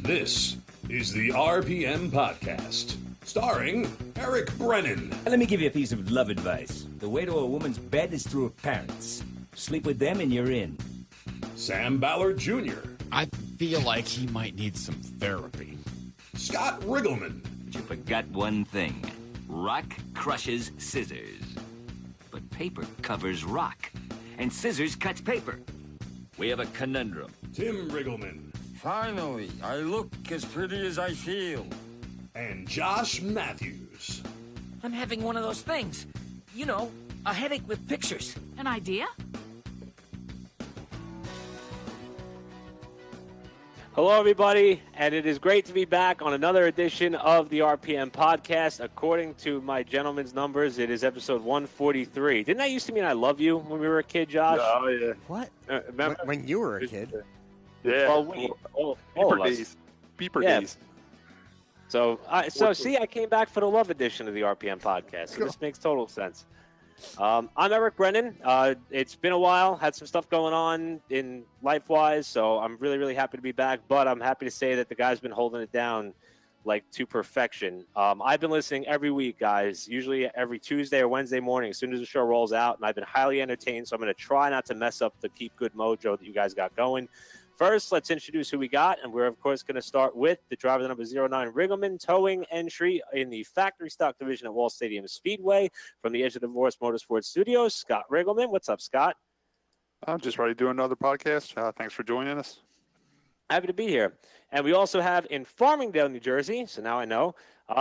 This is the RPM Podcast, starring Eric Brennan. Let me give you a piece of love advice. The way to a woman's bed is through her parents. Sleep with them and you're in. Sam Ballard Jr. I feel like he might need some therapy. Scott Riggleman. But you forgot one thing. Rock crushes scissors. But paper covers rock. And scissors cuts paper. We have a conundrum. Tim Riggleman. Finally, I look as pretty as I feel. And Josh Matthews. I'm having one of those things. You know, a headache with pictures. An idea? Hello, everybody, and it is great to be back on another edition of the RPM Podcast. According to my gentleman's numbers, it is episode 143. Didn't that used to mean I love you when we were a kid, Josh? Oh, yeah. What? Remember? When you were a kid? Yeah. Well, all Beeper of us. days. Beeper Yeah. days. So see, I came back for the love edition of the RPM Podcast. So this makes total sense. I'm Eric Brennan. It's been a while. Had some stuff going on in life-wise, so I'm really, really happy to be back. But I'm happy to say that the guy's been holding it down like to perfection. I've been listening every week, guys, usually every Tuesday or Wednesday morning as soon as the show rolls out, and I've been highly entertained, so I'm going to try not to mess up the Keep Good mojo that you guys got going. First, let's introduce who we got, and we're, of course, going to start with the driver number 09, Riggleman, towing entry in the factory stock division at Wall Stadium Speedway from the Edge of Divorce Motorsports Studios, Scott Riggleman. What's up, Scott? I'm just ready to do another podcast. Thanks for joining us. Happy to be here. And we also have in Farmingdale, New Jersey, so now I know,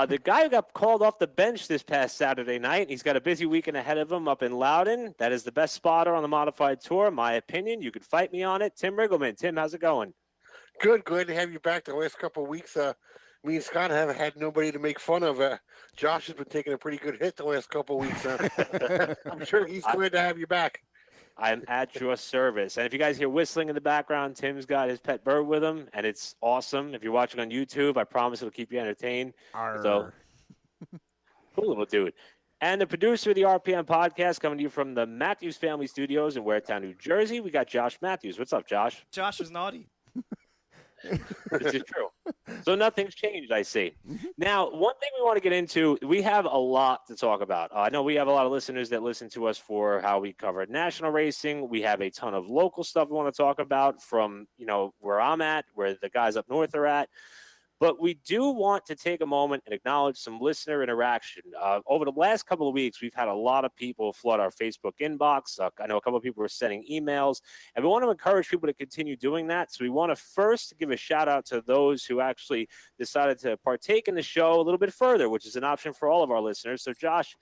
the guy who got called off the bench this past Saturday night. He's got a busy weekend ahead of him up in Loudon. That is the best spotter on the modified tour, in my opinion. You could fight me on it. Tim Riggleman. Tim, how's it going? Good to have you back the last couple of weeks. Me and Scott haven't had nobody to make fun of. Josh has been taking a pretty good hit the last couple of weeks. I'm sure he's glad to have you back. I'm at your service. And if you guys hear whistling in the background, Tim's got his pet bird with him, and it's awesome. If you're watching on YouTube, I promise it'll keep you entertained. So, cool little dude. And the producer of the RPM Podcast coming to you from the Matthews Family Studios in Waretown, New Jersey, we got Josh Matthews. What's up, Josh? Josh is naughty. This is true. So nothing's changed, I see. Now, one thing we want to get into, we have a lot to talk about. I know we have a lot of listeners that listen to us for how we covered national racing. We have a ton of local stuff we want to talk about from, where I'm at, where the guys up north are at. But we do want to take a moment and acknowledge some listener interaction. Over the last couple of weeks, we've had a lot of people flood our Facebook inbox. I know a couple of people were sending emails, and we want to encourage people to continue doing that. So we want to first give a shout out to those who actually decided to partake in the show a little bit further, which is an option for all of our listeners. So Josh,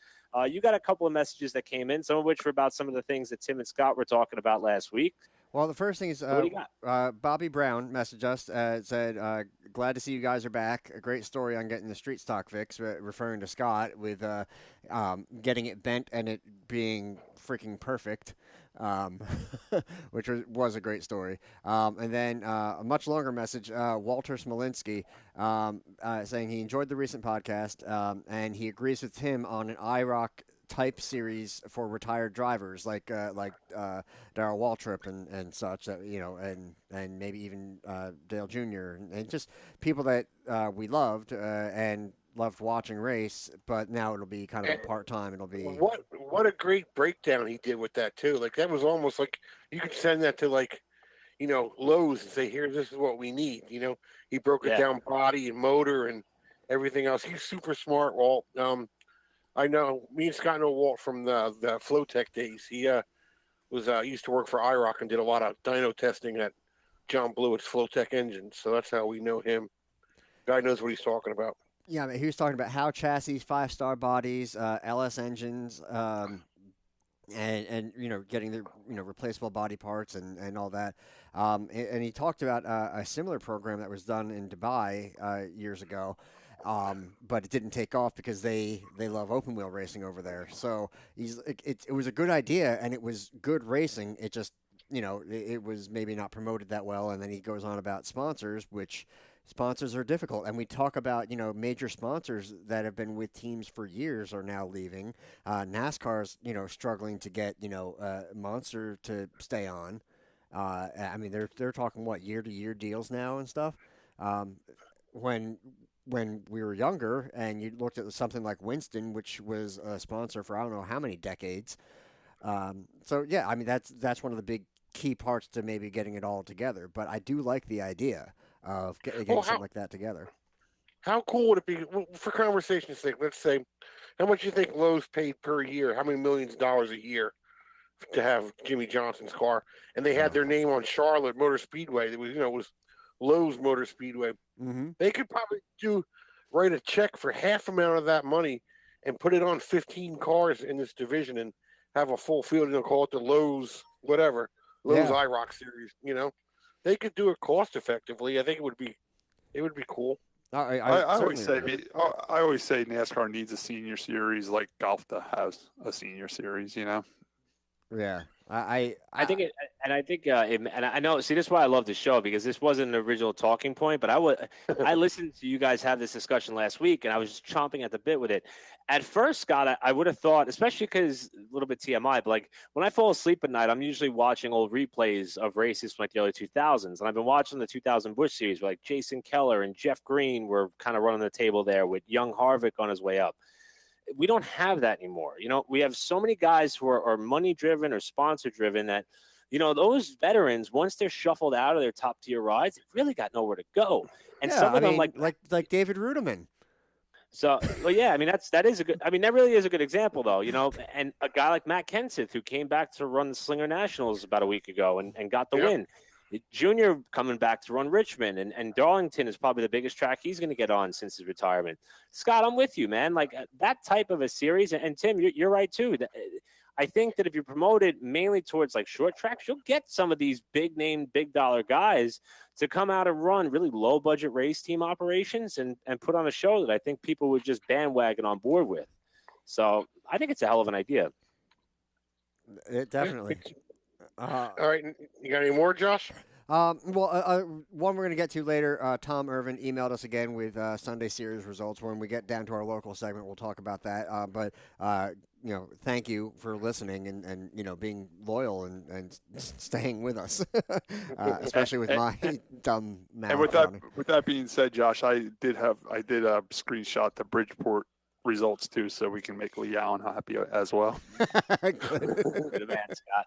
you got a couple of messages that came in, some of which were about some of the things that Tim and Scott were talking about last week. Well, the first thing is Bobby Brown messaged us, said, glad to see you guys are back. A great story on getting the street stock fix, referring to Scott, with getting it bent and it being freaking perfect, which was a great story. And then a much longer message, Walter Smolinski, saying he enjoyed the recent podcast, and he agrees with Tim on an IROC type series for retired drivers like Darrell Waltrip and such, and maybe even Dale Jr. and just people that we loved and loved watching race, but now it'll be kind of a part-time. It'll be what a great breakdown he did with that too. Like that was almost like you could send that to Lowe's and say, here, this is what we need. He broke it down, body and motor and everything else. He's super smart, Walt. I know me and Scott know Walt from the Flowtech days. He used to work for IROC and did a lot of dyno testing at John Blewett's Flowtech engines. So that's how we know him. Guy knows what he's talking about. Yeah, he was talking about how chassis, 5-star bodies, LS engines, and getting the replaceable body parts and all that. And he talked about a similar program that was done in Dubai years ago. But it didn't take off because they love open wheel racing over there. So it was a good idea and it was good racing. It just, it was maybe not promoted that well. And then he goes on about sponsors, which sponsors are difficult. And we talk about, major sponsors that have been with teams for years are now leaving. NASCAR's, struggling to get, Monster to stay on. I mean, they're talking year-to-year deals now and stuff. When we were younger, and you looked at something like Winston, which was a sponsor for I don't know how many decades. So yeah, I mean that's one of the big key parts to maybe getting it all together. But I do like the idea of getting something like that together. How cool would it be, for conversation's sake? Let's say, how much you think Lowe's paid per year? How many millions of dollars a year to have Jimmy Johnson's car? And they had their name on Charlotte Motor Speedway. It was Lowe's Motor Speedway. Mm-hmm. They could probably write a check for half amount of that money and put it on 15 cars in this division and have a full field. Call it the Lowe's whatever, Lowe's IROC series. They could do it cost effectively. I think it would be cool. I always say NASCAR needs a senior series like golf has a senior series. Yeah, I think it, and I think, and I know. See, this is why I love the show, because this wasn't an original talking point, but I listened to you guys have this discussion last week, and I was just chomping at the bit with it. At first, Scott, I would have thought, especially because a little bit TMI, but like when I fall asleep at night, I'm usually watching old replays of races from like the early 2000s, and I've been watching the 2000 Busch series where like Jason Keller and Jeff Green were kind of running the table there with young Harvick on his way up. We don't have that anymore. We have so many guys who are money driven or sponsor driven that, those veterans, once they're shuffled out of their top tier rides, they've really got nowhere to go. And some of them like David Ruderman. So, well, yeah, I mean, that really is a good example though, and a guy like Matt Kenseth, who came back to run the Slinger Nationals about a week ago and got the win. Junior coming back to run Richmond, and Darlington is probably the biggest track he's going to get on since his retirement. Scott, I'm with you, man. Like that type of a series, and Tim, you're right too. I think that if you promote it mainly towards like short tracks, you'll get some of these big name, big dollar guys to come out and run really low budget race team operations and put on a show that I think people would just bandwagon on board with. So I think it's a hell of an idea. It definitely. All right, you got any more, Josh? One we're going to get to later. Tom Irvin emailed us again with Sunday series results. When we get down to our local segment, we'll talk about that. But thank you for listening and being loyal and staying with us, especially with my dumb mouth. And with that being said, Josh, I did screenshot the Bridgeport results too, so we can make Lee Allen happy as well. Good man, Scott.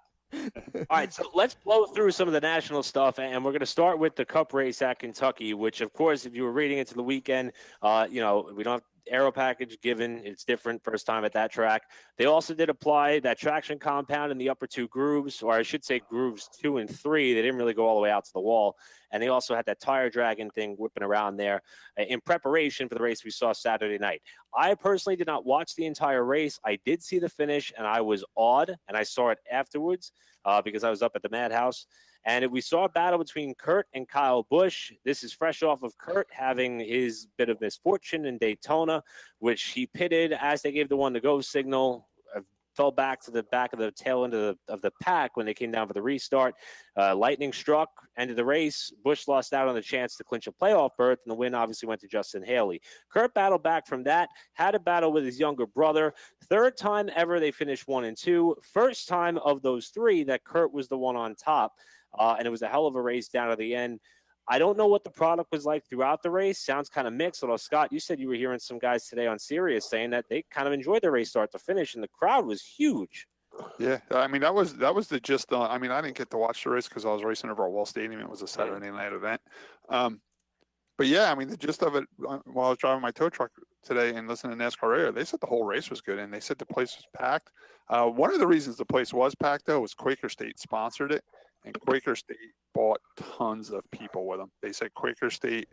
All right, so let's blow through some of the national stuff, and we're going to start with the Cup race at Kentucky, which, of course, if you were reading into the weekend, we don't have aero package given. It's different first time at that track. They also did apply that traction compound in the upper two grooves, or I should say grooves 2 and 3. They didn't really go all the way out to the wall. And they also had that tire dragging thing whipping around there in preparation for the race we saw Saturday night. I personally did not watch the entire race. I did see the finish, and I was awed, and I saw it afterwards because I was up at the Madhouse. And we saw a battle between Kurt and Kyle Busch. This is fresh off of Kurt having his bit of misfortune in Daytona, which he pitted as they gave the 1-to-go signal, fell back to the back of the tail end of the pack when they came down for the restart. Lightning struck, ended the race. Busch lost out on the chance to clinch a playoff berth, and the win obviously went to Justin Haley. Kurt battled back from that, had a battle with his younger brother. Third time ever they finished 1 and 2. First time of those 3 that Kurt was the one on top. And it was a hell of a race down to the end. I don't know what the product was like throughout the race. Sounds kind of mixed. Although, Scott, you said you were hearing some guys today on Sirius saying that they kind of enjoyed the race start to finish, and the crowd was huge. Yeah, I mean, that was the gist. I mean, I didn't get to watch the race because I was racing over at Wall Stadium. It was a Saturday night event. But, yeah, I mean, the gist of it, while I was driving my tow truck today and listening to NASCAR radio, they said the whole race was good, and they said the place was packed. One of the reasons the place was packed, though, was Quaker State sponsored it. And Quaker State bought tons of people with them. They said Quaker State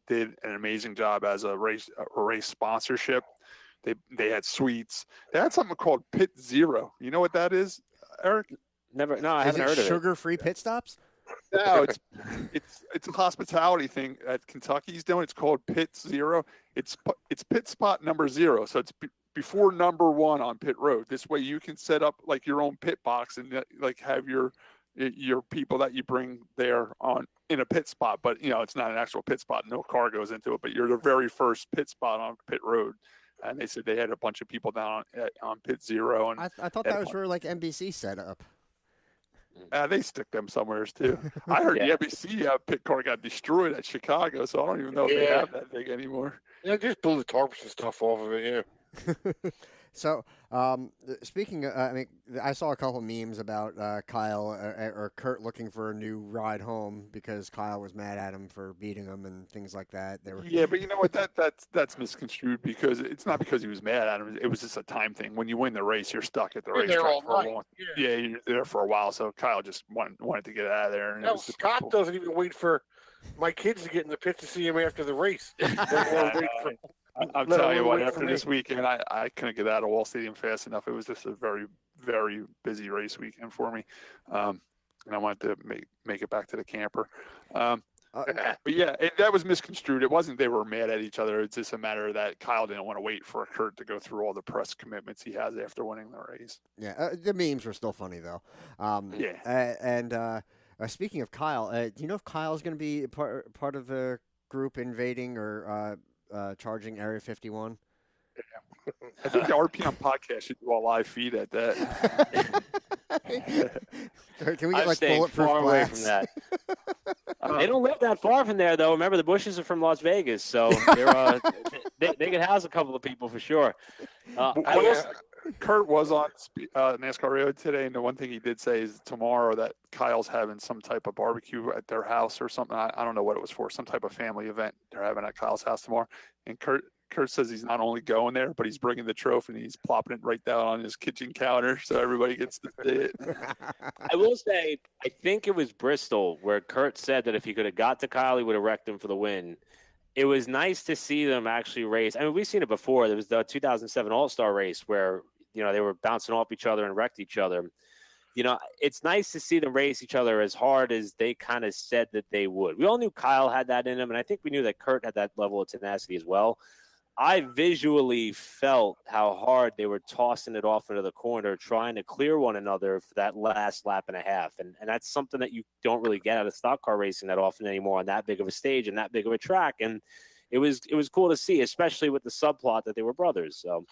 did an amazing job as a race sponsorship. They had suites. They had something called Pit Zero. You know what that is, Eric? Never. No, I haven't heard of it. Sugar-free pit stops? No, it's a hospitality thing that Kentucky's doing. It's called Pit Zero. It's pit spot number 0. So it's before number 1 on pit road. This way you can set up like your own pit box and like have your people that you bring there on in a pit spot, but it's not an actual pit spot. No car goes into it, but you're the very first pit spot on pit road. And they said they had a bunch of people down on Pit Zero. And I thought that was where like NBC set up. They stick them somewhere too. I heard the NBC pit car got destroyed at Chicago, so I don't even know if they have that thing anymore. Yeah, just blew the tarps and stuff off of it. Yeah. So, speaking of, I mean, I saw a couple memes about Kyle or Kurt looking for a new ride home because Kyle was mad at him for beating him and things like that. They were... Yeah, but you know what? That's misconstrued because it's not because he was mad at him. It was just a time thing. When you win the race, you're stuck at the racetrack for a long. Yeah, you're there for a while. So Kyle just wanted to get out of there. And Scott doesn't even wait for my kids to get in the pit to see him after the race. I'm telling you what, after this weekend, I couldn't get out of Wall Stadium fast enough. It was just a very, very busy race weekend for me. And I wanted to make it back to the camper. But yeah, that was misconstrued. It wasn't they were mad at each other. It's just a matter that Kyle didn't want to wait for Kurt to go through all the press commitments he has after winning the race. Yeah, the memes were still funny, though. Speaking of Kyle, do you know if Kyle's going to be part of the group invading or charging Area 51? I think the RPM podcast should do a live feed at that. Can we get like bulletproof far away from glass? that? They don't live that far from there, though. Remember, the Bushes are from Las Vegas, so they could house a couple of people for sure. Kurt was on NASCAR Radio today, and the one thing he did say is tomorrow that Kyle's having some type of barbecue at their house or something. I don't know what it was for, some type of family event they're having at Kyle's house tomorrow. And Kurt says he's not only going there, but he's bringing the trophy and he's plopping it right down on his kitchen counter so everybody gets to see it. I will say, I think it was Bristol where Kurt said that if he could have got to Kyle, he would have wrecked him for the win. It was nice to see them actually race. I mean, we've seen it before. There was the 2007 All-Star race where, they were bouncing off each other and wrecked each other. It's nice to see them race each other as hard as they kind of said that they would. We all knew Kyle had that in him, and I think we knew that Kurt had that level of tenacity as well. I visually felt how hard they were tossing it off into the corner, trying to clear one another for that last lap and a half. And that's something that you don't really get out of stock car racing that often anymore on that big of a stage and that big of a track. And it was cool to see, especially with the subplot that they were brothers. So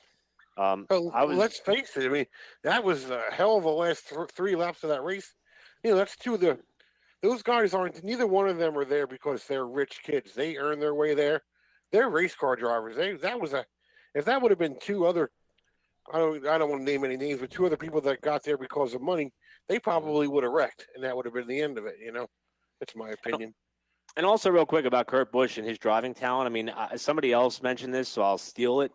let's face it. I mean, that was a hell of a last 3 laps of that race. That's those guys neither one of them are there because they're rich kids. They earn their way there. They're race car drivers. If that would have been 2 other, I don't want to name any names, but 2 other people that got there because of money, they probably would have wrecked, and that would have been the end of it. That's my opinion. And also, real quick about Kurt Busch and his driving talent. I mean, somebody else mentioned this, so I'll steal it.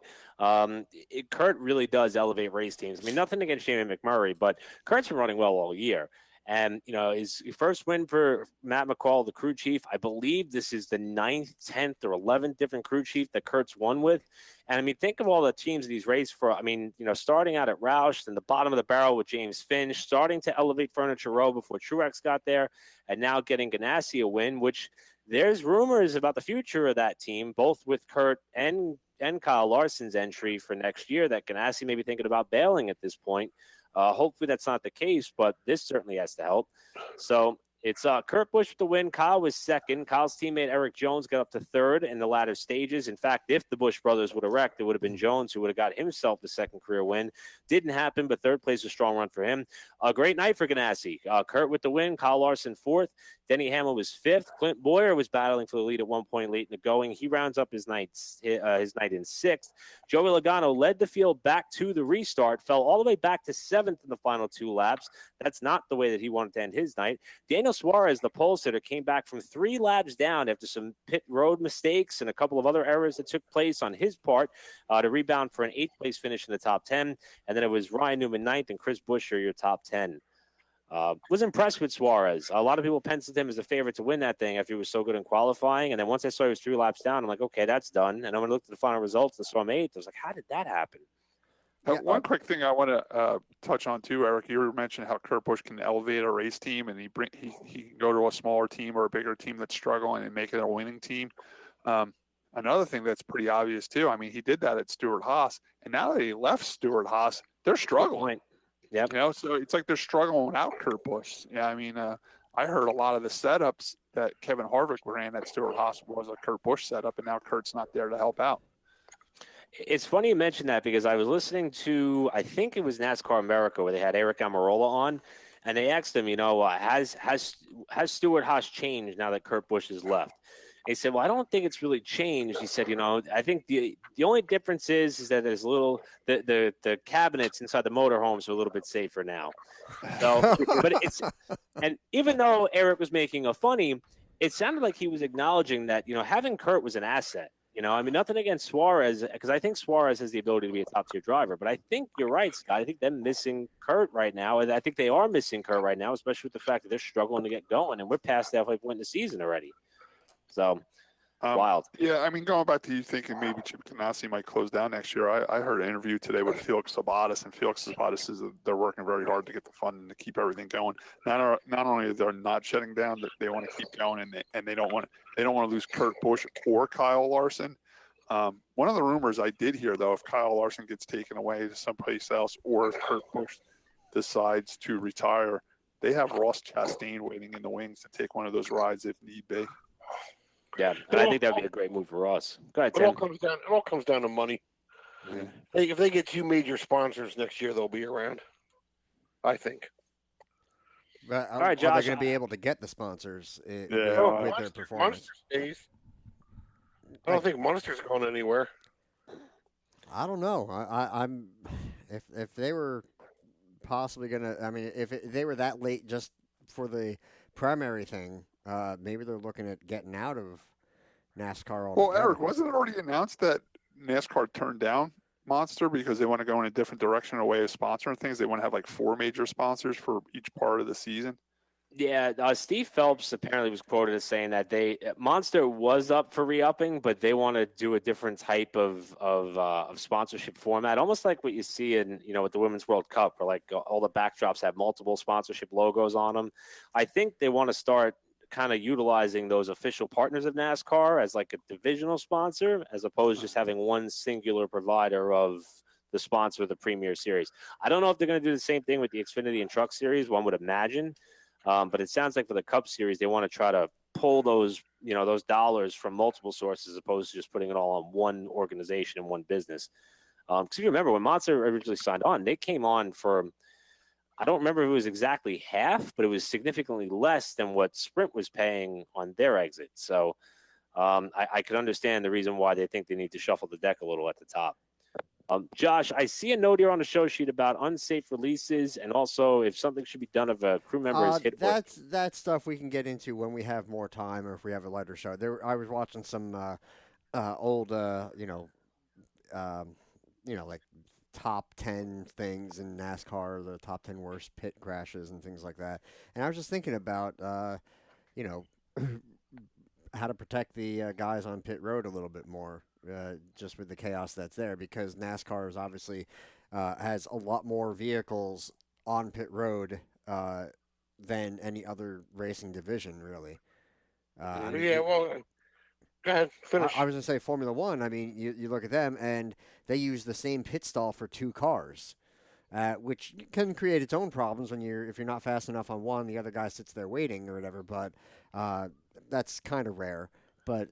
Kurt really does elevate race teams. I mean, nothing against Jamie McMurray, but Kurt's been running well all year. And, his first win for Matt McCall, the crew chief, I believe this is the 9th, 10th, or 11th different crew chief that Kurt's won with. And, I mean, think of all the teams that he's raced for. I mean, starting out at Roush, then the bottom of the barrel with James Finch, starting to elevate Furniture Row before Truex got there, and now getting Ganassi a win, which there's rumors about the future of that team, both with Kurt and Kyle Larson's entry for next year, that Ganassi may be thinking about bailing at this point. Hopefully that's not the case, but this certainly has to help. So it's Kurt Busch with the win. Kyle was second. Kyle's teammate Eric Jones got up to third in the latter stages. In fact, if the Busch brothers would have wrecked, it would have been Jones who would have got himself the second career win. Didn't happen, but third place was a strong run for him. A great night for Ganassi. Kurt with the win. Kyle Larson fourth. Denny Hamlin was fifth. Clint Boyer was battling for the lead at one point late in the going. He rounds up his night in sixth. Joey Logano led the field back to the restart, fell all the way back to seventh in the final 2 laps. That's not the way that he wanted to end his night. Daniel Suarez, the pole sitter, came back from 3 laps down after some pit road mistakes and a couple of other errors that took place on his part to rebound for an 8th place finish in the top 10. And then it was Ryan Newman 9th and Chris Buescher, your top 10. Was impressed with Suarez. A lot of people penciled him as a favorite to win that thing after he was so good in qualifying. And then once I saw he was 3 laps down, I'm like, okay, that's done. And when I looked at the final results and saw him 8th, I was like, how did that happen? One quick thing I want to touch on too, Eric. You mentioned how Kurt Busch can elevate a race team, and he can go to a smaller team or a bigger team that's struggling and make it a winning team. Another thing that's pretty obvious too. I mean, he did that at Stewart-Haas, and now that he left Stewart-Haas, they're struggling. Yeah, so it's like they're struggling without Kurt Busch. Yeah, I mean, I heard a lot of the setups that Kevin Harvick ran at Stewart-Haas was a Kurt Busch setup, and now Kurt's not there to help out. It's funny you mentioned that because I was listening to, I think it was NASCAR America where they had Eric Almirola on. and they asked him, has Stewart Haas changed now that Kurt Busch has left? He said, well, I don't think it's really changed. He said, I think the only difference is that there's the cabinets inside the motorhomes are a little bit safer now. So, but and even though Eric was making a funny, it sounded like he was acknowledging that, having Kurt was an asset. Nothing against Suarez, because I think Suarez has the ability to be a top-tier driver. But I think you're right, Scott. I think they're missing Kurt right now, and I think they are missing Kurt right now, especially with the fact that they're struggling to get going, and we're past the halfway point in the season already. So, wild. Yeah, going back to you thinking maybe Chip Ganassi might close down next year, I heard an interview today with Felix Sabates, and Felix Sabates says that they're working very hard to get the funding to keep everything going. Not only they're not shutting down, they want to keep going, and they don't want to lose Kurt Busch or Kyle Larson. One of the rumors I did hear, though, if Kyle Larson gets taken away to someplace else, or if Kurt Busch decides to retire, they have Ross Chastain waiting in the wings to take one of those rides if need be. Yeah, and I think that would be a great move for us. Go ahead, Tim. It all comes down to money. Yeah. If they get 2 major sponsors next year, they'll be around, I think. But all right, Josh. Are they going to be able to get the sponsors with their performance? I don't think Monster's going anywhere. I don't know. I'm if they were possibly going to. If they were that late just for the primary thing. Maybe they're looking at getting out of NASCAR altogether. Well, Eric, wasn't it already announced that NASCAR turned down Monster because they want to go in a different direction away of sponsoring things? They want to have like 4 major sponsors for each part of the season. Yeah, Steve Phelps apparently was quoted as saying that Monster was up for re-upping, but they want to do a different type of sponsorship format, almost like what you see in with the Women's World Cup, where like all the backdrops have multiple sponsorship logos on them. I think they want to start kind of utilizing those official partners of NASCAR as like a divisional sponsor, as opposed to just having one singular provider of the sponsor of the Premier Series. I don't know if they're going to do the same thing with the Xfinity and Truck Series, one would imagine. But it sounds like for the Cup Series, they want to try to pull those dollars from multiple sources as opposed to just putting it all on one organization and one business. Because if you remember, when Monster originally signed on, they came on for, I don't remember if it was exactly half, but it was significantly less than what Sprint was paying on their exit. So I could understand the reason why they think they need to shuffle the deck a little at the top. Josh, I see a note here on the show sheet about unsafe releases and also if something should be done if a crew member is hit. That's stuff we can get into when we have more time or if we have a lighter show. I was watching some old, like top 10 things in NASCAR, the top 10 worst pit crashes and things like that. And I was just thinking about, how to protect the guys on pit road a little bit more. Just with the chaos that's there, because NASCAR is obviously has a lot more vehicles on pit road than any other racing division, really. Go ahead, finish. I was going to say Formula One. You look at them, and they use the same pit stall for 2 cars, which can create its own problems if you're not fast enough on one, the other guy sits there waiting or whatever. But that's kind of rare. But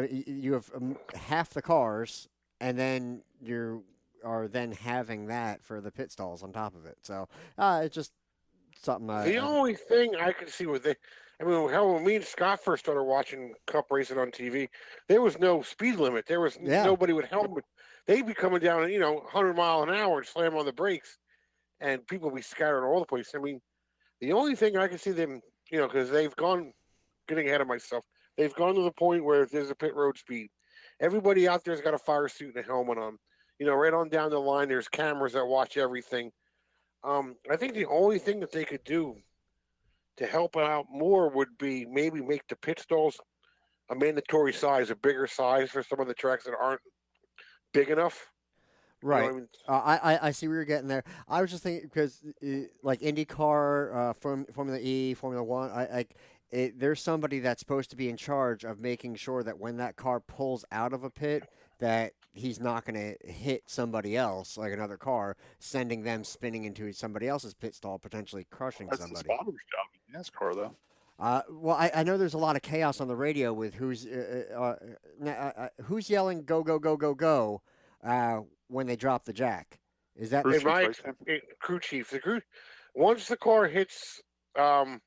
you have half the cars, and then you are then having that for the pit stalls on top of it. So it's just something. The only thing I could see with when me and Scott first started watching Cup racing on TV, there was no speed limit. There was nobody with helmet. They'd be coming down, 100 mile an hour and slam on the brakes, and people would be scattered all the place. The only thing I can see them, because they've gone, getting ahead of myself. They've gone to the point where there's a pit road speed. Everybody out there's got a fire suit and a helmet on. Right on down the line, there's cameras that watch everything. I think the only thing that they could do to help out more would be maybe make the pit stalls a mandatory size, a bigger size for some of the tracks that aren't big enough. Right. I see where you're getting there. I was just thinking because like IndyCar, Formula E, Formula One, there's somebody that's supposed to be in charge of making sure that when that car pulls out of a pit, that he's not going to hit somebody else, like another car, sending them spinning into somebody else's pit stall, potentially crushing somebody. That's the spotter's job in NASCAR, though. Well, I know there's a lot of chaos on the radio with who's yelling "go go go go go" when they drop the jack. Is that crew chief? once the car hits, some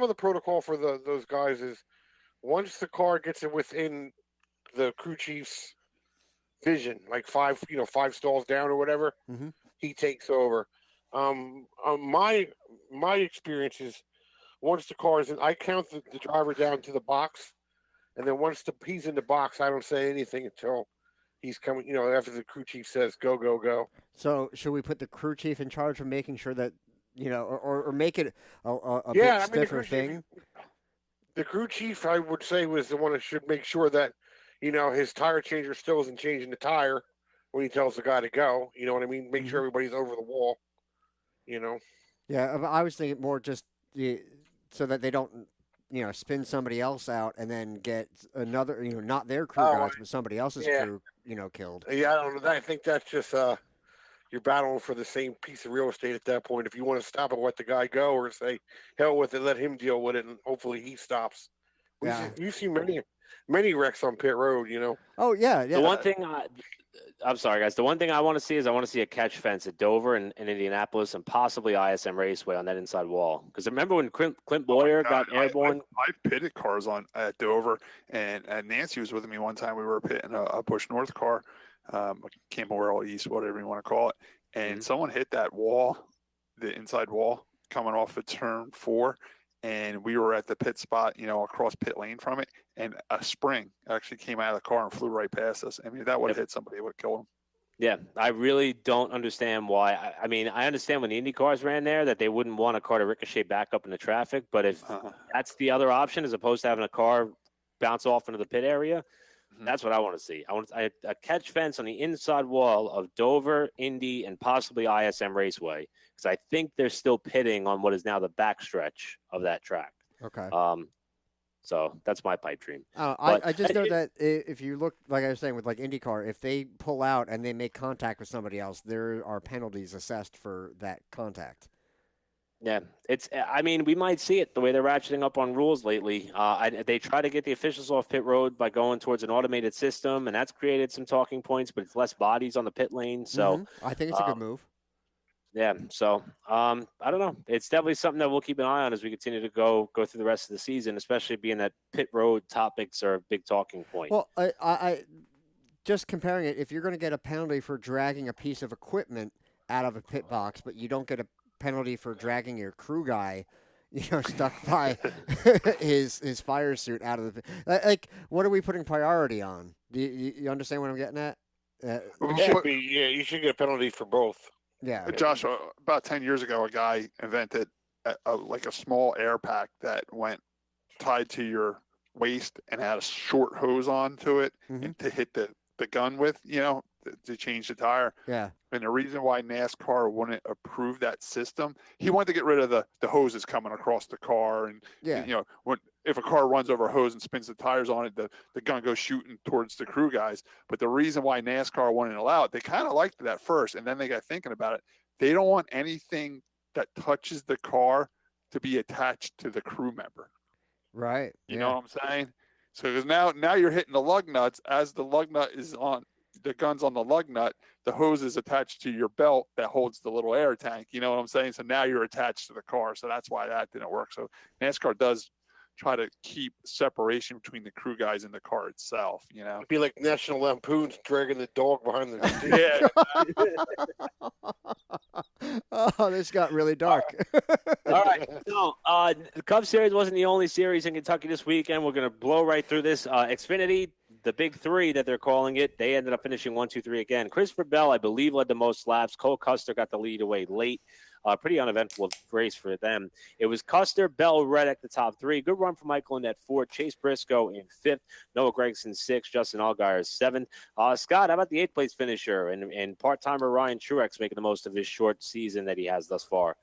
of the protocol for those guys is once the car gets it within the crew chief's vision, like 5 stalls down or whatever, he takes over. My experience is once the car is in, I count the driver down to the box, and then once he's in the box, I don't say anything until he's coming. After the crew chief says go, go, go. So should we put the crew chief in charge of making sure that or make it a bit stiffer thing? The crew chief, I would say, was the one that should make sure that his tire changer still isn't changing the tire when he tells the guy to go. You know what I mean? Make sure everybody's over the wall. Yeah, I was thinking more just so that they don't, spin somebody else out and then get another, not their crew guys, but somebody else's crew, killed. Yeah, I don't know. I think that's just you're battling for the same piece of real estate at that point. If you want to stop and let the guy go, or say hell with it, let him deal with it, and hopefully he stops. You've seen many wrecks on pit road. Oh yeah. The one thing I'm sorry, guys. The one thing I want to see is a catch fence at Dover and Indianapolis and possibly ISM Raceway on that inside wall. Because remember when Clint Boyer got airborne? I pitted cars at Dover, and Nancy was with me one time. We were pitting a Busch North car, Camberwell East, whatever you want to call it. And someone hit that wall, the inside wall, coming off of turn 4. And we were at the pit spot, across pit lane from it, and a spring actually came out of the car and flew right past us. I mean, if that would have hit somebody, it would have killed them. Yeah, I really don't understand why. I mean, I understand when the Indy cars ran there that they wouldn't want a car to ricochet back up in the traffic, but if that's the other option as opposed to having a car bounce off into the pit area, that's what I want to see. I want a catch fence on the inside wall of Dover, Indy, and possibly ISM Raceway, because I think they're still pitting on what is now the backstretch of that track. Okay. So that's my pipe dream. I just know that if you look, like I was saying, with like IndyCar, if they pull out and they make contact with somebody else, there are penalties assessed for that contact. Yeah, I mean, we might see it the way they're ratcheting up on rules lately. They try to get the officials off pit road by going towards an automated system, and that's created some talking points, but it's less bodies on the pit lane. So I think it's a good move. Yeah, so I don't know. It's definitely something that we'll keep an eye on as we continue to go through the rest of the season, especially being that pit road topics are a big talking point. Well, I just comparing it, if you're going to get a penalty for dragging a piece of equipment out of a pit box, but you don't get a penalty for dragging your crew guy, stuck by his fire suit out of the pit. Like, what are we putting priority on? Do you understand what I'm getting at? You should get a penalty for both. Yeah, Josh, about 10 years ago, a guy invented a small air pack that went tied to your waist and had a short hose on to it and to hit the gun with, to change the tire. Yeah. And the reason why NASCAR wouldn't approve that system, he wanted to get rid of the hoses coming across the car. And, if a car runs over a hose and spins the tires on it, the gun goes shooting towards the crew guys. But the reason why NASCAR wouldn't allow it, they kind of liked it at first, and then they got thinking about it. They don't want anything that touches the car to be attached to the crew member. Right. You know what I'm saying? So because now you're hitting the lug nuts. As the lug nut is on, the gun's on the lug nut, the hose is attached to your belt that holds the little air tank. You know what I'm saying? So now you're attached to the car. So that's why that didn't work. So NASCAR does try to keep separation between the crew guys and the car itself, It'd be like National Lampoon's dragging the dog behind the Oh, this got really dark. All right. So the Cup Series wasn't the only series in Kentucky this weekend. We're going to blow right through this. Xfinity, the big three that they're calling it, they ended up finishing 1, 2, 3 again. Christopher Bell, I believe, led the most laps. Cole Custer got the lead away late. Pretty uneventful race for them. It was Custer, Bell, Reddick, the top three. Good run for Michael in at 4th. Chase Briscoe in 5th. Noah Gregson 6th. Justin Allgaier 7th. Scott, how about the 8th place finisher and part-timer Ryan Truex making the most of his short season that he has thus far?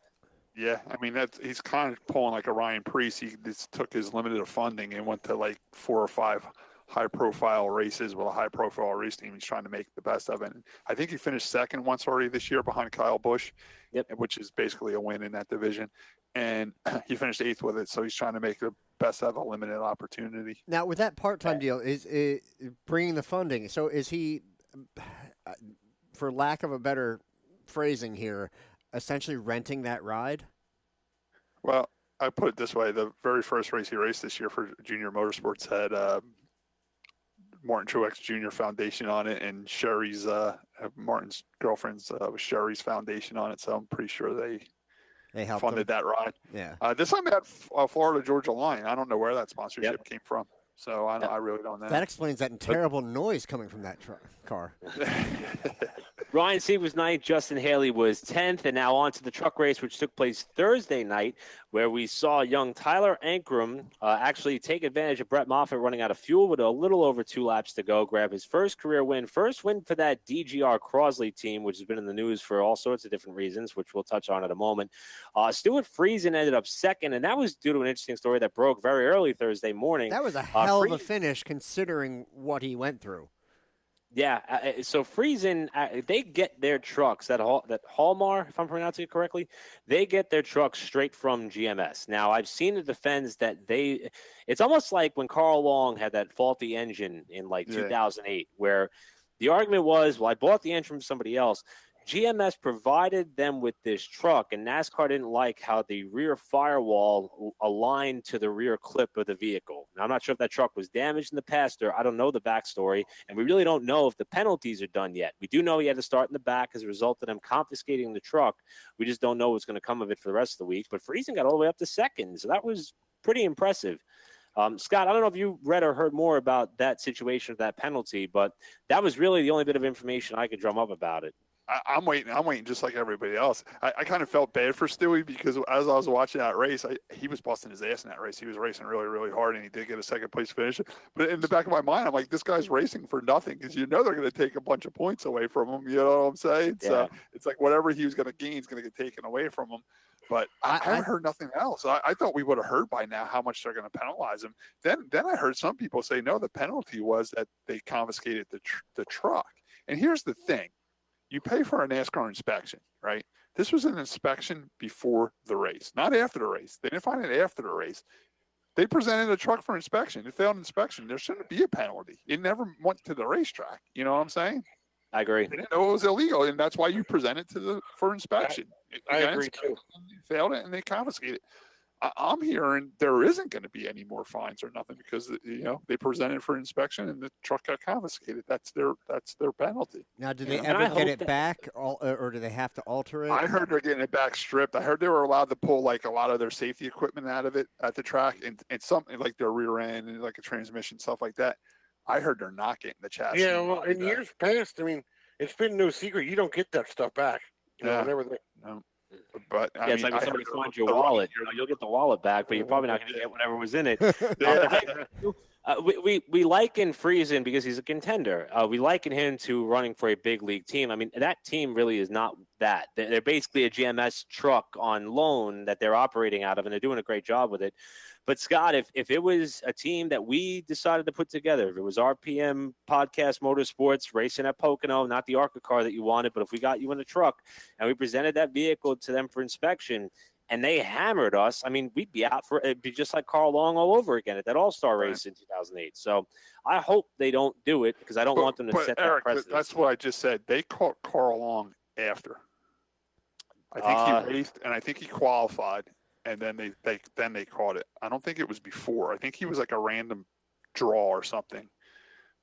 Yeah, I mean he's kind of pulling like a Ryan Preece. He just took his limited funding and went to like 4 or 5 high-profile races with a high-profile race team. He's trying to make the best of it. And I think he finished second once already this year behind Kyle Busch, which is basically a win in that division. And he finished 8th with it, so he's trying to make the best of a limited opportunity. Now, with that part-time deal, is bringing the funding, so is he, for lack of a better phrasing here, essentially renting that ride? Well, I put it this way: the very first race he raced this year for Junior Motorsports had Martin Truex Jr. Foundation on it, and Sherry's Martin's girlfriend's was Sherry's foundation on it. So I'm pretty sure they helped funded that ride. Yeah. This time they had Florida Georgia Line. I don't know where that sponsorship came from. So I really don't know. That explains that terrible noise coming from that car. Ryan Sieg was 9th, Justin Haley was 10th, and now on to the truck race, which took place Thursday night, where we saw young Tyler Ankrum actually take advantage of Brett Moffitt running out of fuel with a little over 2 laps to go, grab his first career win. First win for that DGR Crosley team, which has been in the news for all sorts of different reasons, which we'll touch on in a moment. Stuart Friesen ended up second, and that was due to an interesting story that broke very early Thursday morning. That was a hell of a finish considering what he went through. Yeah, so Friesen, they get their trucks, that Hallmar, if I'm pronouncing it correctly, they get their trucks straight from GMS. Now, I've seen the defense that it's almost like when Carl Long had that faulty engine in 2008, where the argument was, well, I bought the engine from somebody else. GMS provided them with this truck, and NASCAR didn't like how the rear firewall aligned to the rear clip of the vehicle. Now, I'm not sure if that truck was damaged in the past, or I don't know the backstory, and we really don't know if the penalties are done yet. We do know he had to start in the back as a result of them confiscating the truck. We just don't know what's going to come of it for the rest of the week. But Friesen got all the way up to second, so that was pretty impressive. Scott, I don't know if you read or heard more about that situation of that penalty, but that was really the only bit of information I could drum up about it. I'm waiting just like everybody else. I kind of felt bad for Stewie because as I was watching that race, he was busting his ass in that race. He was racing really, really hard, and he did get a second place finish. But in the back of my mind, I'm like, this guy's racing for nothing because they're going to take a bunch of points away from him. You know what I'm saying? Yeah. So it's like whatever he was going to gain is going to get taken away from him. But I haven't heard nothing else. I thought we would have heard by now how much they're going to penalize him. Then I heard some people say, no, the penalty was that they confiscated the truck. And here's the thing. You pay for a NASCAR inspection, right? This was an inspection before the race, not after the race. They didn't find it after the race. They presented a truck for inspection. It failed inspection. There shouldn't be a penalty. It never went to the racetrack. You know what I'm saying? I agree. They didn't know it was illegal, and that's why you present it for inspection. I agree, too. They failed it, and they confiscated it. I'm hearing there isn't going to be any more fines or nothing because they presented for inspection and the truck got confiscated. That's their penalty. Now, do they ever get it back, or do they have to alter it? I heard they're getting it back stripped. I heard they were allowed to pull a lot of their safety equipment out of it at the track and something like their rear end and like a transmission, stuff like that. I heard they're not getting the chassis. Yeah, well, in years past, I mean, it's been no secret you don't get that stuff back. Whenever they. No. But it's like when somebody finds your wallet. You'll get the wallet back, but you're probably not going to get whatever was in it. We liken Friesen because he's a contender. We liken him to running for a big league team. I mean, that team really is not that. They're basically a GMS truck on loan that they're operating out of, and they're doing a great job with it. But, Scott, if it was a team that we decided to put together, if it was RPM Podcast Motorsports racing at Pocono, not the ARCA car that you wanted, but if we got you in a truck and we presented that vehicle to them for inspection and they hammered us, I mean, we'd be out it'd be just like Carl Long all over again at that All-Star race in 2008. So I hope they don't do it because I don't want them to set Eric, that precedent. That's what I just said. They caught Carl Long after. I think he raced and I think he qualified. And then they caught it. I don't think it was before. I think he was like a random draw or something.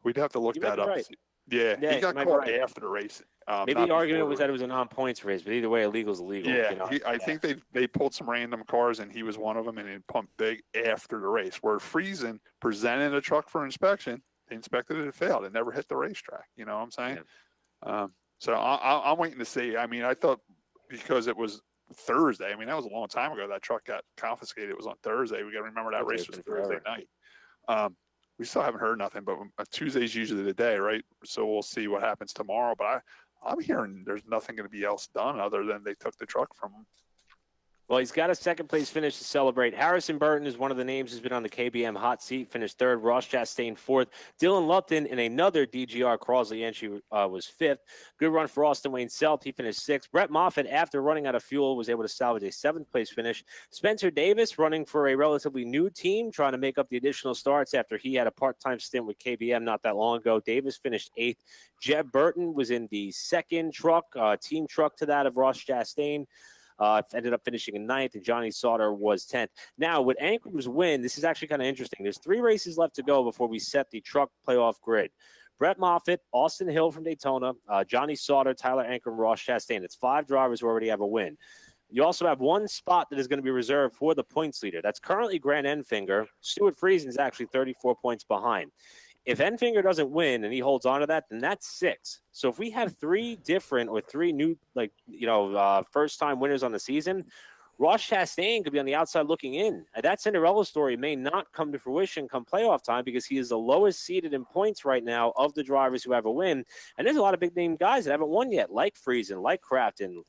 We'd have to look that up. Right. Yeah, he got caught after the race. Maybe the argument was that it was a non-points race, but either way, illegal is illegal. Yeah, I think they pulled some random cars, and he was one of them, and it pumped big after the race. Where Friesen presented a truck for inspection, they inspected it, it failed. It never hit the racetrack. You know what I'm saying? Yeah. So I'm waiting to see. I mean, I thought because it was Thursday. I mean, that was a long time ago. That truck got confiscated. It was on Thursday. We got to remember that race was Thursday night. We still haven't heard nothing, but Tuesday's usually the day, right? So we'll see what happens tomorrow. But I'm hearing there's nothing going to be else done other than they took the truck from him. Well, he's got a second-place finish to celebrate. Harrison Burton is one of the names who's been on the KBM hot seat, finished third. Ross Chastain fourth. Dylan Lupton in another DGR Crosley entry was fifth. Good run for Austin Wayne Selt. He finished sixth. Brett Moffitt, after running out of fuel, was able to salvage a seventh-place finish. Spencer Davis, running for a relatively new team, trying to make up the additional starts after he had a part-time stint with KBM not that long ago. Davis finished eighth. Jeb Burton was in the second truck, team truck to that of Ross Chastain. Ended up finishing in ninth, and Johnny Sauter was 10th. Now, with Ankram's win, this is actually kind of interesting. There's 3 races left to go before we set the truck playoff grid. Brett Moffitt, Austin Hill from Daytona, Johnny Sauter, Tyler Ankram, Ross Chastain. It's 5 drivers who already have a win. You also have 1 spot that is going to be reserved for the points leader. That's currently Grant Enfinger. Stuart Friesen is actually 34 points behind. If Enfinger doesn't win and he holds on to that, then that's 6. So if we have 3 different or 3 new, first-time winners on the season, Ross Chastain could be on the outside looking in. And that Cinderella story may not come to fruition come playoff time because he is the lowest seeded in points right now of the drivers who have a win. And there's a lot of big-name guys that haven't won yet, like Friesen, like Crafton,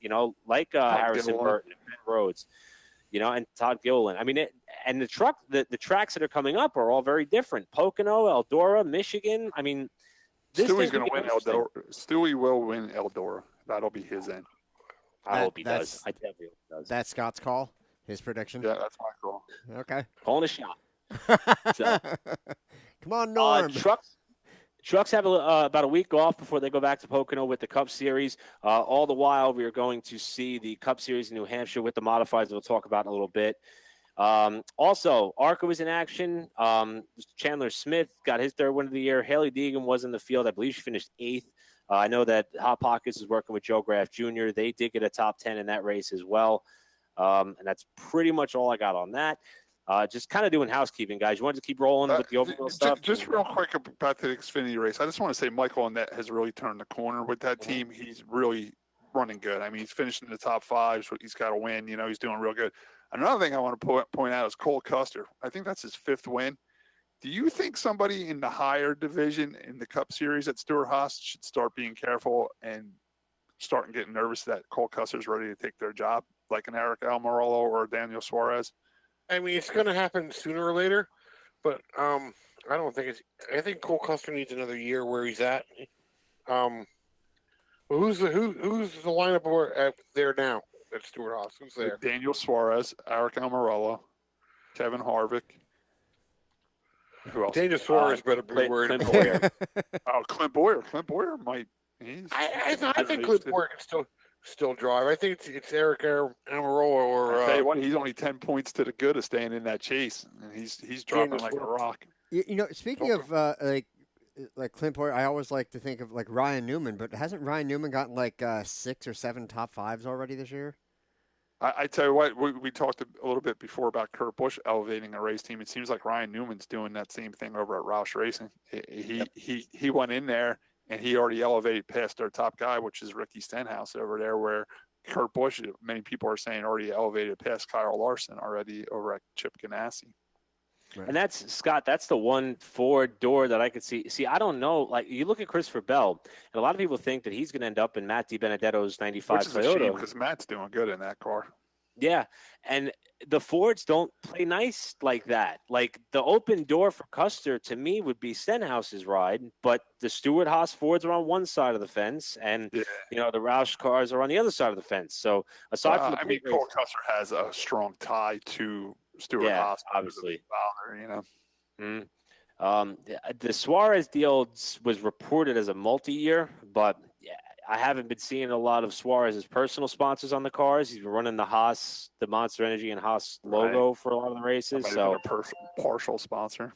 like Harrison Burton, Ben Rhodes. And Todd Gilliland. I mean, the tracks that are coming up are all very different. Pocono, Eldora, Michigan. I mean, Stewie's going to win Eldora. Stewie will win Eldora. That'll be his end. I hope he does. I definitely hope he does. That's Scott's call. His prediction. Yeah, that's my call. Okay. Calling a shot. Come on, Norm. Trucks have about a week off before they go back to Pocono with the Cup Series. All the while, we are going to see the Cup Series in New Hampshire with the modifieds that we'll talk about in a little bit. Also, ARCA was in action. Chandler Smith got his 3rd win of the year. Haley Deegan was in the field. I believe she finished 8th. I know that Hot Pockets is working with Joe Graff Jr. They did get a top 10 in that race as well. And that's pretty much all I got on that. Just kind of doing housekeeping, guys. You want to keep rolling with the overall stuff? Just real quick about the Xfinity race. I just want to say Michael Annette has really turned the corner with that team. He's really running good. I mean, he's finishing in the top 5, so he's got to win. He's doing real good. Another thing I want to point out is Cole Custer. I think that's his 5th win. Do you think somebody in the higher division in the Cup Series at Stewart-Haas should start being careful and starting getting nervous that Cole Custer's ready to take their job, like an Eric Almirola or Daniel Suarez? I mean, it's going to happen sooner or later, but I don't think it's. I think Cole Custer needs another year where he's at. Who's the lineup there now at Stewart-Haas? Who's there? Daniel Suarez, Eric Almirola, Kevin Harvick. Who else? Daniel Suarez better be worried. Clint Boyer. Clint Boyer. Clint Boyer might. I think Clint Boyer can still drive. I think it's Eric Almirola or. I tell you what, he's only 10 points to the good of staying in that chase, and he's dropping like a rock. Speaking of like Clint Boyer, I always like to think of like Ryan Newman, but hasn't Ryan Newman gotten like 6 or 7 top 5s already this year? I tell you what, we talked a little bit before about Kurt Busch elevating a race team. It seems like Ryan Newman's doing that same thing over at Roush Racing. He went in there and he already elevated past their top guy, which is Ricky Stenhouse over there, where Kurt Busch, many people are saying, already elevated past Kyle Larson already over at Chip Ganassi. Right. And that's, Scott, that's the one Ford door that I could see. See, I don't know. Like, you look at Christopher Bell, and a lot of people think that he's going to end up in Matt DiBenedetto's 95 Which is Toyota. a shame because Matt's doing good in that car. Yeah, and the Fords don't play nice like that. Like, the open door for Custer, to me, would be Stenhouse's ride, but the Stewart-Haas Fords are on one side of the fence, and, the Roush cars are on the other side of the fence. So, aside from the Cole Custer has a strong tie to Stewart-Haas, obviously. Father, the Suarez deal was reported as a multi-year, but I haven't been seeing a lot of Suarez's personal sponsors on the cars. He's been running the Haas, the Monster Energy and Haas logo for a lot of the races. So a partial sponsor.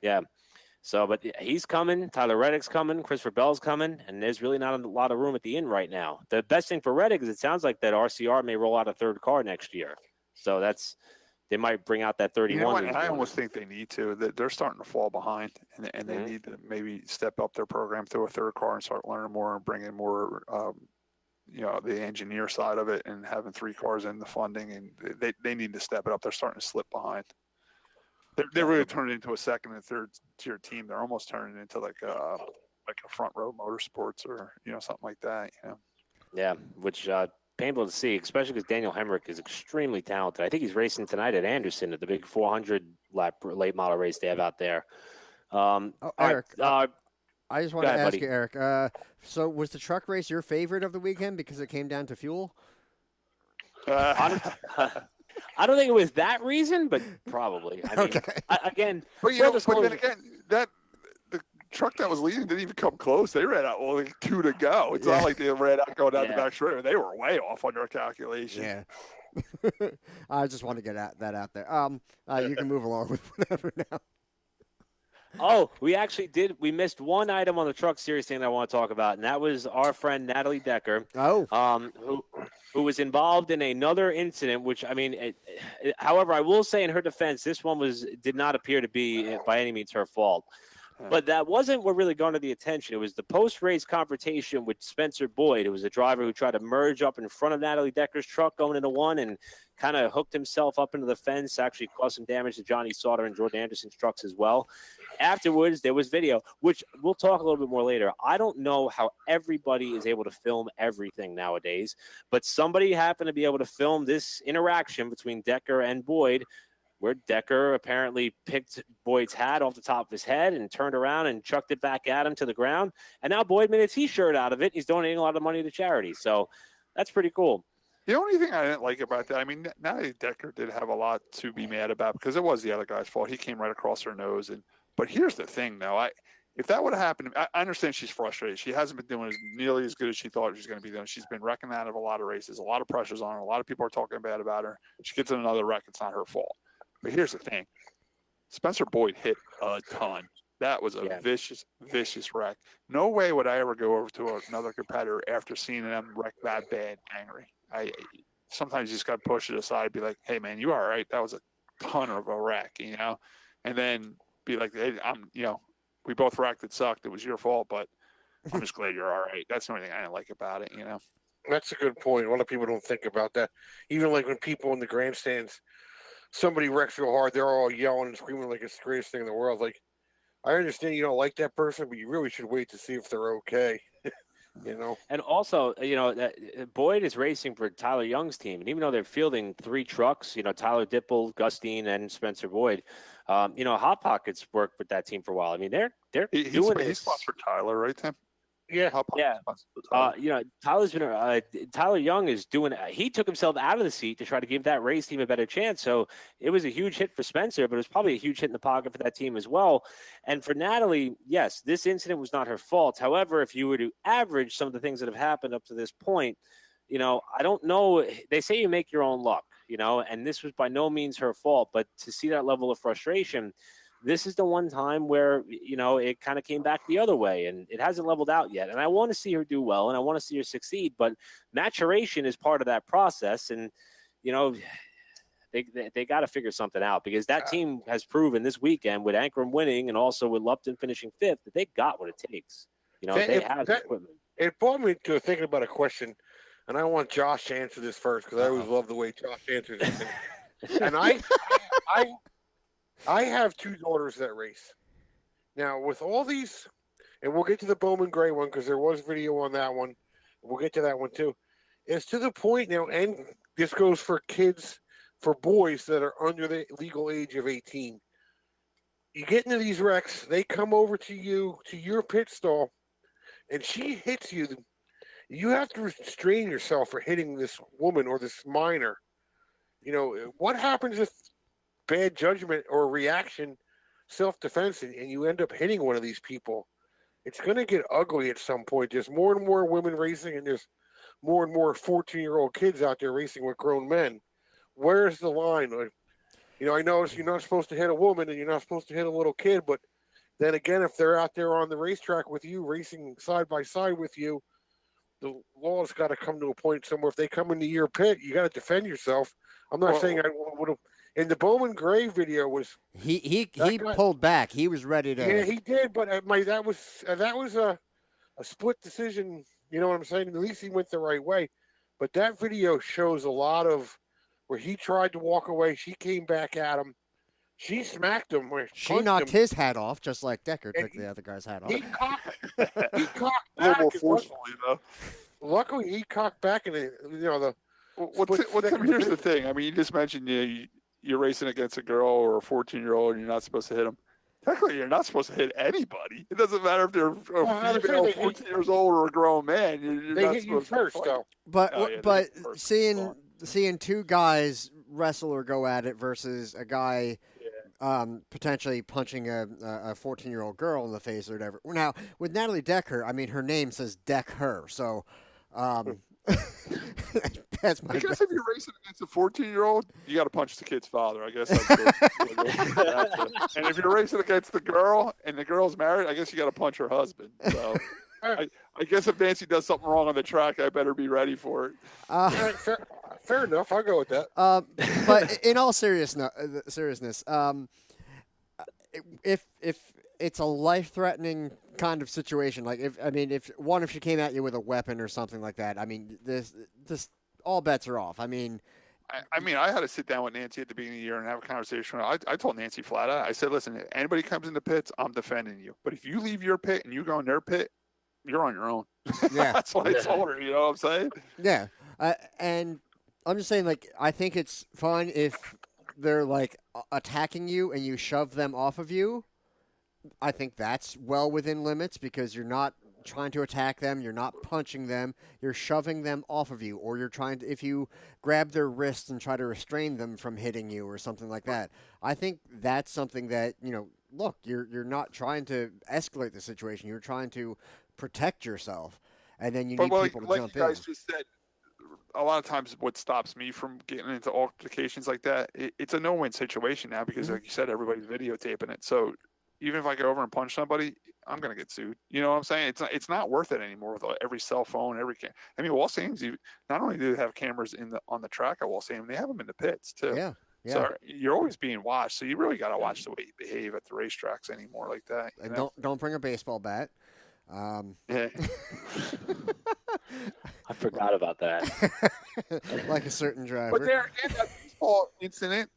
Yeah. So, but he's coming. Tyler Reddick's coming. Christopher Bell's coming, and there's really not a lot of room at the end right now. The best thing for Reddick is it sounds like that RCR may roll out a 3rd car next year. So they might bring out that 31. You know what? I almost think they need to. They're starting to fall behind, and they need to maybe step up their program to a 3rd car and start learning more and bring in more, the engineer side of it and having 3 cars in the funding. And they need to step it up. They're starting to slip behind. They're really turning into a 2nd and 3rd tier team. They're almost turning into like a Front Row Motorsports or something like that. Yeah, which painful to see, especially because Daniel Hemrick is extremely talented. I think he's racing tonight at Anderson at the big 400 lap late model race they have out there. Eric, I just want to ask buddy. you, Eric. So was the truck race your favorite of the weekend because it came down to fuel? I don't think it was that reason, but probably. I mean, Okay. Again, but then again, the truck that was leading didn't even come close. They ran out like 2 to go. It's not like they ran out going down the back straight. They were way off on their calculation. Yeah. I just want to get that out there. You can move along with whatever now. Oh, we actually did. We missed one item on the truck series thing that I want to talk about, and that was our friend Natalie Decker. Who was involved in another incident, which, I mean, however, I will say in her defense, this one did not appear to be by any means her fault. But that wasn't what really garnered the attention. It was the post-race confrontation with Spencer Boyd. It was a driver who tried to merge up in front of Natalie Decker's truck going into one and kind of hooked himself up into the fence, actually caused some damage to Johnny Sauter and Jordan Anderson's trucks as well. Afterwards, there was video, which we'll talk a little bit more later. I don't know how everybody is able to film everything nowadays, but somebody happened to be able to film this interaction between Decker and Boyd, where Decker apparently picked Boyd's hat off the top of his head and turned around and chucked it back at him to the ground. And now Boyd made a T-shirt out of it. He's donating a lot of money to charity. So that's pretty cool. The only thing I didn't like about that, I mean, Natalie Decker did have a lot to be mad about because it was the other guy's fault. He came right across her nose. But here's the thing, though. If that would have happened, I understand she's frustrated. She hasn't been doing nearly as good as she thought she was going to be doing. She's been wrecking out of a lot of races. A lot of pressure's on her. A lot of people are talking bad about her. She gets in another wreck. It's not her fault. But here's the thing. Spencer Boyd hit a ton. That was a vicious, vicious wreck. No way would I ever go over to another competitor after seeing them wreck that bad angry. Sometimes you just got to push it aside, be like, hey, man, you all right? That was a ton of a wreck, you know? And then be like, hey, we both wrecked. It sucked. It was your fault, but I'm just glad you're all right. That's the only thing I didn't like about it, you know? That's a good point. A lot of people don't think about that. Even like when people in the grandstands, somebody wrecks real hard, they're all yelling and screaming like it's the greatest thing in the world. Like, I understand you don't like that person, but you really should wait to see if they're okay. You know? And also, Boyd is racing for Tyler Young's team. And even though they're fielding 3 trucks, Tyler Dipple, Gustine, and Spencer Boyd, Hot Pockets worked with that team for a while. I mean, they're doing this. He's sponsored Tyler, right, Tim? Yeah. Tyler's been Tyler Young is doing. He took himself out of the seat to try to give that race team a better chance. So it was a huge hit for Spencer, but it was probably a huge hit in the pocket for that team as well. And for Natalie, yes, this incident was not her fault. However, if you were to average some of the things that have happened up to this point, I don't know. They say you make your own luck, and this was by no means her fault. But to see that level of frustration, this is the one time where, it kind of came back the other way, and it hasn't leveled out yet. And I want to see her do well, and I want to see her succeed, but maturation is part of that process. And, they got to figure something out, because that team has proven this weekend with Ankrum winning and also with Lupton finishing 5th that they got what it takes. They have the equipment. It brought me to thinking about a question, and I want Josh to answer this first, because I always love the way Josh answers it. And I have 2 daughters that race. Now, with all these, and we'll get to the Bowman Gray one because there was video on that one. We'll get to that one too. It's to the point now, and this goes for kids, for boys that are under the legal age of 18. You get into these wrecks, they come over to you, to your pit stall, and she hits you. You have to restrain yourself for hitting this woman or this minor. What happens if bad judgment or reaction, self-defense, and you end up hitting one of these people? It's going to get ugly at some point. There's more and more women racing, and there's more and more 14-year-old kids out there racing with grown men. Where's the line? I know you're not supposed to hit a woman and you're not supposed to hit a little kid, but then again, if they're out there on the racetrack with you, racing side by side with you, the law's got to come to a point somewhere. If they come into your pit, you got to defend yourself. I'm not saying I would have. And the Bowman Gray video was he pulled back. He was ready to. Yeah, he did, but that was a split decision. You know what I'm saying? At least he went the right way. But that video shows a lot of where he tried to walk away. She came back at him. She smacked him. She knocked his hat off, just like Decker took the other guy's hat off. He cocked a little more forcefully, though. luckily he cocked back and the. Tim, here's the thing. I mean, you just mentioned you're racing against a girl or a 14-year-old, and you're not supposed to hit them. Technically, you're not supposed to hit anybody. It doesn't matter if they're a female, 14 years old, or a grown man. You're they not hit you first, though. But seeing two guys wrestle or go at it versus a guy potentially punching a 14-year-old girl in the face or whatever. Now, with Natalie Decker, I mean, her name says Deck Her, so that's my I guess if you're racing against a 14-year-old, you got to punch the kid's father. I guess that's good. And if you're racing against the girl and the girl's married, I guess you got to punch her husband. So I guess if Nancy does something wrong on the track, I better be ready for it. Fair enough. I'll go with that. But in all seriousness, if it's a life-threatening kind of situation, like if she came at you with a weapon or something like that, I mean, this all bets are off. I mean, I had to sit down with Nancy at the beginning of the year and have a conversation. I told Nancy flat out, I said, listen, if anybody comes in the pits, I'm defending you. But if you leave your pit and you go in their pit, you're on your own. Yeah. That's what I told her, you know what I'm saying? Yeah. And I'm just saying, like, I think it's fun if they're, like, attacking you and you shove them off of you. I think that's well within limits because you're not trying to attack them, you're not punching them, you're shoving them off of you, or you're trying to, if you grab their wrists and try to restrain them from hitting you or something like that. I think that's something that, look, you're not trying to escalate the situation, you're trying to protect yourself, and then you need people to jump in. Like you guys just said, a lot of times what stops me from getting into altercations like that, it's a no-win situation now because, like you said, everybody's videotaping it. So even if I go over and punch somebody, I'm going to get sued. You know what I'm saying? It's not worth it anymore with every cell phone, Wall Sames, not only do they have cameras on the track at Wall Sames, they have them in the pits too. Yeah. Yeah. So you're always being watched. So you really got to watch the way you behave at the racetracks anymore like that. And don't bring a baseball bat. Yeah. I forgot about that. Like a certain driver. But there, in that baseball incident,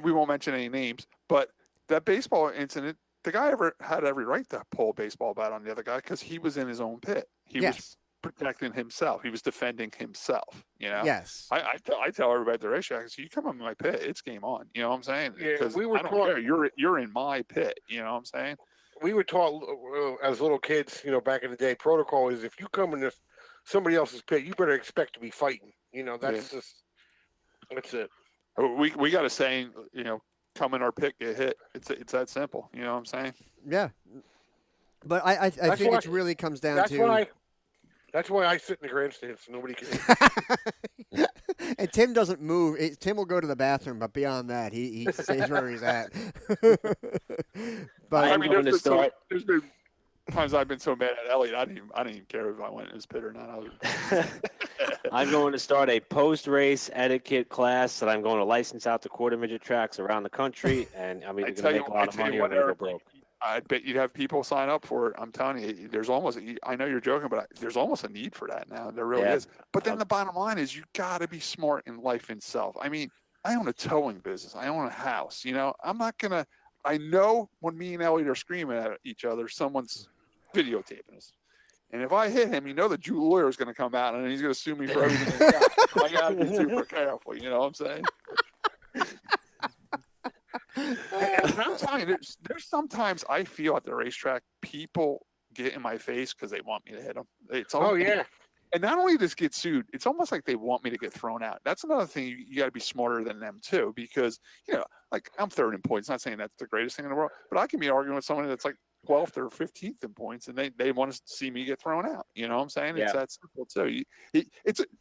we won't mention any names, but that baseball incident, the guy had every right to pull a baseball bat on the other guy because he was in his own pit. He was protecting himself. He was defending himself. Yes. I tell everybody at the racetrack, you come in my pit, it's game on. You know what I'm saying? Yeah, because I don't care. You're in my pit. You know what I'm saying? We were taught as little kids, back in the day, protocol is if you come in somebody else's pit, you better expect to be fighting. That's it. We got a saying, come in our pit, get hit. It's that simple. You know what I'm saying? Yeah. But I think it really comes down to. That's why I sit in the grandstand so nobody can. And Tim doesn't move. Tim will go to the bathroom, but beyond that, he stays where he's at. But there's been times I've been so mad at Elliot, I didn't even care if I went in his pit or not. I'm going to start a post-race etiquette class that I'm going to license out to quarter midget tracks around the country, and I'm either going to make a lot of money or I'm going to go broke. I bet you'd have people sign up for it. I'm telling you, there's almost, I know you're joking, but there's almost a need for that now. There really is. But then the bottom line is you got to be smart in life itself. I mean, I own a towing business. I own a house. I'm not going to, I know when me and Elliot are screaming at each other, someone's videotaping us. And if I hit him, the Jew lawyer is going to come out and he's going to sue me for everything. I got to be super careful. You know what I'm saying? And I'm telling you, there's sometimes I feel at the racetrack people get in my face because they want me to hit them. And not only does get sued, it's almost like they want me to get thrown out. That's another thing you got to be smarter than them too, because like I'm third in points. Not saying that's the greatest thing in the world, but I can be arguing with someone that's like 12th or 15th in points, and they want to see me get thrown out. You know what I'm saying? Yeah. It's that simple too.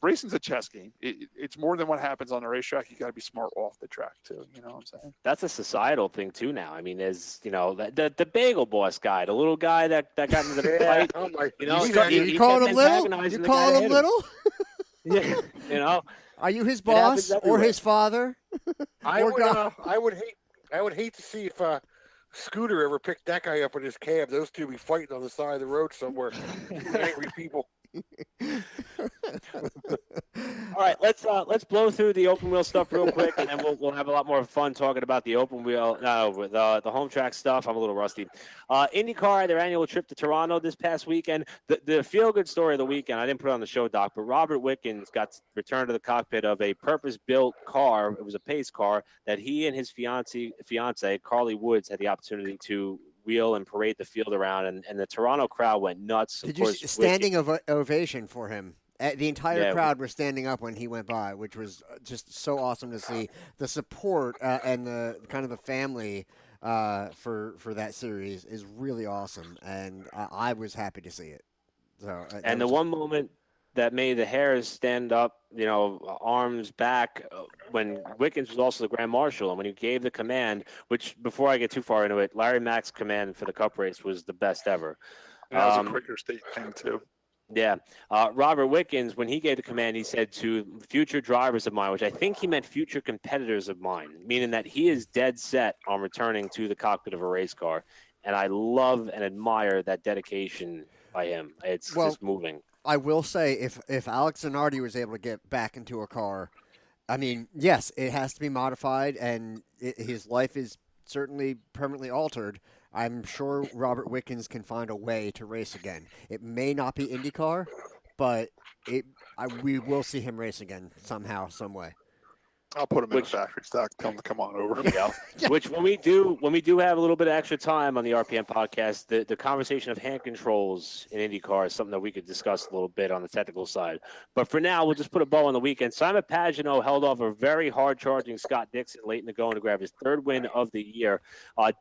Racing's a chess game. It's more than what happens on the racetrack. You got to be smart off the track too. You know what I'm saying? That's a societal thing too now. I mean, there's the bagel boss guy, the little guy that got into the fight. Oh my! You calling him little? You calling him little? Yeah. Are you his boss or his father? I would hate to see if Scooter ever picked that guy up in his cab. Those two be fighting on the side of the road somewhere. Angry people. All right, let's blow through the open wheel stuff real quick, and then we'll have a lot more fun talking about the open wheel, with the home track stuff. I'm a little rusty. IndyCar, their annual trip to Toronto this past weekend. The feel good story of the weekend. I didn't put it on the show, Doc, but Robert Wickens got returned to the cockpit of a purpose-built car. It was a pace car that he and his fiance Carly Woods had the opportunity to wheel and parade the field around, and the Toronto crowd went nuts. Did you standing ovation for him? The entire crowd were standing up when he went by, which was just so awesome to see. The support and the kind of the family for that series is really awesome, and I was happy to see it. So, and the one moment that made the hairs stand up, arms back, when Wickens was also the Grand Marshal, and when he gave the command, which, before I get too far into it, Larry Mack's command for the Cup race was the best ever. That was a quicker state thing, too. Yeah. Robert Wickens, when he gave the command, he said to future drivers of mine, which I think he meant future competitors of mine, meaning that he is dead set on returning to the cockpit of a race car. And I love and admire that dedication by him. It's just moving. I will say, if Alex Zanardi was able to get back into a car, I mean, yes, it has to be modified, and his life is certainly permanently altered. I'm sure Robert Wickens can find a way to race again. It may not be IndyCar, but we will see him race again somehow, some way. I'll put him in the factory stock. Tell him to come on over. There you go. Yeah. Which when we do have a little bit of extra time on the RPM podcast, the conversation of hand controls in IndyCar is something that we could discuss a little bit on the technical side. But for now, we'll just put a bow on the weekend. Simon Pagenaud held off a very hard-charging Scott Dixon late in the going to grab his third win of the year.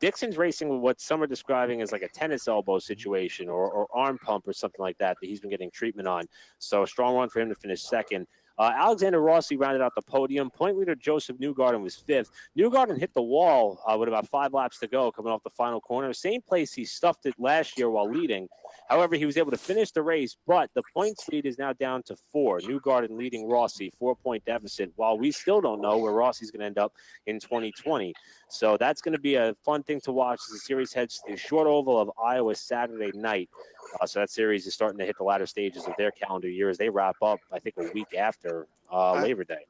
Dixon's racing with what some are describing as like a tennis elbow situation or arm pump or something like that he's been getting treatment on. So a strong run for him to finish second. Alexander Rossi rounded out the podium. Point leader Joseph Newgarden was fifth. Newgarden hit the wall with about 5 laps to go coming off the final corner. Same place he stuffed it last year while leading. However, he was able to finish the race, but the points lead is now down to 4. Newgarden leading Rossi, 4-point deficit, while we still don't know where Rossi's going to end up in 2020. So that's going to be a fun thing to watch as the series heads to the short oval of Iowa Saturday night. So that series is starting to hit the latter stages of their calendar year as they wrap up, I think, a week after Labor Day.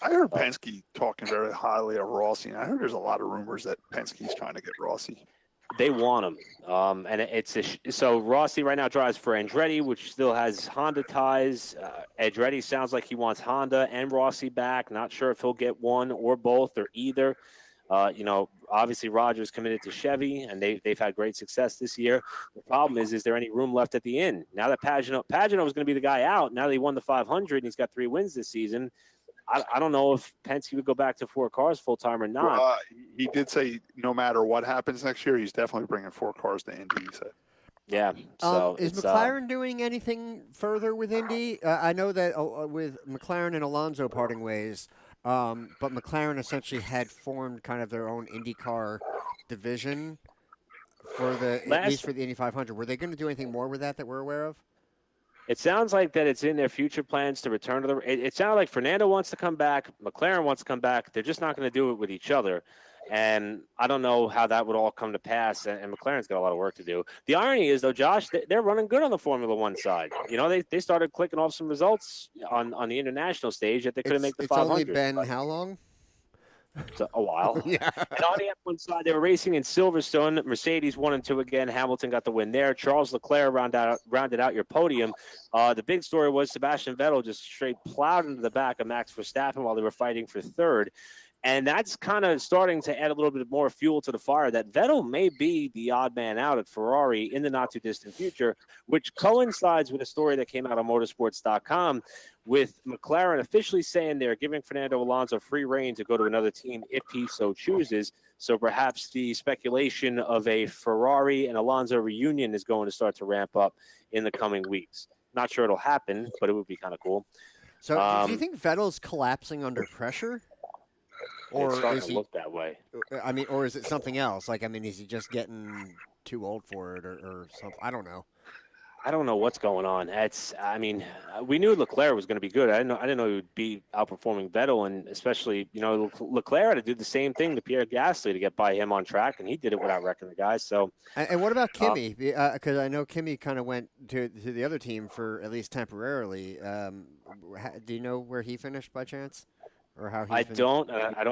I heard Penske talking very highly of Rossi, and I heard there's a lot of rumors that Penske's trying to get Rossi. They want him, and so Rossi right now drives for Andretti, which still has Honda ties. Andretti sounds like he wants Honda and Rossi back. Not sure if he'll get one or both or either. Obviously Rogers committed to Chevy, and they've had great success this year. The problem is there any room left at the end? Now that Pagenaud was going to be the guy out. Now that he won the 500 and he's got 3 wins this season, I don't know if Penske would go back to 4 cars full time or not. He did say no matter what happens next year, he's definitely bringing 4 cars to Indy. He said. Yeah. So is McLaren doing anything further with Indy? I know that with McLaren and Alonso parting ways. But McLaren essentially had formed kind of their own IndyCar division at least for the Indy 500. Were they going to do anything more with that we're aware of? It sounds like that it's in their future plans to return to the. It sounded like Fernando wants to come back. McLaren wants to come back. They're just not going to do it with each other. And I don't know how that would all come to pass, and McLaren's got a lot of work to do. The irony is, though, Josh, they're running good on the Formula One side. They started clicking off some results on the international stage that they couldn't make the 500. It's only been how long? A while. Yeah. And on the F1 side, they were racing in Silverstone. Mercedes 1 and 2 again. Hamilton got the win there. Charles Leclerc rounded out your podium. The big story was Sebastian Vettel just straight plowed into the back of Max Verstappen while they were fighting for third. And that's kind of starting to add a little bit more fuel to the fire that Vettel may be the odd man out at Ferrari in the not-too-distant future, which coincides with a story that came out on motorsports.com with McLaren officially saying they're giving Fernando Alonso free rein to go to another team if he so chooses. So perhaps the speculation of a Ferrari and Alonso reunion is going to start to ramp up in the coming weeks. Not sure it'll happen, but it would be kind of cool. So do you think Vettel's collapsing under pressure? Or it's starting to look that way. I mean, or is it something else? Is he just getting too old for it or something? I don't know. I don't know what's going on. We knew Leclerc was going to be good. I didn't know he would be outperforming Vettel, and especially, Leclerc had to do the same thing to Pierre Gasly to get by him on track, and he did it without wrecking the guys. So, and what about Kimi? Because I know Kimi kind of went to the other team for at least temporarily. Do you know where he finished by chance, or how? I don't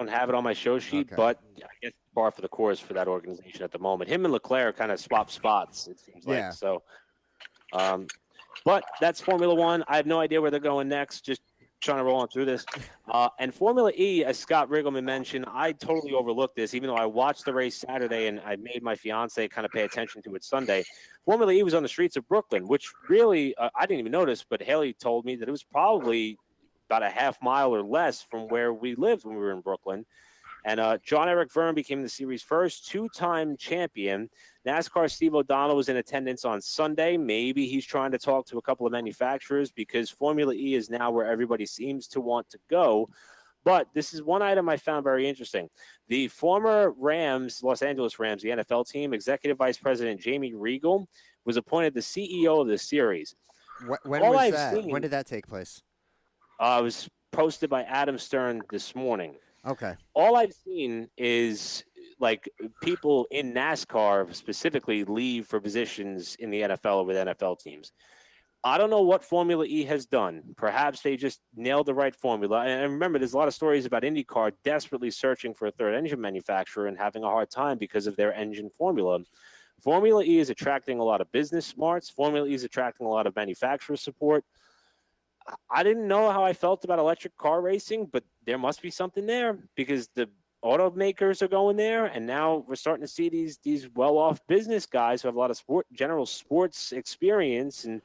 have it on my show sheet, okay. But I guess par for the course for that organization at the moment. Him and Leclerc kind of swap spots. It seems like so. But that's Formula One. I have no idea where they're going next. Just trying to roll on through this. And Formula E, as Scott Riggleman mentioned, I totally overlooked this, even though I watched the race Saturday and I made my fiance kind of pay attention to it Sunday. Formula E was on the streets of Brooklyn, which really I didn't even notice, but Haley told me that it was probably about a half mile or less from where we lived when we were in Brooklyn. And John Eric Verne became the series' first two-time champion. NASCAR Steve O'Donnell was in attendance on Sunday. Maybe he's trying to talk to a couple of manufacturers because Formula E is now where everybody seems to want to go. But this is one item I found very interesting. The former Los Angeles Rams, the NFL team, Executive Vice President Jamie Regal was appointed the CEO of the series. When was that? When did that take place? It was posted by Adam Stern this morning. Okay. All I've seen is like people in NASCAR specifically leave for positions in the NFL with NFL teams. I don't know what Formula E has done. Perhaps they just nailed the right formula. And remember, there's a lot of stories about IndyCar desperately searching for a third engine manufacturer and having a hard time because of their engine formula. Formula E is attracting a lot of business smarts. Formula E is attracting a lot of manufacturer support. I didn't know how I felt about electric car racing, but there must be something there because the automakers are going there, and now we're starting to see these well-off business guys who have a lot of general sports experience, and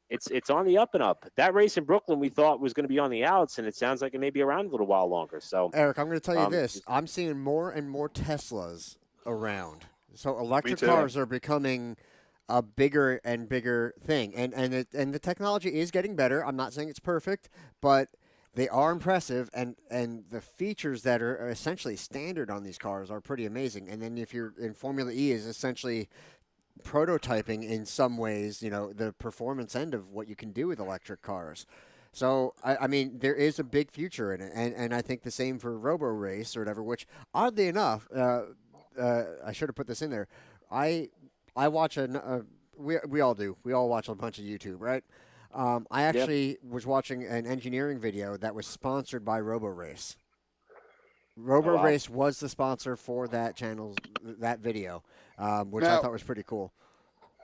it's on the up and up. That race in Brooklyn we thought was going to be on the outs, and it sounds like it may be around a little while longer. So, Eric, I'm going to tell you this: I'm seeing more and more Teslas around. So electric cars are becoming a bigger and bigger thing, and the technology is getting better. I'm not saying it's perfect, but they are impressive, and the features that are essentially standard on these cars are pretty amazing. And then if you're in Formula E, is essentially prototyping in some ways, the performance end of what you can do with electric cars. So I mean, there is a big future in it, and I think the same for Robo Race or whatever. Which, oddly enough, I should have put this in there. I watch we all do. We all watch a bunch of YouTube, right? I actually was watching an engineering video that was sponsored by RoboRace. RoboRace was the sponsor for that channel, that video, which I thought was pretty cool.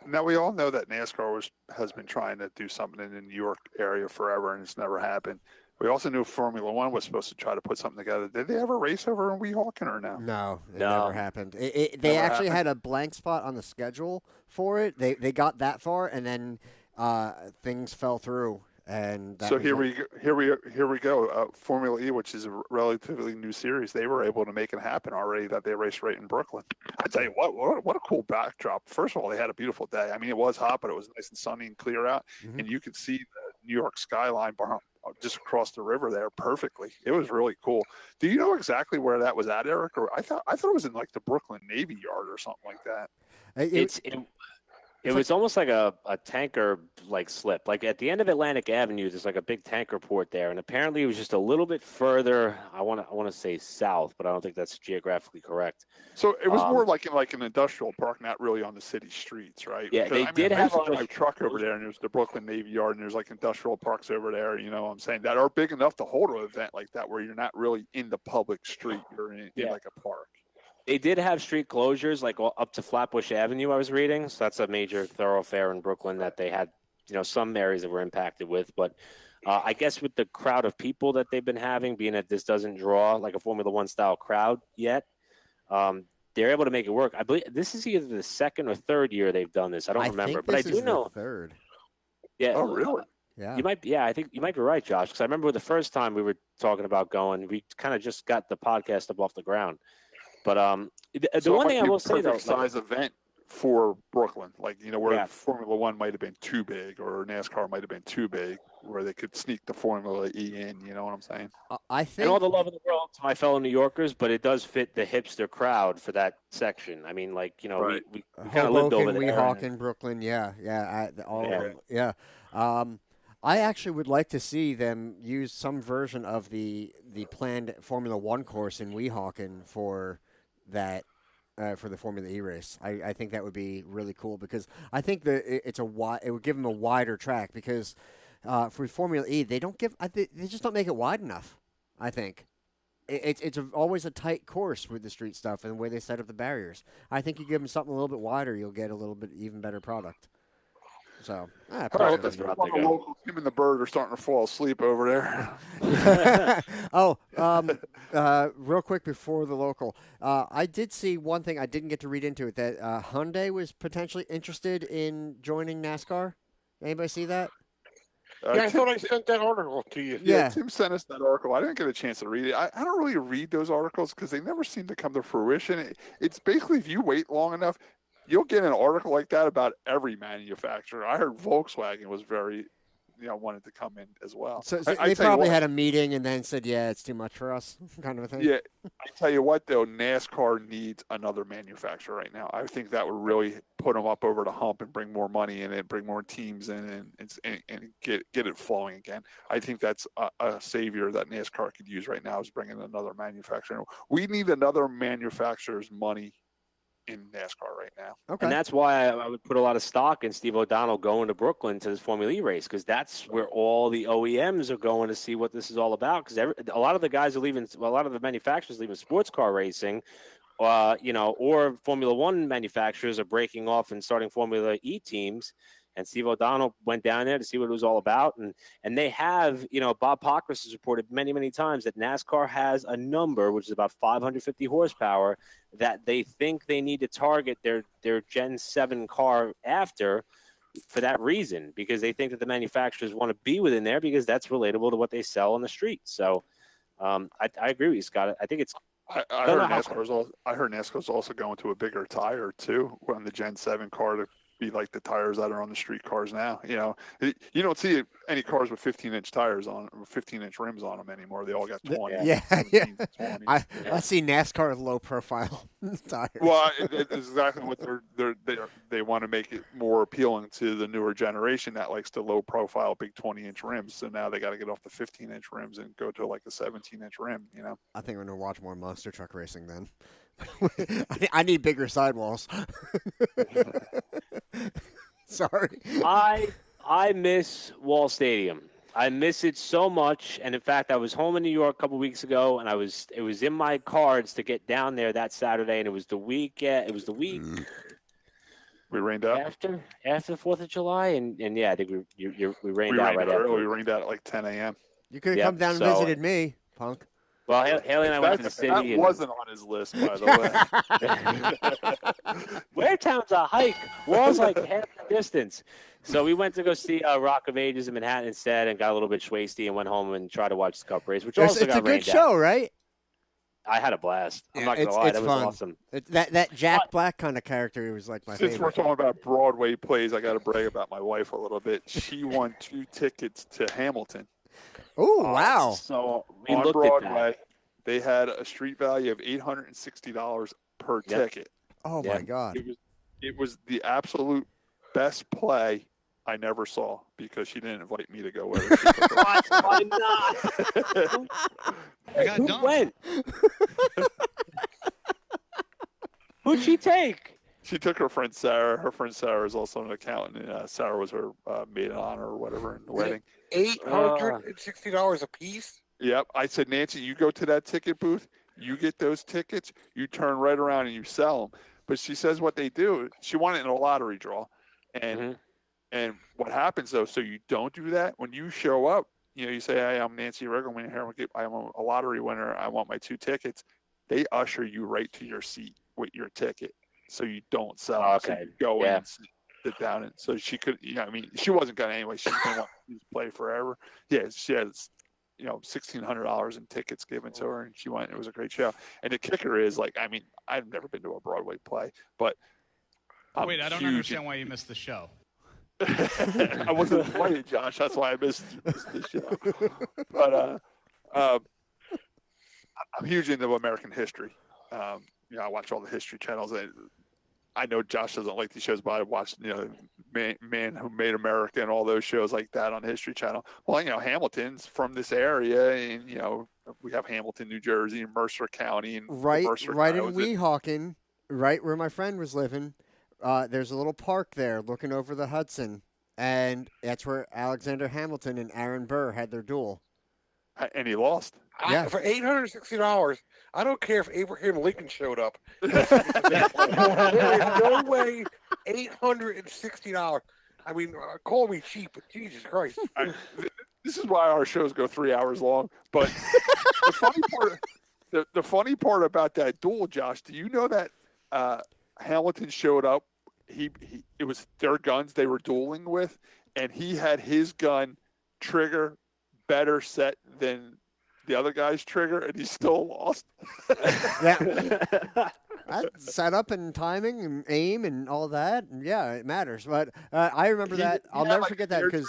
Now, we all know that NASCAR has been trying to do something in the New York area forever, and it's never happened. We also knew Formula One was supposed to try to put something together. Did they ever race over in Weehawken or no? No, it never happened. They actually had a blank spot on the schedule for it. They got that far, and then things fell through. And so here we go. Formula E, which is a relatively new series, they were able to make it happen already. That they raced right in Brooklyn. I tell you what a cool backdrop. First of all, they had a beautiful day. I mean, it was hot, but it was nice and sunny and clear out, and you could see the New York skyline just across the river there perfectly. It was really cool. Do you know exactly where that was at, Eric? Or I thought it was in like the Brooklyn Navy Yard or something like that. It was almost like a tanker slip. Like at the end of Atlantic Avenue, there's like a big tanker port there, and apparently it was just a little bit further. I want to say south, but I don't think that's geographically correct. So it was more like in an industrial park, not really on the city streets, right? Yeah, because, they did have a truck over there, and there's the Brooklyn Navy Yard, and there's like industrial parks over there. You know what I'm saying, that are big enough to hold an event like that, where you're not really in the public street, you're in like a park. They did have street closures, like up to Flatbush Avenue, I was reading. So that's a major thoroughfare in Brooklyn that they had, some areas that were impacted with. But I guess with the crowd of people that they've been having, being that this doesn't draw like a Formula One style crowd yet, they're able to make it work. I believe this is either the second or third year they've done this. I don't remember, but I do know. Third. Yeah. Oh, really? Yeah. I think you might be right, Josh, because I remember the first time we were talking about going, we kind of just got the podcast up off the ground. But the one thing I will say, though, size event for Brooklyn, where Formula One might have been too big or NASCAR might have been too big. where they could sneak the Formula E in. You know what I'm saying? I think, and all the love in the world to my fellow New Yorkers, but it does fit the hipster crowd for that section. I mean, like, you know, Right. we kind of lived over Hoboken, there. Weehawken, Brooklyn, all of them, yeah. I actually would like to see them use some version of the planned Formula One course in Weehawken for that. For the Formula E race, I think that would be really cool because I think that it would give them a wider track because for Formula E they just don't make it wide enough. I think it's always a tight course with the street stuff and the way they set up the barriers. I think you give them something a little bit wider, you'll get a little bit even better product. So, Him and the bird are starting to fall asleep over there. Real quick before the local, I did see one thing I didn't get to read into it that Hyundai was potentially interested in joining NASCAR. Anybody see that? Yeah, I thought I sent that article to you. Yeah, Tim sent us that article. I didn't get a chance to read it. I don't really read those articles because they never seem to come to fruition. It's basically if you wait long enough, you'll get an article like that about every manufacturer. I heard Volkswagen was very, wanted to come in as well. So they probably had a meeting and then said, yeah, it's too much for us, kind of a thing. Yeah, I tell you what, though, NASCAR needs another manufacturer right now. I think that would really put them up over the hump and bring more money in and bring more teams in and get it flowing again. I think that's a savior that NASCAR could use right now is bringing another manufacturer. We need another manufacturer's money in NASCAR right now. Okay. And that's why I would put a lot of stock in Steve O'Donnell going to Brooklyn to this Formula E race because that's where all the OEMs are going to see what this is all about because a lot of the guys are leaving, a lot of the manufacturers leaving sports car racing, or Formula One manufacturers are breaking off and starting Formula E teams. And Steve O'Donnell went down there to see what it was all about. And they have, Bob Pockrass has reported many, many times that NASCAR has a number, which is about 550 horsepower, that they think they need to target their Gen 7 car after for that reason, because they think that the manufacturers want to be within there because that's relatable to what they sell on the street. So I agree with you, Scott. I think it's I heard NASCAR's also going to a bigger tire, too, on the Gen 7 car to be like the tires that are on the street cars now. You don't see any cars with 15-inch tires on, 15-inch rims on them anymore. They all got 20. Yeah. I see NASCAR low profile tires. Well, it's exactly what they want to make it more appealing to the newer generation that likes the low profile big 20-inch rims. So now they got to get off the 15-inch rims and go to like a 17-inch rim. I think we're gonna watch more monster truck racing then. I need bigger sidewalls. Sorry. I miss Wall Stadium. I miss it so much. And in fact, I was home in New York a couple weeks ago, and it was in my cards to get down there that Saturday, and it was the week. It was the week. We rained out after the 4th of July, and yeah, I think we rained out right after. We rained out at like 10 a.m. You could have come down and visited me, punk. Well, Haley and I went to the city. That wasn't on his list, by the way. Ware Town's a hike. Wall's like half the distance. So we went to go see Rock of Ages in Manhattan instead and got a little bit schwasty and went home and tried to watch the Cup race, which also got rained out. It's a good show, right? I had a blast. I'm not going to lie. That was awesome. That Jack Black kind of character was like my favorite. Since we're talking about Broadway plays, I got to brag about my wife a little bit. She won 2 tickets to Hamilton. Oh, wow. So we on looked Broadway, at that. They had a street value of $860 per ticket. Oh, my God. It was the absolute best play I never saw because she didn't invite me to go with her. Why not? Who went? Who'd she take? She took her friend Sarah. Her friend Sarah is also an accountant. And, Sarah was her maid of honor or whatever in the wedding. $860 a piece? Yep. I said, Nancy, you go to that ticket booth. You get those tickets. You turn right around and you sell them. But she says what they do. She won it in a lottery draw. And and what happens, though, so you don't do that. When you show up, you say, hey, I'm Nancy Riggleman here. I'm a lottery winner. I want my 2 tickets. They usher you right to your seat with your ticket. So you don't sell. Okay. So you go in and sit down. And so she could, she wasn't going to anyway. She didn't want to play forever. Yeah, she had, $1,600 in tickets given to her, and she went. It was a great show. And the kicker is, I've never been to a Broadway play, but wait, I don't understand why you missed the show. I wasn't invited, Josh. That's why I missed the show. But I'm huge into American history. I watch all the history channels. I know Josh doesn't like these shows, but I watched, Man Who Made America and all those shows like that on History Channel. Well, Hamilton's from this area, and we have Hamilton, New Jersey, and Mercer County, and right in Weehawken. Weehawken, right where my friend was living. There's a little park there looking over the Hudson, and that's where Alexander Hamilton and Aaron Burr had their duel. And he lost. Yeah. For $860, I don't care if Abraham Lincoln showed up. There is no way $860. I mean, call me cheap, but Jesus Christ. This is why our shows go 3 hours long. But the funny part about that duel, Josh, do you know that Hamilton showed up? It was their guns they were dueling with, and he had his gun trigger better set than the other guy's trigger, and he still lost. That set up and timing and aim and all that. And yeah, it matters. But I remember that. I'll never forget that because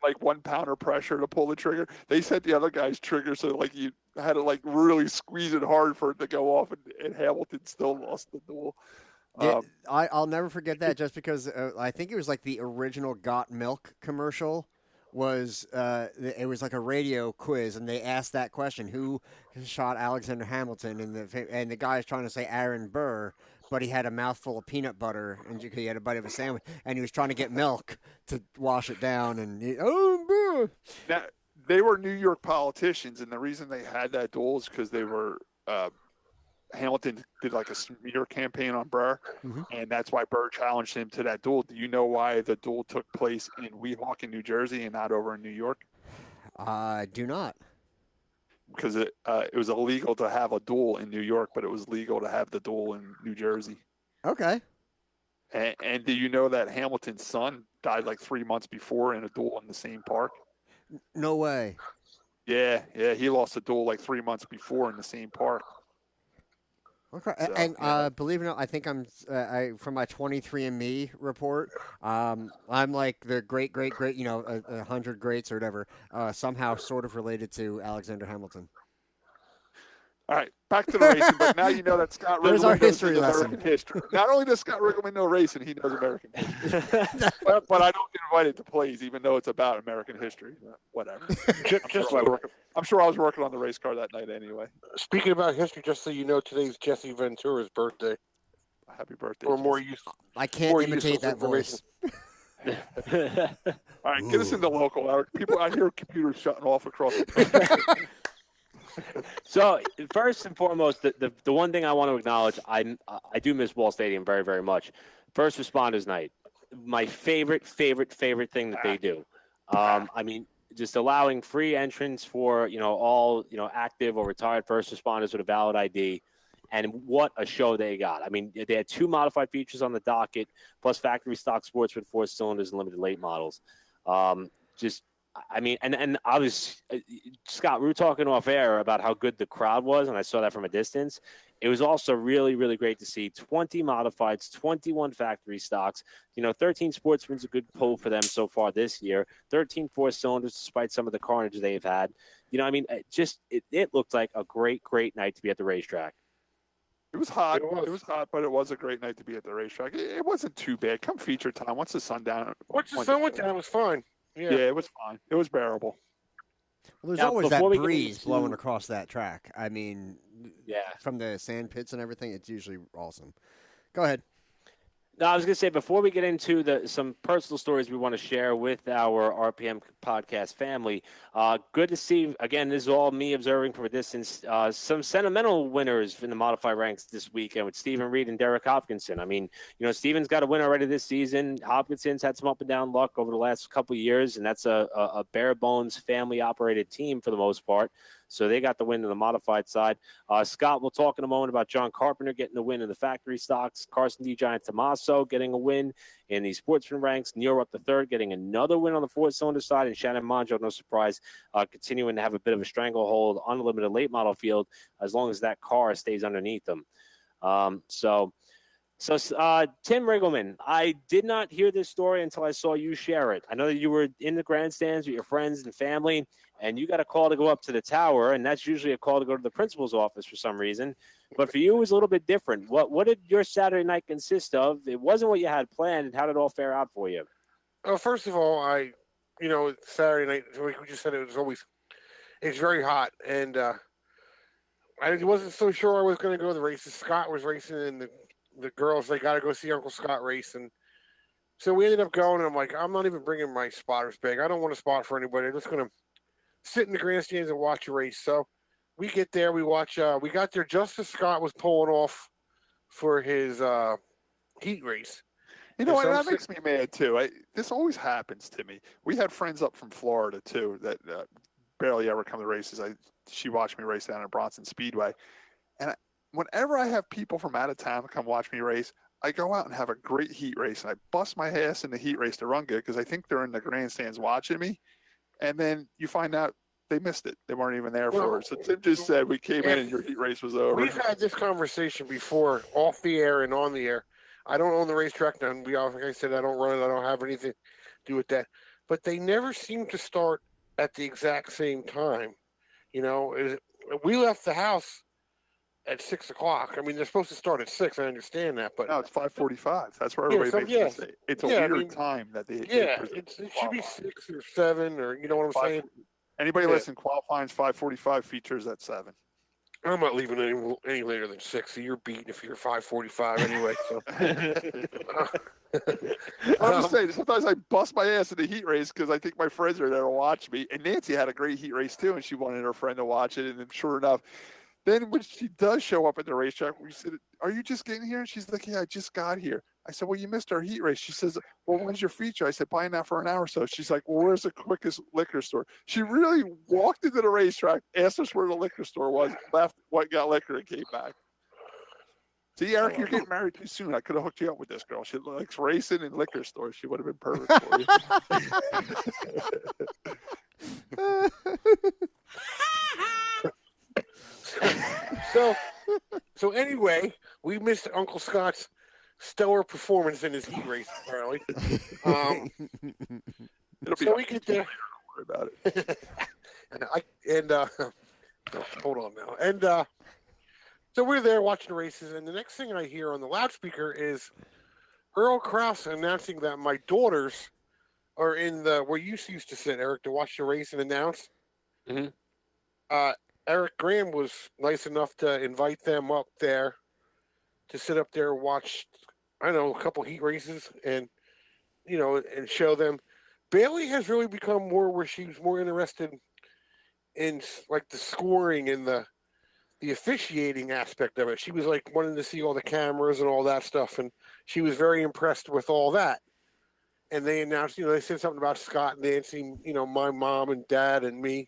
like 1 pounder pressure to pull the trigger. They set the other guy's trigger so like you had to like really squeeze it hard for it to go off, and Hamilton still lost the duel. I'll never forget that just because I think it was like the original Got Milk commercial. It was like a radio quiz, and they asked that question: who shot Alexander Hamilton? And the guy is trying to say Aaron Burr, but he had a mouthful of peanut butter, and he had a bite of a sandwich, and he was trying to get milk to wash it down. And Burr. Now, they were New York politicians, and the reason they had that duel is because they were Hamilton did like a smear campaign on Burr, and that's why Burr challenged him to that duel. Do you know why the duel took place in Weehawken, New Jersey, and not over in New York? I do not. Because it was illegal to have a duel in New York, but it was legal to have the duel in New Jersey. Okay. And do you know that Hamilton's son died like 3 months before in a duel in the same park? No way. Yeah, he lost a duel like 3 months before in the same park. Okay, so, and believe it or not, I think I'm from my 23andMe report. I'm like the great, 100 greats or whatever. Somehow, sort of related to Alexander Hamilton. All right, back to the racing. But now you know that Scott Riggleman knows American history. Not only does Scott Riggleman know racing, he knows American history. but I don't get invited to plays, even though it's about American history. Whatever. I'm sure I was working on the race car that night anyway. Speaking about history, just so you know, today's Jesse Ventura's birthday. Happy birthday. Or more useful. I can't imitate that voice. All right, get us into local. I hear computers shutting off across the country. So first and foremost, the one thing I want to acknowledge, I do miss Wall Stadium very, very much. First Responders Night, my favorite thing that they do. I mean, just allowing free entrance for all active or retired first responders with a valid ID, and what a show they got. I mean, they had 2 modified features on the docket, plus factory stock sports with 4 cylinders and limited late models. I mean, and I was, Scott, we were talking off air about how good the crowd was, and I saw that from a distance. It was also really, really great to see 20 modifieds, 21 factory stocks. 13 Sportsman's a good pull for them so far this year. 13 4-cylinders, despite some of the carnage they've had. I mean, it looked like a great night to be at the racetrack. It was hot. It was hot, but it was a great night to be at the racetrack. It wasn't too bad. Come feature time. Once the sun down. Once the sun went down, it was fine. Yeah, it was fine. It was bearable. Well, there's always that breeze blowing across that track. I mean, from the sand pits and everything, it's usually awesome. Go ahead. No, I was going to say, before we get into some personal stories we want to share with our RPM podcast family, good to see, again, this is all me observing from a distance, some sentimental winners in the modified ranks this weekend with Stephen Reed and Derek Hopkinson. I mean, Stephen's got a win already this season. Hopkinson's had some up and down luck over the last couple of years, and that's a bare bones family-operated team for the most part. So they got the win on the modified side. Scott will talk in a moment about John Carpenter getting the win in the factory stocks. Carson D. Giant Tommaso getting a win in the sportsman ranks. Neil Rupp III getting another win on the 4-cylinder side. And Shannon Monjo, no surprise, continuing to have a bit of a stranglehold on the limited late model field as long as that car stays underneath them. So So, Tim Riggleman, I did not hear this story until I saw you share it. I know that you were in the grandstands with your friends and family, and you got a call to go up to the tower, and that's usually a call to go to the principal's office for some reason. But for you, it was a little bit different. What did your Saturday night consist of? It wasn't what you had planned, and how did it all fare out for you? Well, first of all, Saturday night, like we just said, it's very hot, and I wasn't so sure I was going to go to the races. Scott was racing, and the girls, they got to go see Uncle Scott race. And so we ended up going, and I'm like, I'm not even bringing my spotter's bag. I don't want to spot for anybody. I'm just going to sit in the grandstands and watch a race. So we get there, we watch, we got there just as Scott was pulling off for his heat race. You know what? That makes me mad, too. This always happens to me. We had friends up from Florida, too, that barely ever come to races. She watched me race down at Bronson Speedway. And whenever I have people from out of town come watch me race, I go out and have a great heat race. And I bust my ass in the heat race to run good because I think they're in the grandstands watching me. And then you find out they missed it. They weren't even there for it. So Tim just said we came in and your heat race was over. We've had this conversation before, off the air and on the air. I don't own the racetrack now. Like I said, I don't run it. I don't have anything to do with that. But they never seem to start at the exact same time. We left the house at 6 o'clock. I mean, they're supposed to start at 6. I understand that, but no, it's 5:45. That's where everybody makes it. It's a weird time that they. It should be 6 or 7, or you know what I'm saying. Anybody listen? Qualifying's 5:45. Features at 7. I'm not leaving any later than 6. So you're beaten if you're 5:45 anyway. So. I'm just saying, sometimes I bust my ass in the heat race because I think my friends are there to watch me. And Nancy had a great heat race too, and she wanted her friend to watch it. And then sure enough, then when she does show up at the racetrack, we said, "Are you just getting here?" And she's like, "Yeah, I just got here." I said, "Well, you missed our heat race." She says, "Well, when's your feature?" I said, "Buying that for an hour or so." She's like, "Well, where's the quickest liquor store?" She really walked into the racetrack, asked us where the liquor store was, left, got liquor, and came back. See, Eric, you're getting married too soon. I could have hooked you up with this girl. She likes racing and liquor stores. She would have been perfect for you. So anyway, we missed Uncle Scott's stellar performance in his heat race, apparently. So we get there. Don't worry about it. Hold on now. And so we're there watching the races, and the next thing I hear on the loudspeaker is Earl Krause announcing that my daughters are in where you used to sit, Eric, to watch the race and announce. Mm-hmm. Eric Graham was nice enough to invite them up there to sit up there and watch, I don't know, a couple heat races and show them. Bailey has really become more where she's more interested in like the scoring and the officiating aspect of it. She was like wanting to see all the cameras and all that stuff, and she was very impressed with all that. And they announced, they said something about Scott and Nancy, my mom and dad and me.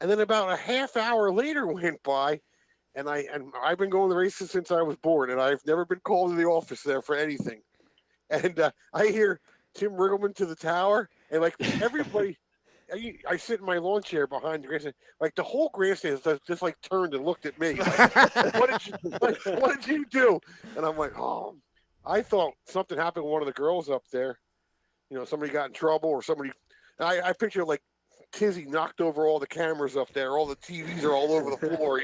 And then about a half hour later went by, and I've been going to races since I was born, and I've never been called to the office there for anything. And I hear Tim Riggleman to the tower, and like everybody, I sit in my lawn chair behind the grandstand, like the whole grandstand just like turned and looked at me. Like, what did you do? And I'm like, oh, I thought something happened with one of the girls up there. Somebody got in trouble or somebody. I picture like Tizzy knocked over all the cameras up there. All the TVs are all over the floor,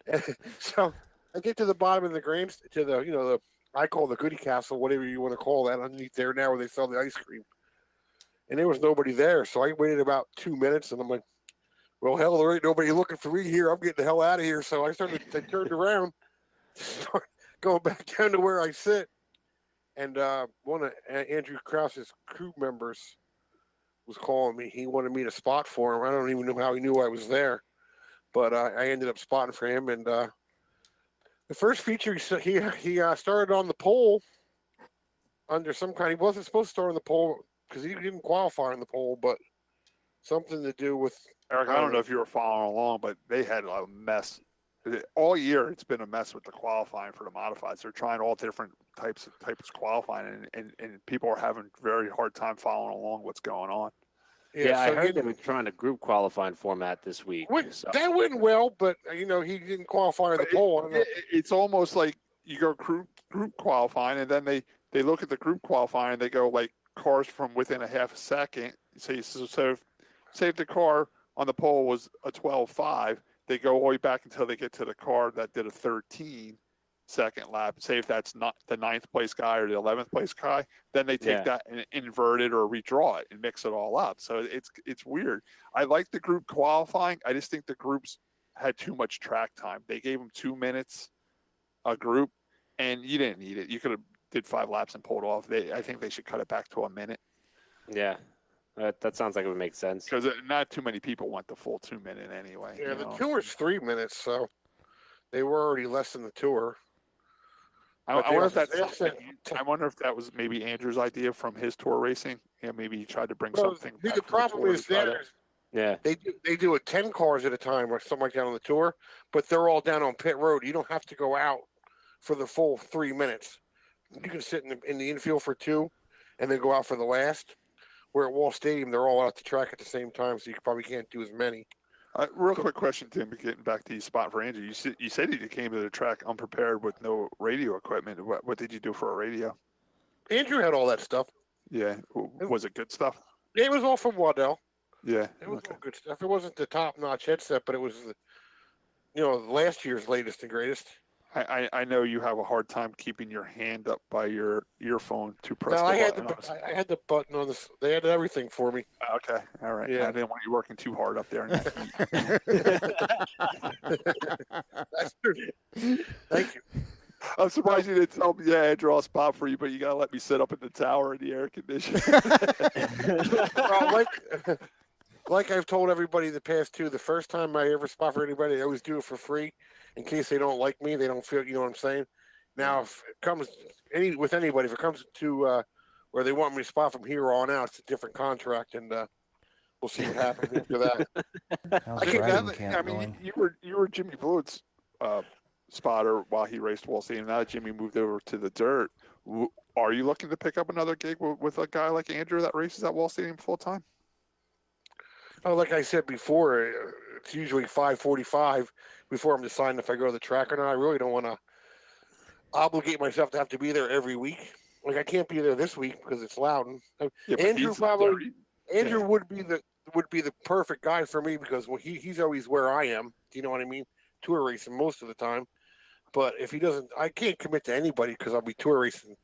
And so I get to the bottom of the grandstand, to the I call the goodie castle, whatever you want to call that, underneath there now where they sell the ice cream. And there was nobody there. So I waited about 2 minutes, and I'm like, well, hell, there ain't nobody looking for me here. I'm getting the hell out of here. So I turned around, started going back down to where I sit. And one of Andrew Krause's crew members was calling me. He wanted me to spot for him. I don't even know how he knew I was there. But I ended up spotting for him. And the first feature, he started on the pole under some kind. He wasn't supposed to start on the pole because he didn't qualify on the pole, but something to do with Eric. I don't know if you were following along, but they had a mess all year. It's been a mess with the qualifying for the modifieds. They're trying all different types of qualifying, and people are having a very hard time following along what's going on. Yeah, I heard they were trying a group qualifying format this week. That went well, but he didn't qualify on the pole. It's almost like you go group qualifying, and then they look at the group qualifying, and they go like cars from within a half a second. So if the car on the pole was a 12.5, they go all the way back until they get to the car that did a 13-second lap. Say if that's not the 9th place guy or the 11th place guy, then they take that and invert it or redraw it and mix it all up. So it's weird. I like the group qualifying. I just think the groups had too much track time. They gave them 2 minutes a group, and you didn't need it. You could have did 5 laps and pulled off. I think they should cut it back to a minute. Yeah. That sounds like it would make sense. Because not too many people want the full 2 minute anyway. Yeah, the tour's 3 minutes, so they were already less than the tour. I wonder if that was maybe Andrew's idea from his tour racing. Yeah, maybe he tried to bring something. The problem is they do it 10 cars at a time or something like that on the tour, but they're all down on pit road. You don't have to go out for the full 3 minutes. You can sit in the infield for 2, and then go out for the last. Where at Wall Stadium, they're all out the track at the same time, so you probably can't do as many. Real quick question, Tim, getting back to your spot for Andrew. You said you came to the track unprepared with no radio equipment. What did you do for a radio? Andrew had all that stuff. Yeah. Was it good stuff? Yeah, it was all from Waddell. Yeah. It was all good stuff. It wasn't the top-notch headset, but it was, last year's latest and greatest. I know you have a hard time keeping your hand up by your earphone to press I the had the button on this. They had everything for me. Okay. All right. Yeah. I didn't want you working too hard up there. That's true. Thank you. I'm surprised you didn't tell me, I draw a spot for you, but you got to let me sit up in the tower in the air conditioning. Well, like I've told everybody the past 2, the first time I ever spot for anybody, I always do it for free in case they don't like me. They don't feel, you know what I'm saying? Now, if it comes with anybody, if it comes to where they want me to spot from here on out, it's a different contract, and we'll see what happens after that. You were Jimmy Blewett's spotter while he raced Wall Stadium. Now that Jimmy moved over to the dirt, are you looking to pick up another gig with a guy like Andrew that races at Wall Stadium full time? Oh, like I said before, it's usually 5:45 before I'm deciding if I go to the track or not. I really don't want to obligate myself to have to be there every week. Like I can't be there this week because it's Loudon. Andrew would be the perfect guy for me because he's always where I am. Do you know what I mean? Tour racing most of the time. But if he doesn't, I can't commit to anybody because I'll be tour racing.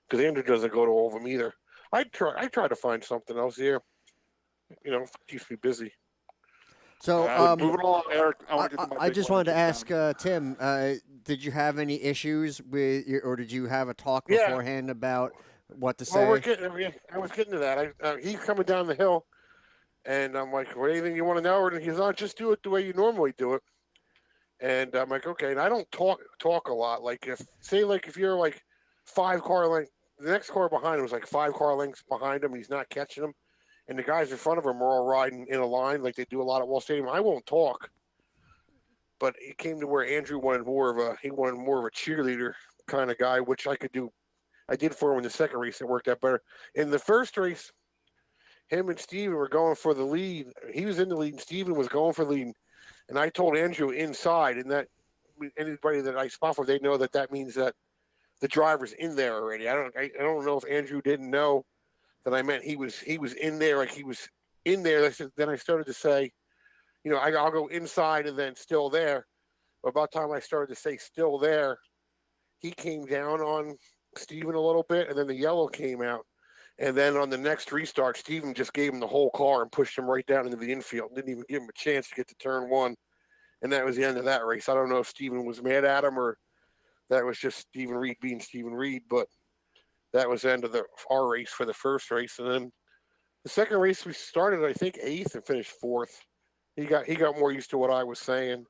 Because Andrew doesn't go to all of them either. I try to find something else here. Keeps me busy. So moving along, Eric. I just wanted to ask Tim, did you have any issues or did you have a talk beforehand about what to say? Well, I was getting to that. He's coming down the hill, and I'm like, "What, anything you want to know?" And he's like, "Just do it the way you normally do it." And I'm like, "Okay." And I don't talk a lot. Like if you're like 5 car lengths, the next car behind him was like 5 car lengths behind him, and he's not catching him. And the guys in front of him are all riding in a line like they do a lot at Wall Stadium. I won't talk, but it came to where Andrew wanted more of a cheerleader kind of guy, which I could do. I did for him in the second race. It worked out better. In the first race, him and Steven were going for the lead. He was in the lead, and Steven was going for the lead. And I told Andrew inside, and that anybody that I spot for, they know that means that the driver's in there already. I don't know if Andrew didn't know that I meant he was in there, like he was in there. Then I started to say, I'll go inside and then still there. But about the time I started to say still there, he came down on Steven a little bit, and then the yellow came out. And then on the next restart, Steven just gave him the whole car and pushed him right down into the infield. Didn't even give him a chance to get to turn 1. And that was the end of that race. I don't know if Steven was mad at him or that was just Steven Reed being Steven Reed, but that was the end of our race for the first race. And then the second race, we started, I think, 8th and finished 4th. He got more used to what I was saying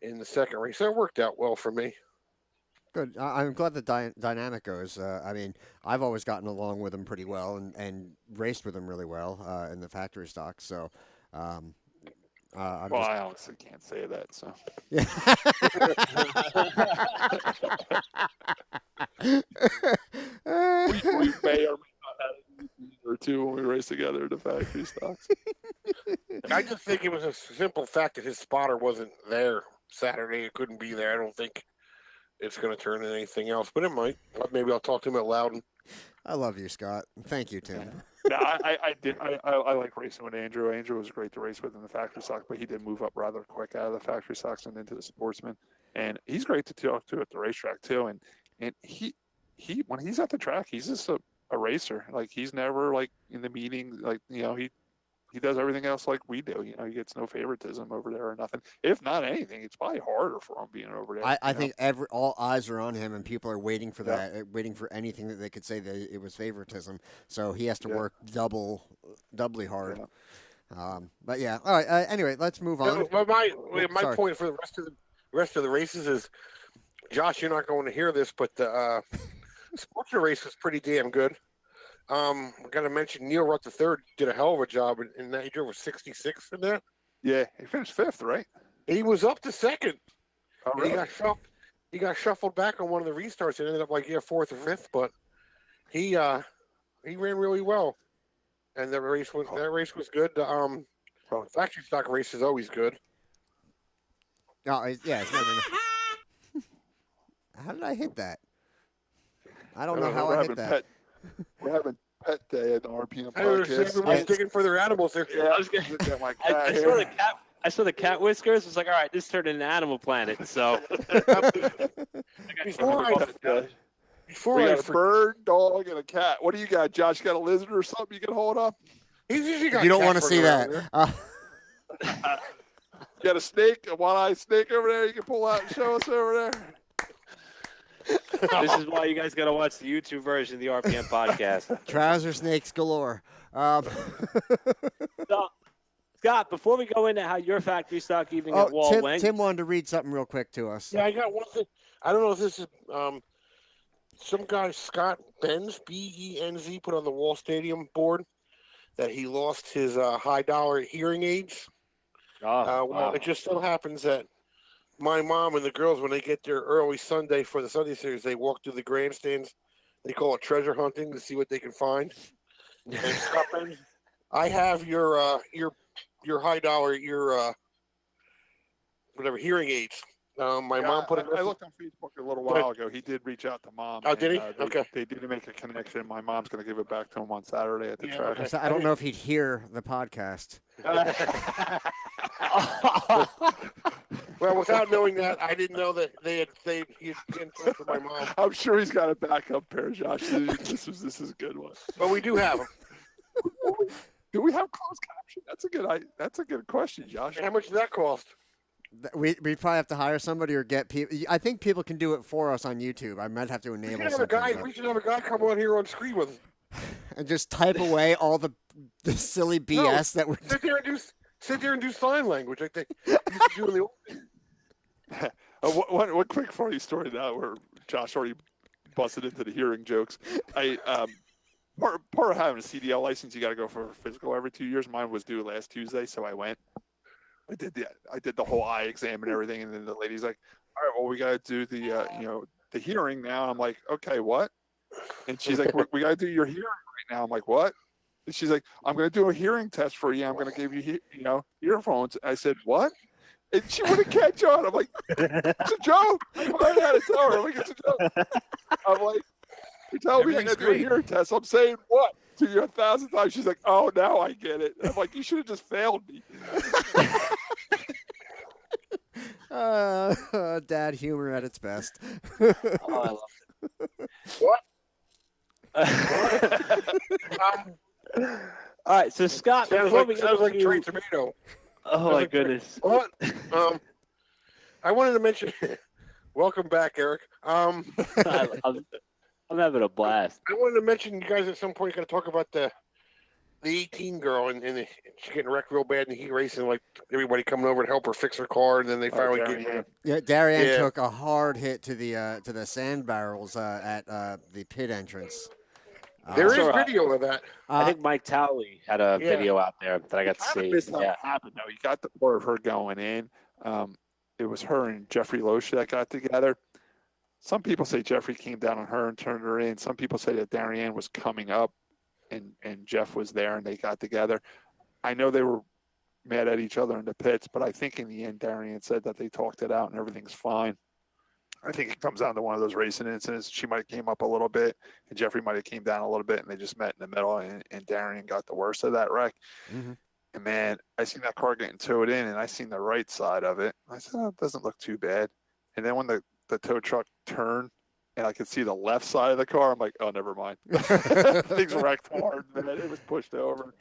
in the second race. That worked out well for me. Good. I'm glad the dynamic goes. I've always gotten along with him pretty well and raced with him really well in the factory stock. So, I honestly can't say that. So. Yeah. we may or may not have a or 2 when we race together at the factory stocks. I just think it was a simple fact that his spotter wasn't there Saturday. It couldn't be there. I don't think it's going to turn into anything else, but it might. Maybe I'll talk to him out loud. I love you, Scott. Thank you, Tim. No, I like racing with Andrew. Andrew was great to race with in the factory stock, but he did move up rather quick out of the factory stocks and into the sportsman. And he's great to talk to at the racetrack too. And he when he's at the track, he's just a racer. Like he's never like in the meeting, like he does everything else like we do. He gets no favoritism over there or nothing. If not anything, it's probably harder for him being over there. I think all eyes are on him, and people are waiting for that, waiting for anything that they could say that it was favoritism. So he has to work doubly hard. Yeah. But yeah, all right. Anyway, let's move on. My point for the rest of the races is, Josh, you're not going to hear this, but the Sportsman race was pretty damn good. I got to mention Neil Rutherford did a hell of a job in that. He drove a 66 in that. Yeah, he finished 5th, right? He was up to 2nd. Oh, really? He got shuffled back on one of the restarts and ended up 4th or 5th. But he ran really well, and that race was good. The factory stock race is always good. Oh, yeah. It's never. How did I hit that? I don't know how I hit that. We're having pet day at the RPM I understand podcast. everyone's digging for their animals there. Yeah, I saw the cat whiskers. It's like, all right, this turned into Animal Planet. So before we got a bird, dog, and a cat. What do you got, Josh? You got a lizard or something you can hold up? He's usually got you don't want to see that. You got a snake, a one-eyed snake over there you can pull out and show us over there? This is why you guys got to watch the YouTube version of the RPM podcast. Trouser snakes galore. So, Scott, before we go into how your factory stock evening at Wall went. Tim wanted to read something real quick to us. Yeah, I got one thing. I don't know if this is some guy, Scott Benz, Benz, put on the Wall Stadium board that he lost his high-dollar hearing aids. Well, it just so happens that my mom and the girls, when they get there early Sunday for the Sunday series, they walk through the grandstands. They call it treasure hunting to see what they can find. And Scott Benz, I have your high dollar, your whatever hearing aids. My mom put it. I looked on Facebook a little while ago. He did reach out to Mom. Oh, did he? Okay. They did make a connection. My mom's going to give it back to him on Saturday at the track. Okay. So I don't know if he'd hear the podcast. Well, without knowing that, I didn't know that he had in touch with my mom. I'm sure he's got a backup pair, Josh. This is a good one. But we do have them. Do we have closed caption? That's a good question, Josh. How much does that cost? We probably have to hire somebody or get people. I think people can do it for us on YouTube. I might have to enable something. We should have a guy come on here on screen with us. And just type away all the silly BS that we're sit there and do sign language like they used to do in the old days. One quick funny story now where Josh already busted into the hearing jokes. Part of having a CDL license, you got to go for a physical every 2 years. Mine was due last Tuesday, so I went. I did the whole eye exam and everything, and then the lady's like, "All right, well, we got to do the hearing now." And I'm like, "Okay, what?" And she's like, "We got to do your hearing right now." I'm like, "What?" And she's like, "I'm going to do a hearing test for you. I'm going to give you earphones." I said, "What?" And she wouldn't catch on. I'm like, "It's a joke." I had to tell her. I'm like, "It's a joke." I'm like, "You're telling me I got to do a hearing test?" I'm saying, "What?" to you 1,000 times. She's like, "Oh, now I get it." I'm like, "You should have just failed me." Dad humor at its best. Oh, I love it. What? All right, so Scott, sounds like a tree tomato. Oh my goodness! What? I wanted to mention. Welcome back, Eric. I'm having a blast. I wanted to mention you guys at some point going to talk about the 18 girl and she's getting wrecked real bad in the heat racing, like everybody coming over to help her fix her car, and then they finally get her. Yeah, Darianne took a hard hit to the sand barrels at the pit entrance. There is video of that. I think Mike Towley had a video out there that I got to see. Yeah, happened though. You got the part of her going in. It was her and Jeffrey Loesch that got together. Some people say Jeffrey came down on her and turned her in. Some people say that Darianne was coming up and Jeff was there and they got together. I know they were mad at each other in the pits, but I think in the end Darianne said that they talked it out and everything's fine. I think it comes down to one of those racing incidents. She might have came up a little bit, and Jeffrey might have came down a little bit, and they just met in the middle, and Darian got the worst of that wreck. Mm-hmm. And, man, I seen that car getting towed in, and I seen the right side of it. I said, it doesn't look too bad. And then when the tow truck turned, and I could see the left side of the car, I'm like, oh, never mind. Things wrecked hard, man. It was pushed over.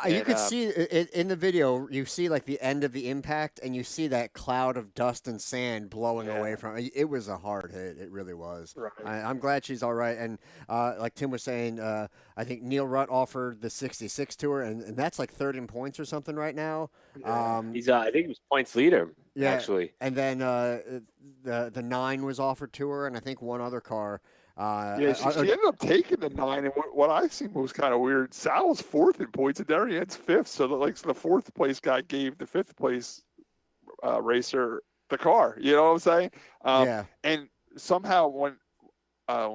You could see it in the video. You see like the end of the impact, and you see that cloud of dust and sand blowing away from it. It was a hard hit. It really was. Right. I'm glad she's all right. And like Tim was saying, I think Neil Rutt offered the 66 to her, and that's like third in points or something right now. He's I think he was points leader. Yeah, actually. And then the 9 was offered to her, and I think one other car. She ended up taking the 9, and what I seen was kind of weird. Sal was 4th in points, and Darian's 5th. So the 4th place guy gave the 5th place racer the car. You know what I'm saying? Yeah. And somehow when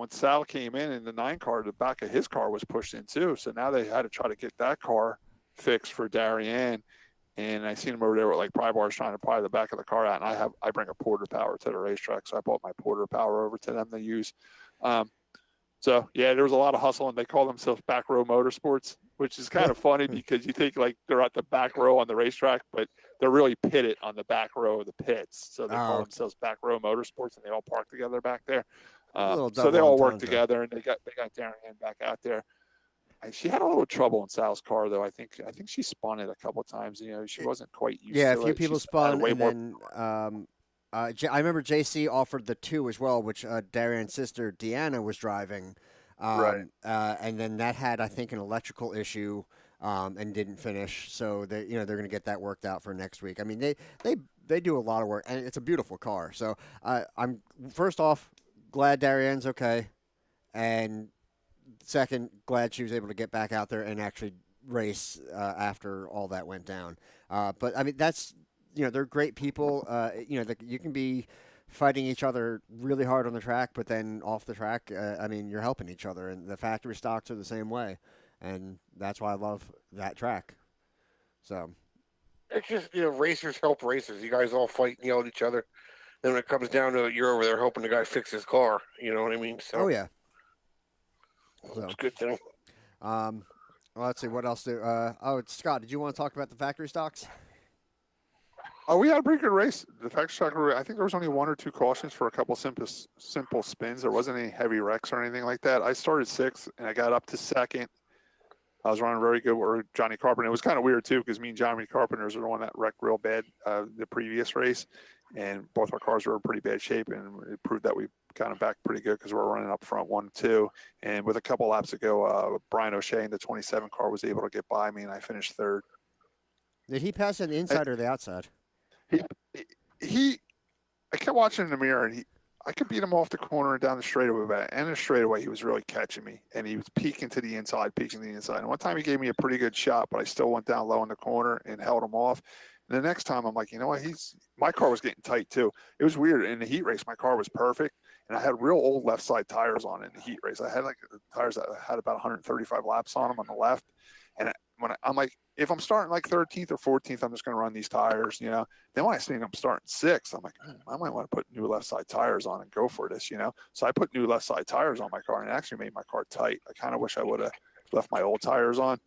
Sal came in the 9 car, the back of his car was pushed in too. So now they had to try to get that car fixed for Darian. And I seen him over there with like pry bars trying to pry the back of the car out. And I bring a Porter Power to the racetrack, so I bought my Porter Power over to them to use. So yeah, there was a lot of hustle, and they call themselves Back Row Motorsports, which is kind of funny because you think like they're at the back row on the racetrack, but they're really pitted on the back row of the pits. So they call themselves Back Row Motorsports, and they all park together back there. So they all work together, and they got Darren back out there. She had a little trouble in Sal's car, though. I think she spun it a couple of times. You know, she wasn't quite used to it. Yeah, a few people spun, and then I remember JC offered the 2 as well, which Darian's sister Deanna was driving. Right. And then that had, I think, an electrical issue and didn't finish. So they're going to get that worked out for next week. I mean, they do a lot of work, and it's a beautiful car. So I'm first off glad Darian's okay, and second, glad she was able to get back out there and actually race after all that went down. But I mean, that's, they're great people. You can be fighting each other really hard on the track, but then off the track, I mean, you're helping each other, and the factory stocks are the same way, and that's why I love that track. So it's just, racers help racers. You guys all fight and yell at each other. Then when it comes down to it, you're over there helping the guy fix his car. You know what I mean? So, oh yeah. So. It's a good thing. Well, let's see what else. Scott, did you want to talk about the factory stocks? Oh, we had a pretty good race. The factory stock, I think there was only 1 or 2 cautions for a couple simple spins. There wasn't any heavy wrecks or anything like that. I started 6th, and I got up to 2nd. I was running very good with Johnny Carpenter. It was kind of weird, too, because me and Johnny Carpenters are the one that wrecked real bad the previous race. And both our cars were in pretty bad shape, and it proved that we kind of backed pretty good because we were running up front 1-2. And with a couple laps ago, Brian O'Shea in the 27 car was able to get by me, and I finished 3rd. Did he pass on the inside or the outside? I kept watching in the mirror, and I could beat him off the corner and down the straightaway, but in the straightaway, he was really catching me, and he was peeking to the inside. And one time he gave me a pretty good shot, but I still went down low in the corner and held him off. And the next time I'm like, you know what? My car was getting tight too. It was weird. In the heat race, my car was perfect, and I had real old left side tires on it in the heat race. I had like tires that had about 135 laps on them on the left. And I'm like, if I'm starting like 13th or 14th, I'm just going to run these tires, Then when I see I'm starting 6th, I'm like, I might want to put new left side tires on and go for this, So I put new left side tires on my car, and it actually made my car tight. I kind of wish I would have left my old tires on.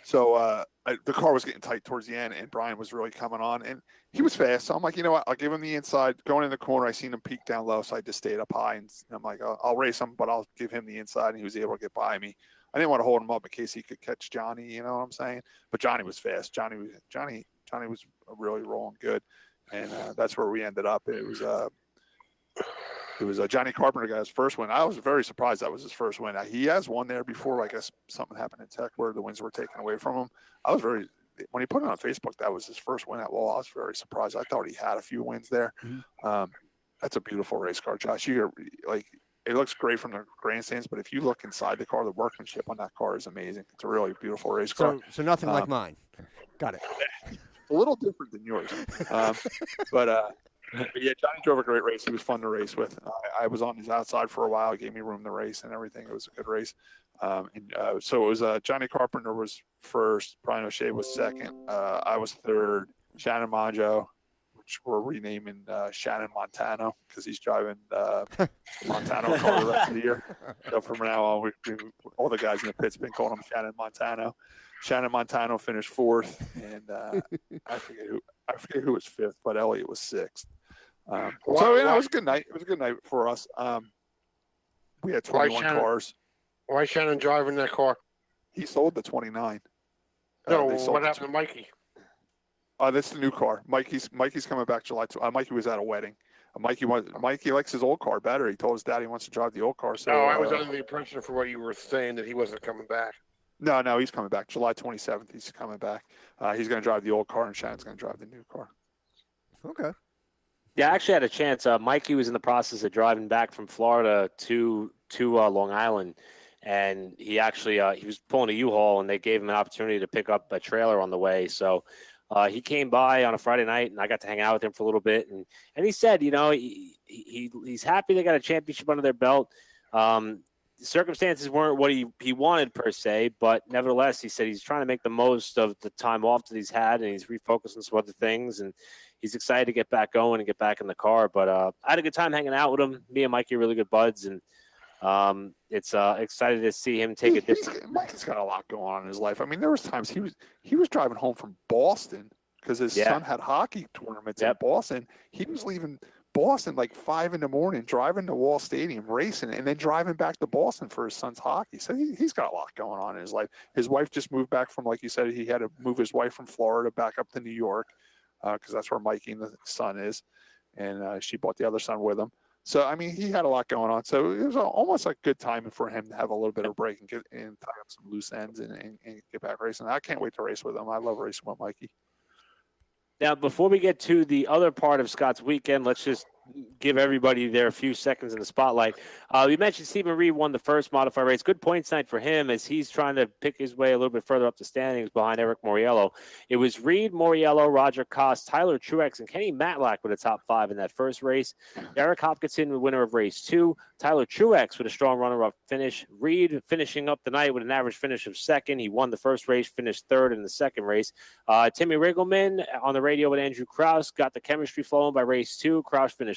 So the car was getting tight towards the end, and Brian was really coming on, and he was fast. So I'm like, you know what? I'll give him the inside. Going in the corner, I seen him peak down low, so I just stayed up high. And I'm like, I'll race him, but I'll give him the inside, and he was able to get by me. I didn't want to hold him up in case he could catch Johnny, you know what I'm saying? But Johnny was fast. Johnny was really rolling good, and that's where we ended up. It was Johnny Carpenter got his first win. I was very surprised that was his first win. He has won there before. I guess something happened in Tech where the wins were taken away from him. When he put it on Facebook, that was his first win at Wall. I was very surprised. I thought he had a few wins there. Mm-hmm. That's a beautiful race car, Josh. It looks great from the grandstands, but if you look inside the car, the workmanship on that car is amazing. It's a really beautiful race car. So nothing like mine. Got it. A little different than yours. But yeah, Johnny drove a great race. He was fun to race with. I was on his outside for a while. He gave me room to race and everything. It was a good race. So it was Johnny Carpenter was first. Brian O'Shea was second. I was third. Shannon Maggio which we're renaming Shannon Montano because he's driving Montano car the rest of the year. So from now on, all the guys in the pit's been calling him Shannon Montano. Shannon Montano finished fourth, and I forget who was fifth, but Elliott was sixth. So it was a good night. It was a good night for us. We had 21 cars. Why Shannon driving that car? He sold the 29. No, what happened to Mikey? That's the new car. Mikey's coming back July. Mikey was at a wedding. Mikey likes his old car better. He told his dad he wants to drive the old car. So I was under the impression for what you were saying that he wasn't coming back. No, he's coming back. July 27th, he's coming back. He's going to drive the old car, and Shannon's going to drive the new car. Okay. Yeah, I actually had a chance. Mikey was in the process of driving back from Florida to Long Island, and he actually he was pulling a U-Haul, and they gave him an opportunity to pick up a trailer on the way. So he came by on a Friday night, and I got to hang out with him for a little bit. And he said, he's happy they got a championship under their belt. The circumstances weren't what he wanted per se, but nevertheless, he said he's trying to make the most of the time off that he's had, and he's refocused on some other things, and he's excited to get back going and get back in the car. But I had a good time hanging out with him. Me and Mikey are really good buds, and it's excited to see him take a different. Mikey's got a lot going on in his life. I mean, there was times he was driving home from Boston because his son had hockey tournaments in Boston. He was leaving Boston like 5 a.m, driving to Wall Stadium, racing, and then driving back to Boston for his son's hockey. So he's got a lot going on in his life. His wife just moved back from, like you said, he had to move his wife from Florida back up to New York because that's where Mikey and the son is, and she brought the other son with him. So I mean, he had a lot going on. So it was almost like good timing for him to have a little bit of a break and tie up some loose ends and get back racing. I can't wait to race with him. I love racing with Mikey. Now, before we get to the other part of Scott's weekend, let's just give everybody there a few seconds in the spotlight. We mentioned Stephen Reed won the first modified race. Good points night for him as he's trying to pick his way a little bit further up the standings behind Eric Moriello. It was Reed, Moriello, Roger Koss, Tyler Truex, and Kenny Matlack with a top 5 in that first race. Derek Hopkinson, the winner of race 2. Tyler Truex with a strong runner-up finish. Reed finishing up the night with an average finish of second. He won the first race, finished third in the second race. Timmy Riggleman on the radio with Andrew Krause got the chemistry flowing by race 2. Krause finished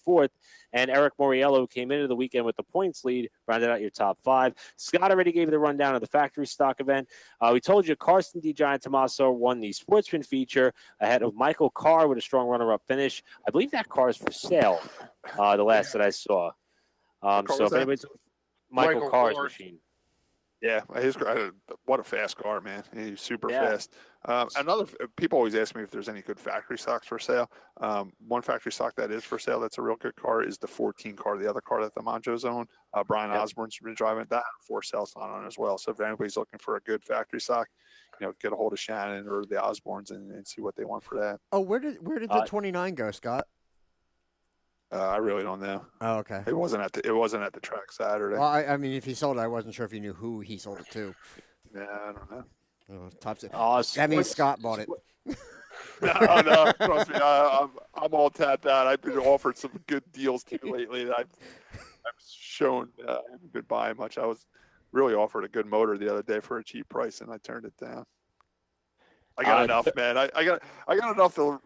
fourth, and Eric Moriello came into the weekend with the points lead, rounded out your top 5. Scott already gave you the rundown of the factory stock event. We told you Carson DiGiantomaso won the Sportsman feature ahead of Michael Carr with a strong runner-up finish. I believe that car is for sale, the last that I saw. So if anybody's Michael Carr's machine. Yeah, what a fast car, man. He's super fast. People always ask me if there's any good factory stocks for sale. One factory stock that is for sale that's a real good car is the 14 car, the other car that the Monjos own. Brian Osborne's been driving that for sale on as well. So if anybody's looking for a good factory stock, get a hold of Shannon or the Osbornes and see what they want for that. Oh, where did the 29 go, Scott? I really don't know. Oh, okay. It wasn't at the track Saturday. Well, I mean, if he sold it, I wasn't sure if you knew who he sold it to. Yeah, I don't know. That means Scott bought it. No, trust me. I'm all tapped out. I've been offered some good deals too lately. I've shown good buy much. I was really offered a good motor the other day for a cheap price, and I turned it down. I got enough, man. I got enough to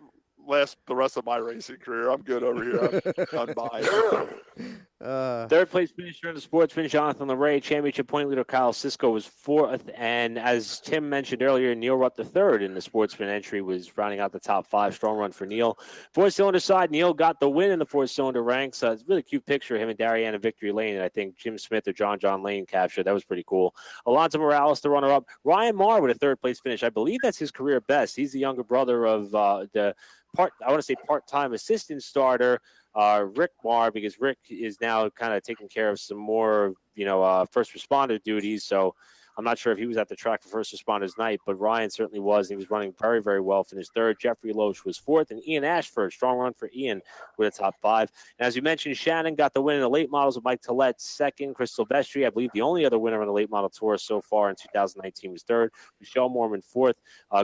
last the rest of my racing career. I'm good over here. I'm buying. Third place finisher in the Sportsman, Jonathan LeRae. Championship point leader Kyle Sisko was 4th. And as Tim mentioned earlier, Neil Rupp the 3rd in the Sportsman entry was rounding out the top 5. Strong run for Neil. 4-cylinder side, Neil got the win in the 4-cylinder ranks. It's a really cute picture of him and Darianne in victory lane. And I think Jim Smith or John Lane captured. That was pretty cool. Alonso Morales, the runner-up. Ryan Marr with a 3rd place finish. I believe that's his career best. He's the younger brother of the part-time assistant starter, Rick Marr, because Rick is now kind of taking care of some more, first responder duties. So I'm not sure if he was at the track for first responders night, but Ryan certainly was. He was running very, very well, finished 3rd. Jeffrey Loesch was 4th, and Ian Ashford, strong run for Ian with a top 5. And as you mentioned, Shannon got the win in the late models with Mike Tollett 2nd. Chris Silvestri, I believe the only other winner on the late model tour so far in 2019 was 3rd. Michelle Mormon 4th.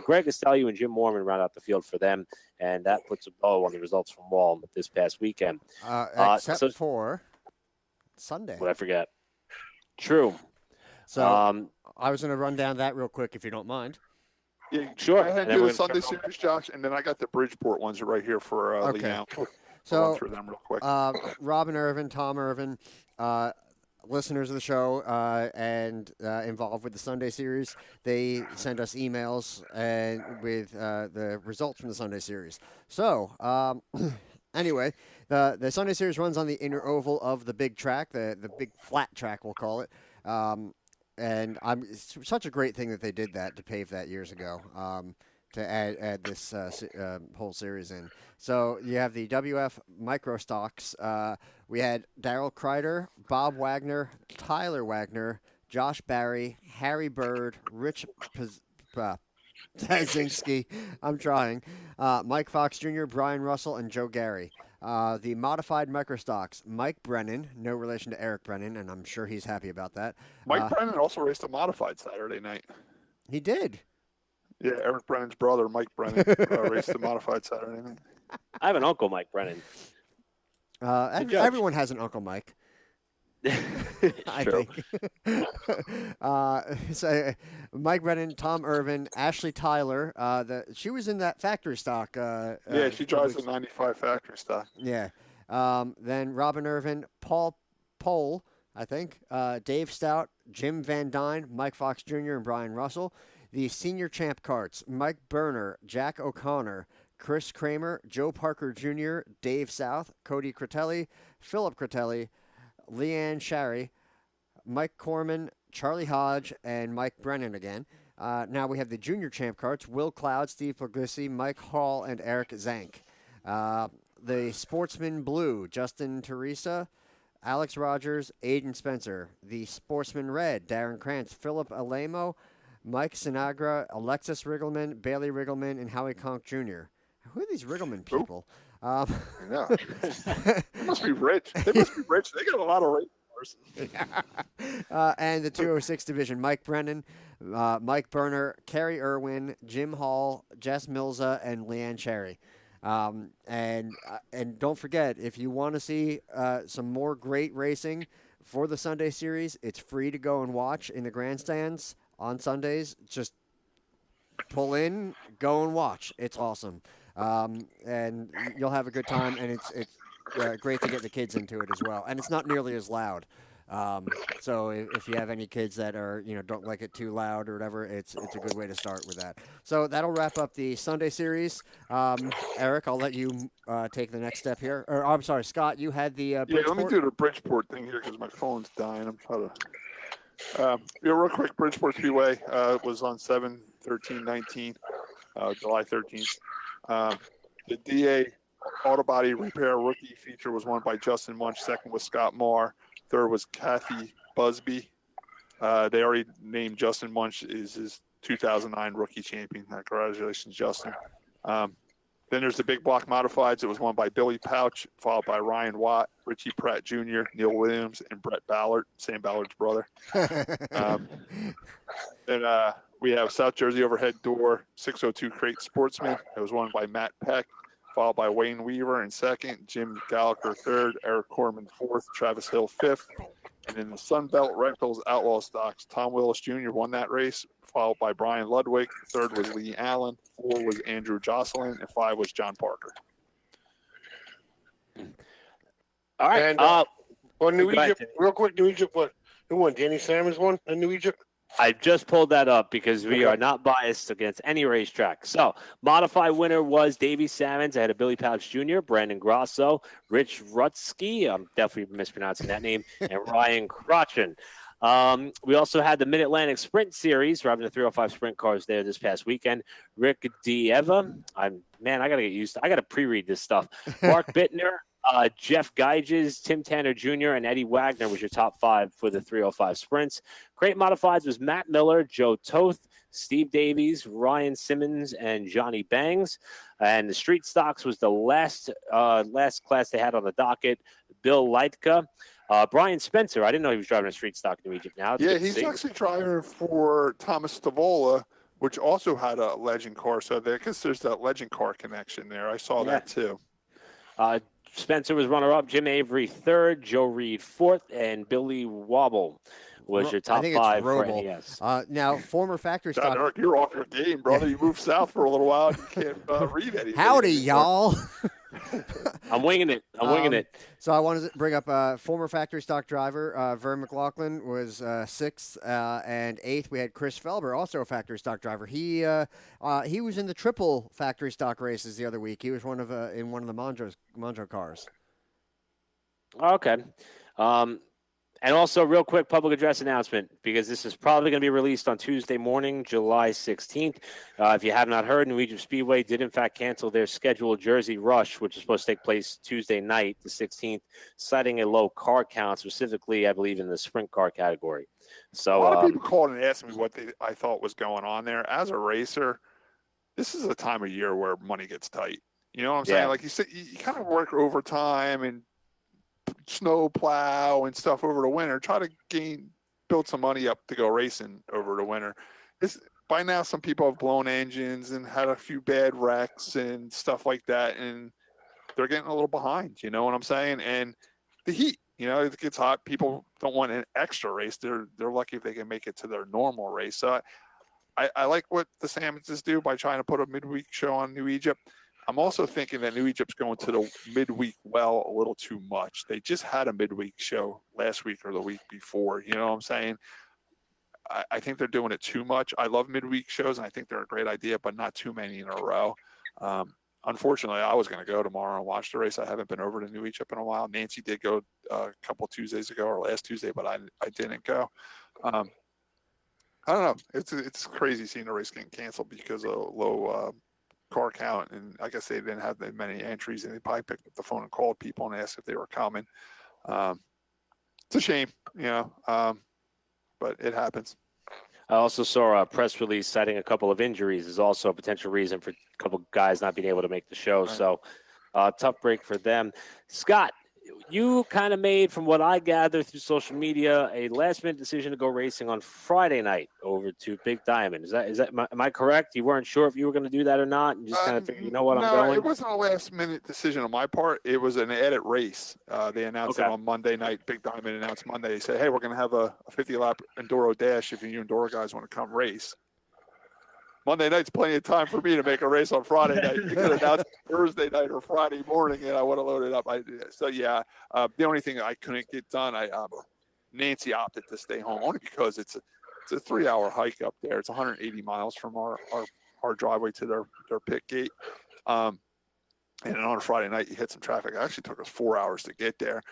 Greg Estelio and Jim Mormon round out the field for them. And that puts a bow on the results from Walm this past weekend. Except for Sunday. What I forget. True. So I was going to run down that real quick if you don't mind. Yeah, Sure. Go ahead and do the Sunday series, Josh, and then I got the Bridgeport ones right here for Leanne. So, I'll run through them real quick. Robin Irvin, Tom Irvin, listeners of the show and involved with the Sunday series, they send us emails with the results from the Sunday series. So, anyway, the Sunday series runs on the inner oval of the big track, the big flat track, we'll call it. And it's such a great thing that they did that to pave that years ago. To add this whole series in. So you have the WF micro stocks. We had Daryl Kreider, Bob Wagner, Tyler Wagner, Josh Barry, Harry Bird, Rich Tazinski, I'm trying, Mike Fox Jr., Brian Russell, and Joe Gary. The modified micro stocks, Mike Brennan, no relation to Eric Brennan, and I'm sure he's happy about that. Mike Brennan also raced a modified Saturday night. He did. Yeah, Eric Brennan's brother, Mike Brennan, raced the modified Saturday night. I have an uncle, Mike Brennan. Everyone has an Uncle Mike. I think. So Mike Brennan, Tom Irvin, Ashley Tyler. She was in that factory stock. Yeah, she drives the 95 factory stock. Yeah. Then Robin Irvin, Paul Pohl, I think, Dave Stout, Jim Van Dyne, Mike Fox Jr., and Brian Russell. The senior champ carts, Mike Berner, Jack O'Connor, Chris Kramer, Joe Parker Jr., Dave South, Cody Critelli, Philip Critelli, Leanne Shary, Mike Corman, Charlie Hodge, and Mike Brennan again. Now we have the junior champ carts, Will Cloud, Steve Puglisi, Mike Hall, and Eric Zank. The Sportsman Blue, Justin Teresa, Alex Rogers, Aiden Spencer. The Sportsman Red, Darren Krantz, Philip Alamo, Mike Sinagra, Alexis Riggleman, Bailey Riggleman, and Howie Conk Jr. Who are these Riggleman people? Yeah. They must be rich. They got a lot of race cars. And the 206 division, Mike Brennan, Mike Berner, Kerry Irwin, Jim Hall, Jess Milza, and Leanne Cherry. And don't forget, if you want to see some more great racing for the Sunday series, it's free to go and watch in the grandstands on Sundays. Just pull in, go and watch. It's awesome. And you'll have a good time, and it's great to get the kids into it as well. And it's not nearly as loud. So if you have any kids that are, don't like it too loud or whatever, it's a good way to start with that. So that'll wrap up the Sunday series. Eric, I'll let you take the next step here. Or I'm sorry, Scott, you had the Bridgeport? Yeah, let me do the Bridgeport thing here because my phone's dying. I'm trying to. Real quick, Bridgeport Speedway was on 7/13/19, July 13th. The DA Auto Body Repair Rookie feature was won by Justin Munch. Second was Scott Marr. Third was Kathy Busby. They already named Justin Munch as his 2009 rookie champion. Congratulations, Justin. Then there's the big block modifieds. It was won by Billy Pouch, followed by Ryan Watt, Richie Pratt Jr., Neil Williams, and Brett Ballard, Sam Ballard's brother. Then we have South Jersey Overhead Door 602 Crate Sportsman. It was won by Matt Peck, followed by Wayne Weaver in second, Jim Gallagher third, Eric Corman fourth, Travis Hill fifth. And in the Sunbelt Rentals Outlaw Stocks, Tom Willis Jr. won that race, followed by Brian Ludwig. Third was Lee Allen. Four was Andrew Jocelyn. And five was John Parker. All right. And New Egypt, real quick, New Egypt, who won? Danny Salmons won in New Egypt? I just pulled that up because we are not biased against any racetrack. So, modified winner was Davey Salmons ahead of Billy Pouch Jr., Brandon Grosso, Rich Rutsky, I'm definitely mispronouncing that name, and Ryan Crotchin. We also had the Mid-Atlantic Sprint Series, driving the 305 sprint cars there this past weekend. Rick Dieva, I got to get used to I got to pre-read this stuff. Mark Bittner, Jeff Geiges, Tim Tanner Jr., and Eddie Wagner was your top five for the 305 sprints. Crate modifieds was Matt Miller, Joe Toth, Steve Davies, Ryan Simmons, and Johnny Bangs. And the street stocks was the last class they had on the docket. Bill Leitka. Brian Spencer, I didn't know he was driving a street stock in New Egypt now. Yeah, he's actually driving for Thomas Stavola, which also had a legend car. So I guess there's that legend car connection there. I saw that too. Spencer was runner-up, Jim Avery third, Joe Reed fourth, and Billy Wobble was your top I think it's 5 for Roble. NES. Now, former factory stock. Eric, you're off your game, brother. You moved south for a little while. You can't read anything. Howdy, y'all. I'm winging it. So I wanted to bring up former factory stock driver Vern McLaughlin was 6th and 8th. We had Chris Felber, also a factory stock driver. He was in the triple factory stock races the other week. He was in one of the Monjo cars. Okay. And also, real quick public address announcement, because this is probably going to be released on Tuesday morning, July 16th. If you have not heard, New Egypt Speedway did, in fact, cancel their scheduled Jersey Rush, which is supposed to take place Tuesday night, the 16th, citing a low car count, specifically, I believe, in the sprint car category. So a lot of people called and asked me what I thought was going on there. As a racer, this is a time of year where money gets tight. You know what I'm saying? Like you said, you kind of work overtime and snow plow and stuff over the winter, try to build some money up to go racing over the winter. By now some people have blown engines and had a few bad wrecks and stuff like that, and they're getting a little behind, you know what I'm saying? And the heat, it gets hot, people don't want an extra race. They're lucky if they can make it to their normal race. So I like what the Salmonses do by trying to put a midweek show on New Egypt. I'm also thinking that New Egypt's going to the midweek well a little too much. They just had a midweek show last week or the week before. You know what I'm saying? I think they're doing it too much. I love midweek shows, and I think they're a great idea, but not too many in a row. Unfortunately, I was going to go tomorrow and watch the race. I haven't been over to New Egypt in a while. Nancy did go a couple Tuesdays ago or last Tuesday, but I didn't go. I don't know. It's crazy seeing the race getting canceled because of low car count, and I guess they didn't have that many entries, and they probably picked up the phone and called people and asked if they were coming. It's a shame, but it happens. I also saw a press release citing a couple of injuries is also a potential reason for a couple guys not being able to make the show. Right. So tough break for them. Scott, you kind of made, from what I gather through social media, a last-minute decision to go racing on Friday night over to Big Diamond. Is that am I correct? You weren't sure if you were going to do that or not, and just kind of figured, I'm going? No, it wasn't a last-minute decision on my part. It was an edit race. They announced it on Monday night. Big Diamond announced Monday. They said, hey, we're going to have a 50-lap Enduro Dash if you Enduro guys want to come race. Monday night's plenty of time for me to make a race on Friday night. You could announce Thursday night or Friday morning, and I would have loaded up. The only thing I couldn't get done, Nancy opted to stay home only because it's a 3-hour hike up there. It's 180 miles from our driveway to their pit gate. And on a Friday night, you hit some traffic. It actually took us 4 hours to get there.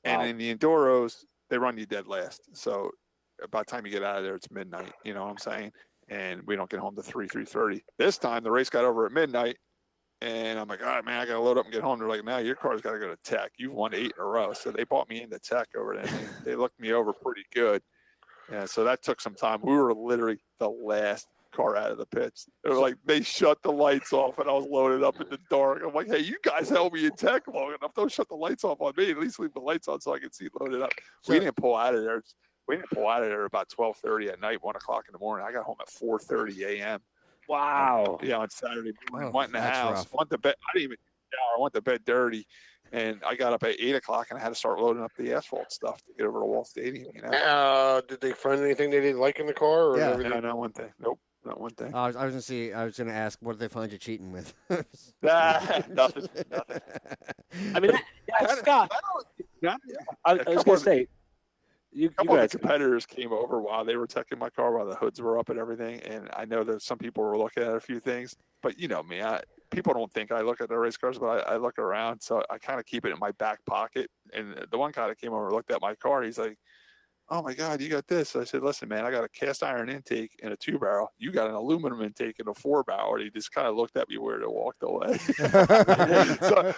And in the Enduros, they run you dead last. So by the time you get out of there, it's midnight. You know what I'm saying? And we don't get home to 3:30. This time, the race got over at midnight, and I'm like, all right, man, I got to load up and get home. They're like, no, your car's got to go to Tech. You've won 8 in a row. So they bought me into Tech over there. They looked me over pretty good. Yeah, so that took some time. We were literally the last car out of the pits. It was like they shut the lights off, and I was loaded up in the dark. I'm like, hey, you guys held me in Tech long enough. Don't shut the lights off on me. At least leave the lights on so I can see loaded up. So, we didn't pull out of there. We didn't pull out of there about 12:30 at night, 1 o'clock in the morning. I got home at 4:30 a.m. Wow. On Saturday morning. Went in the house. Rough. Went to bed. I didn't even shower. I went to bed dirty. And I got up at 8 o'clock, and I had to start loading up the asphalt stuff to get over to Wall Stadium. Did they find anything they didn't like in the car? Or no, not one thing. Nope, not one thing. I was going to ask, what did they find you cheating with? Nothing. I mean, Scott. I was going to say, a couple of the competitors came over while they were checking my car while the hoods were up and everything. And I know that some people were looking at a few things, but you know me, people don't think I look at the race cars, but I look around. So I kind of keep it in my back pocket. And the one guy that came over and looked at my car, he's like, oh my God, you got this. So I said, listen, man, I got a cast iron intake and a 2-barrel. You got an aluminum intake and a 4-barrel. And he just kind of looked at me weird and walked away. So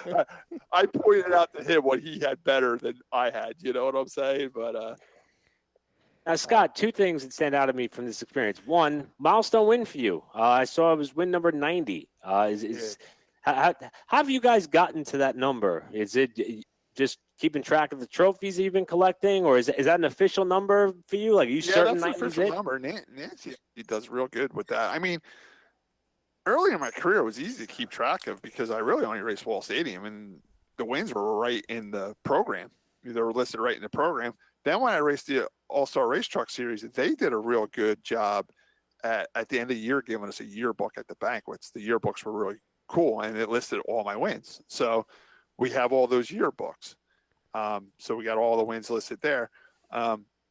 I pointed out to him what he had better than I had. You know what I'm saying? But now, Scott, 2 things that stand out to me from this experience. One, milestone win for you. I saw it was win number 90. How have you guys gotten to that number? Is it just keeping track of the trophies that you've been collecting, or is that an official number for you? Like, are you certain that's an official number. Nancy does real good with that. I mean, early in my career, it was easy to keep track of because I really only raced Wall Stadium, and the wins were right in the program. They were listed right in the program. Then when I raced the All-Star Race Truck Series, they did a real good job at the end of the year giving us a yearbook at the banquets. The yearbooks were really cool, and it listed all my wins. So we have all those yearbooks. So we got all the wins listed there.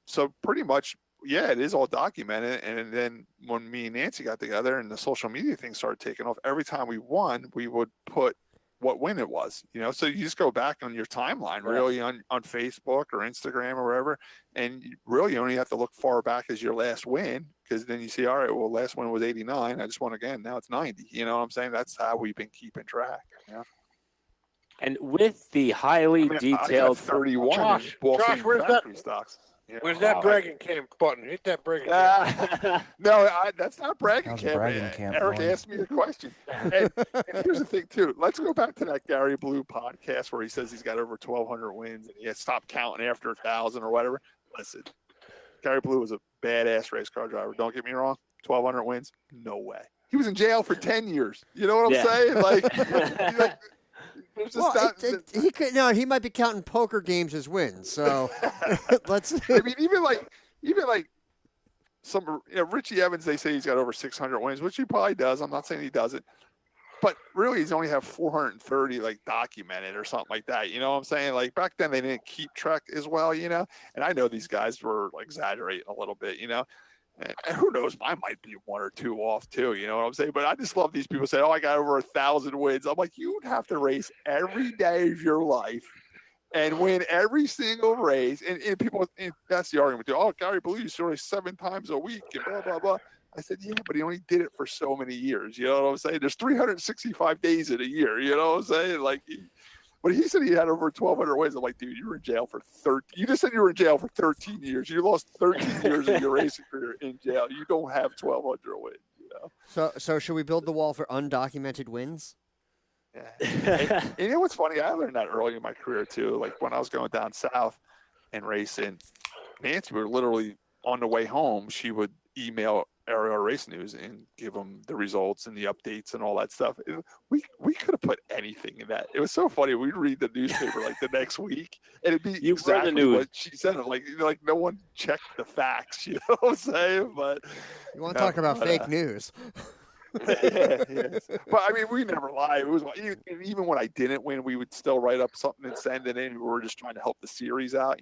So pretty much, yeah, it is all documented. And then when me and Nancy got together and the social media thing started taking off, every time we won, we would put what win it was, so you just go back on your timeline really on Facebook or Instagram or wherever, and you really only have to look far back as your last win, because then you see, all right, well, last win was 89, I just won again, now it's 90. You know what I'm saying? That's how we've been keeping track. And with the highly detailed 31 Josh, where's that stocks? Yeah. Where's that bragging camp button? Hit that bragging camp. No, that's not bragging camp. Eric asked me a question. And here's the thing, too. Let's go back to that Gary Blue podcast where he says he's got over 1,200 wins and he had stopped counting after 1,000 or whatever. Listen, Gary Blue was a badass race car driver. Don't get me wrong. 1,200 wins? No way. He was in jail for 10 years. You know what I'm saying? Like he could he might be counting poker games as wins. So let's. I mean, even like some Richie Evans, they say he's got over 600 wins, which he probably does. I'm not saying he doesn't, but really he's only have 430 like documented or something like that. You know what I'm saying? Like back then they didn't keep track as well, and I know these guys were like exaggerating a little bit, And who knows? I might be one or two off too. You know what I'm saying? But I just love these people say, "Oh, I got over 1,000 wins." I'm like, you'd have to race every day of your life and win every single race. And people, that's the argument. Oh, Gary Blue used to race 7 times a week and blah blah blah. I said, yeah, but he only did it for so many years. You know what I'm saying? There's 365 days in a year. You know what I'm saying? Like. But he said he had over 1,200 wins. I'm like, dude, you were in jail for 13. You just said you were in jail for 13 years. You lost 13 years of your racing career in jail. You don't have 1,200 wins. So should we build the wall for undocumented wins? Yeah. And you know what's funny? I learned that early in my career too. Like when I was going down south and racing, Nancy would literally on the way home, she would email Area Race News and give them the results and the updates and all that stuff. We could have put anything in that. It was so funny. We'd read the newspaper like the next week, and it'd be exactly what she said. Like no one checked the facts. You know what I'm saying? But you want to talk about fake news? Yeah. But I mean, we never lie. It was even when I didn't win, we would still write up something and send it in. We were just trying to help the series out,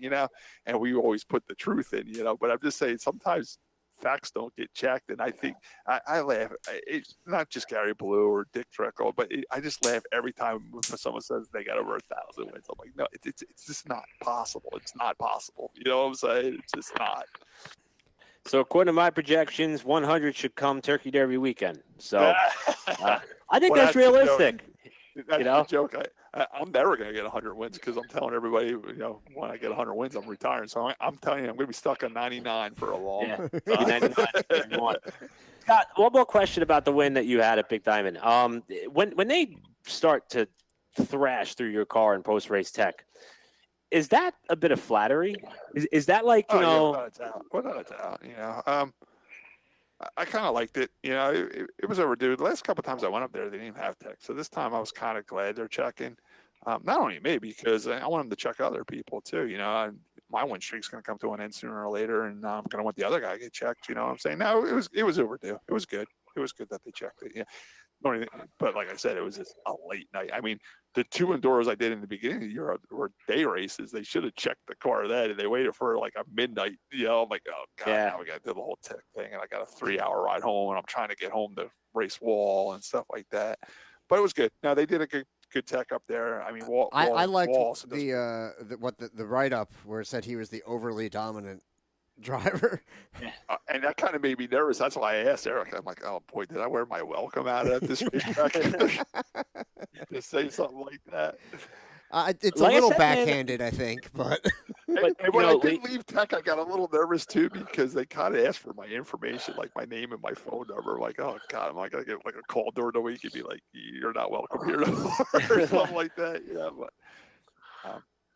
and we always put the truth in, But I'm just saying sometimes facts don't get checked, and I think I laugh. It's not just Gary Blue or Dick Trickle, but I just laugh every time when someone says they got over 1,000 wins. I'm like, no, it's just not possible. It's not possible. You know what I'm saying? It's just not. So according to my projections, 100 should come Turkey Derby weekend. So I think that's realistic. That's a joke. I'm never going to get 100 wins because I'm telling everybody, when I get 100 wins, I'm retiring. So I'm telling you, I'm going to be stuck on 99 for a long time. 99. Scott, one more question about the win that you had at Big Diamond. When they start to thrash through your car in post-race tech, is that a bit of flattery? Is that like, without a doubt, I kind of liked it. It was overdue. The last couple of times I went up there, they didn't have tech. So this time I was kind of glad they're checking. Not only me, because I want them to check other people too. My win streak's going to come to an end sooner or later, and I'm going to want the other guy to get checked. You know what I'm saying? No, it was overdue. It was good. It was good that they checked it. Yeah. But like I said, it was just a late night. I mean, the 2 Enduros I did in the beginning of the year were day races. They should have checked the car then, and they waited for like a midnight. I'm like, oh god, now we got to do the whole tech thing, and I got a 3-hour ride home, and I'm trying to get home to race Wall and stuff like that. But it was good. Now they did a good tech up there. I mean, I liked the write up where it said he was the overly dominant driver. And that kind of made me nervous. That's why I asked Eric. I'm like, oh boy, did I wear my welcome out at this racetrack to say something like that? It's a little backhanded, I think, but and when I did leave tech, I got a little nervous too because they kind of asked for my information, like my name and my phone number. I'm like, oh god, am I gonna get like a call during the week and be like, you're not welcome here, or something like that? Yeah, but.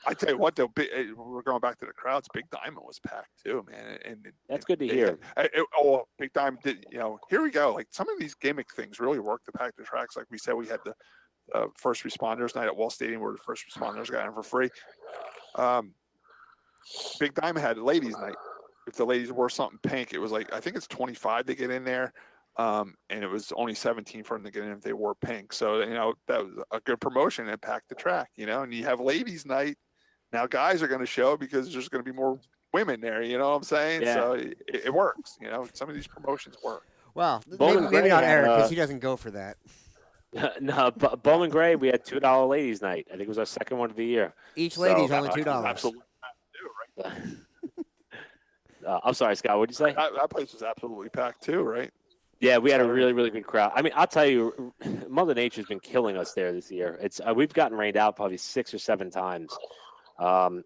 I tell you what, though, we're going back to the crowds. Big Diamond was packed too, man, and that's good to hear. Big Diamond did. Here we go. Like some of these gimmick things really work to pack the tracks. Like we said, we had the first responders night at Wall Stadium, where the first responders got in for free. Big Diamond had ladies night if the ladies wore something pink, it was like, I think it's 25 to get in there. And it was only 17 for them to get in if they wore pink. So, that was a good promotion and packed the track, and you have ladies night. Now guys are going to show because there's going to be more women there. You know what I'm saying? Yeah. So it works. Some of these promotions work. Well, Bowman maybe not Gray Eric had, because he doesn't go for that. No, Bowman Gray, we had $2 ladies night. I think it was our second one of the year. Each lady's only That was $2. absolutely packed too, right? I'm sorry, Scott. What'd you say? That place was absolutely packed too, right? Yeah, we had a really, really good crowd. I mean, I'll tell you, Mother Nature's been killing us there this year. It's we've gotten rained out probably 6 or 7 times, and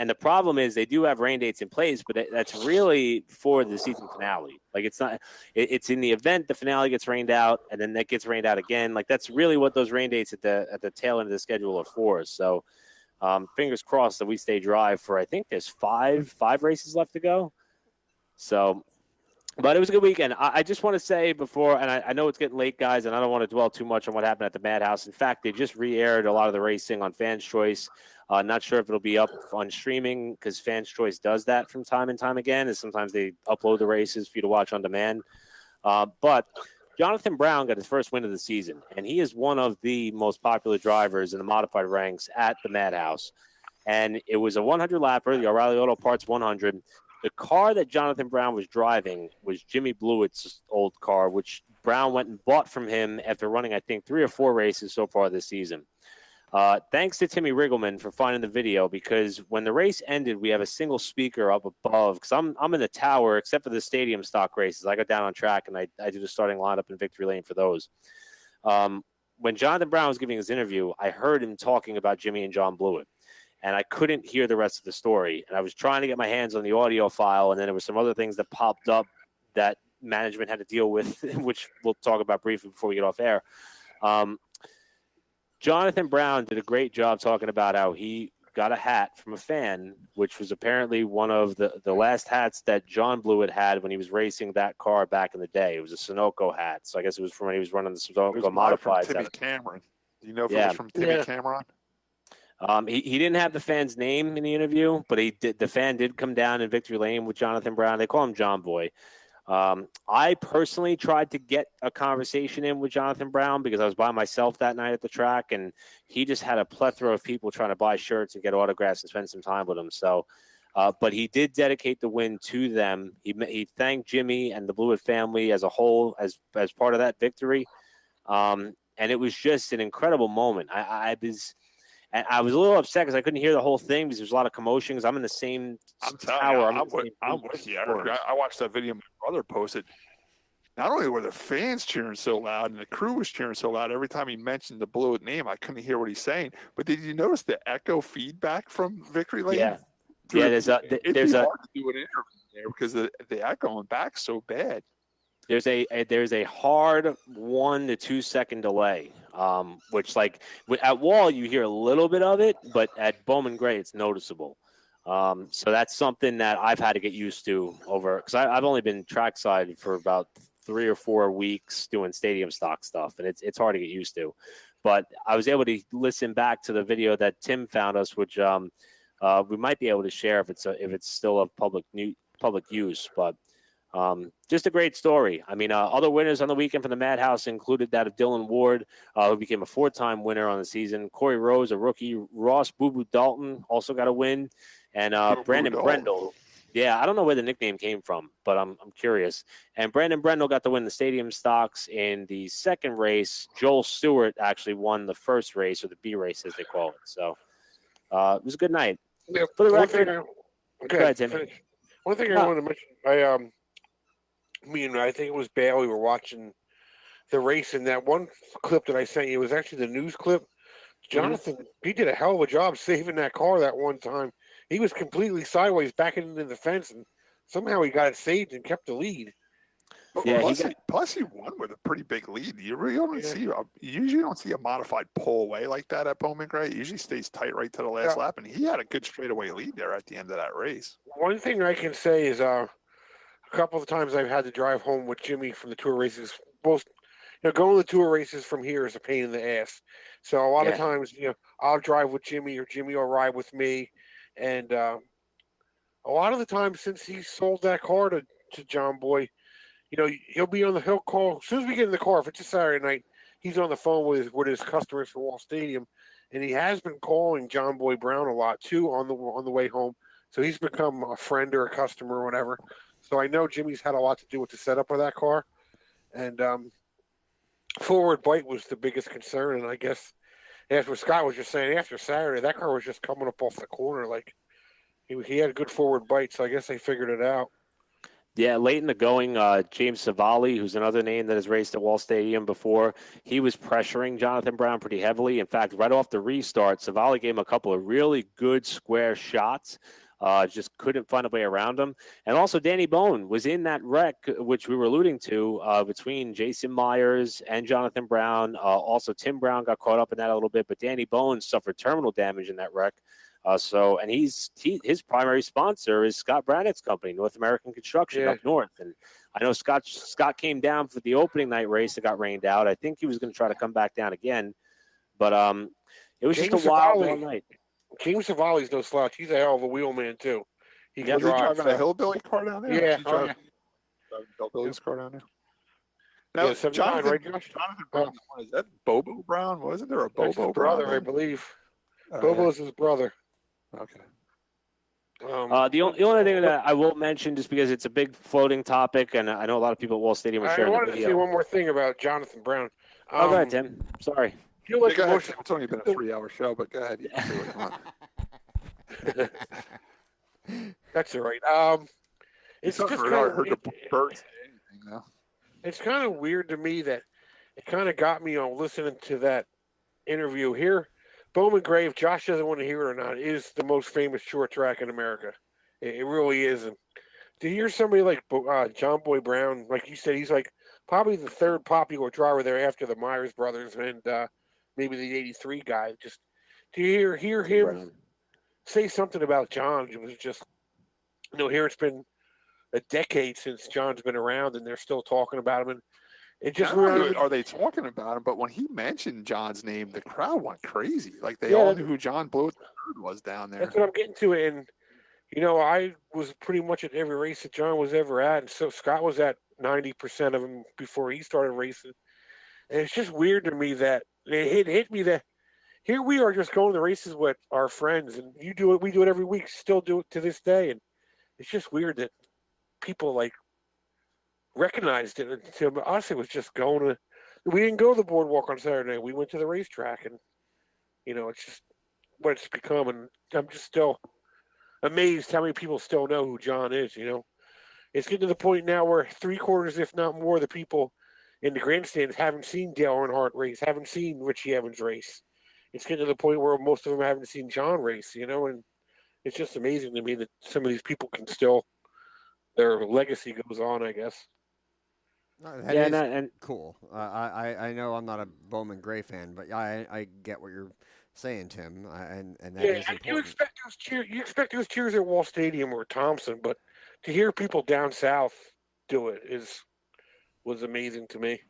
the problem is they do have rain dates in place, but that's really for the season finale. Like it's not, it's in the event the finale gets rained out, and then that gets rained out again. Like that's really what those rain dates at the tail end of the schedule are for. So, fingers crossed that we stay dry for. I think there's five races left to go. So. But it was a good weekend. I just want to say before, and I know it's getting late, guys, and I don't want to dwell too much on what happened at the Madhouse. In fact, they just re-aired a lot of the racing on Fans' Choice. Not sure if it'll be up on streaming because Fans' Choice does that from time and time again, and sometimes they upload the races for you to watch on demand. But Jonathan Brown got his first win of the season, and he is one of the most popular drivers in the modified ranks at the Madhouse. And it was a 100-lapper, the O'Reilly Auto Parts 100. The car that Jonathan Brown was driving was Jimmy Blewett's old car, which Brown went and bought from him after running, I think, 3 or 4 races so far this season. Thanks to Timmy Riggleman for finding the video, because when the race ended, we have a single speaker up above, because I'm in the tower, except for the stadium stock races. I go down on track, and I do the starting lineup in victory lane for those. When Jonathan Brown was giving his interview, I heard him talking about Jimmy and John Blewett. And I couldn't hear the rest of the story. And I was trying to get my hands on the audio file, and then there were some other things that popped up that management had to deal with, which we'll talk about briefly before we get off air. Jonathan Brown did a great job talking about how he got a hat from a fan, which was apparently one of the last hats that John Blewett had when he was racing that car back in the day. It was a Sunoco hat. So I guess it was from when he was running the Sunoco Modifieds. Timmy Cameron. Do you know if it was from Timmy Cameron? He didn't have the fan's name in the interview, but the fan did come down in victory lane with Jonathan Brown. They call him John Boy. I personally tried to get a conversation in with Jonathan Brown because I was by myself that night at the track, and he just had a plethora of people trying to buy shirts and get autographs and spend some time with him. So, but he did dedicate the win to them. He thanked Jimmy and the Blewett family as a whole as part of that victory. And it was just an incredible moment. And I was a little upset because I couldn't hear the whole thing because there's a lot of commotion. Because I'm in the same tower. I'm with you. I watched that video my brother posted. Not only were the fans cheering so loud and the crew was cheering so loud every time he mentioned the Blewett name, I couldn't hear what he's saying. But did you notice the echo feedback from victory lane? Yeah. There's hard to do an interview there because the echoing back so bad. There's a hard 1 to 2 second delay, which like at Wall you hear a little bit of it, but at Bowman Gray it's noticeable. So that's something that I've had to get used to because I've only been trackside for about 3 or 4 weeks doing stadium stock stuff, and it's hard to get used to. But I was able to listen back to the video that Tim found us, which we might be able to share if it's still of public use, but. Just a great story. I mean, other winners on the weekend from the Madhouse included that of Dylan Ward, who became a 4-time winner on the season. Corey Rose, a rookie. Ross Boo Boo Dalton also got a win. And Brandon Brendel. Yeah, I don't know where the nickname came from, but I'm curious. And Brandon Brendel got to win the stadium stocks in the second race. Joel Stewart actually won the first race, or the B race as they call it. So it was a good night. Yeah, for the record, go ahead, Tim. One thing I wanted to mention, I think it was Bailey. We were watching the race, and that one clip that I sent you was actually the news clip. Jonathan, he did a hell of a job saving that car that one time. He was completely sideways backing into the fence, and somehow he got it saved and kept the lead. Yeah, plus he won with a pretty big lead. You really don't usually don't see a modified pull away like that at Bowman Gray. It usually stays tight right to the last lap, and he had a good straightaway lead there at the end of that race. One thing I can say is a couple of times I've had to drive home with Jimmy from the tour races. Both, going to the tour races from here is a pain in the ass. So a lot of times, I'll drive with Jimmy or Jimmy will ride with me. And a lot of the time since he sold that car to John Boy, he'll call as soon as we get in the car. If it's a Saturday night, he's on the phone with his customers for Wall Stadium, and he has been calling John Boy Brown a lot too on the way home. So he's become a friend or a customer or whatever. So I know Jimmy's had a lot to do with the setup of that car, and forward bite was the biggest concern. And I guess after Scott was just saying, after Saturday, that car was just coming up off the corner like he had a good forward bite. So I guess they figured it out. Yeah, late in the going, James Savali, who's another name that has raced at Wall Stadium before, he was pressuring Jonathan Brown pretty heavily. In fact, right off the restart, Savali gave him a couple of really good square shots. Just couldn't find a way around him. And also Danny Bone was in that wreck, which we were alluding to, between Jason Myers and Jonathan Brown. Also, Tim Brown got caught up in that a little bit, but Danny Bone suffered terminal damage in that wreck. His primary sponsor is Scott Brannick's company, North American Construction, up north. And I know Scott came down for the opening night race that got rained out. I think he was going to try to come back down again, but it was just a wild night. James Savali's no slouch. He's a hell of a wheelman too. He driving a hillbilly car down there. Yeah, driving hillbilly's car down there. Now, Jonathan, right, Josh? Jonathan Brown, is that Bobo Brown? Wasn't there a That's Bobo his Brown? brother, I believe. Bobo's his brother. Okay. The only thing that I will mention, just because it's a big floating topic, and I know a lot of people at Wall Stadium are sharing the video. I wanted to say one more thing about Jonathan Brown. Go ahead, Tim. Sorry. Go ahead. It's only been a 3-hour show, but go ahead. You can say what you want. That's all right. It's just kind of heard the birds say anything, though. It's kind of weird to me that it kind of got me on listening to that interview here. Bowman Gray, if Josh doesn't want to hear it or not, is the most famous short track in America. It really is. And to hear somebody like John Boy Brown, like you said, he's like probably the third popular driver there after the Myers brothers and maybe the 83 guy. Just to hear him say something about John, it was just, here it's been a decade since John's been around and they're still talking about him. And it just are they talking about him? But when he mentioned John's name, the crowd went crazy. Like they all knew who John Blewett was down there. That's what I'm getting to. And I was pretty much at every race that John was ever at, and so Scott was at 90% of them before he started racing. And it's just weird to me that it hit me that here we are just going to races with our friends, and you do it, we do it every week, still do it to this day, and it's just weird that people like recognized it. And to us, it was just going to. We didn't go to the boardwalk on Saturday. We went to the racetrack, and it's just what it's become. And I'm just still amazed how many people still know who John is. It's getting to the point now where 3/4, if not more, of the people in the grandstands haven't seen Dale Earnhardt race, haven't seen Richie Evans race. It's getting to the point where most of them haven't seen John race. And it's just amazing to me that some of these people can still, their legacy goes on, I guess. That is cool. I know I'm not a Bowman Gray fan, but I get what you're saying, Tim, and that is important. You expect those cheers at Wall Stadium or Thompson, but to hear people down south do it was amazing to me.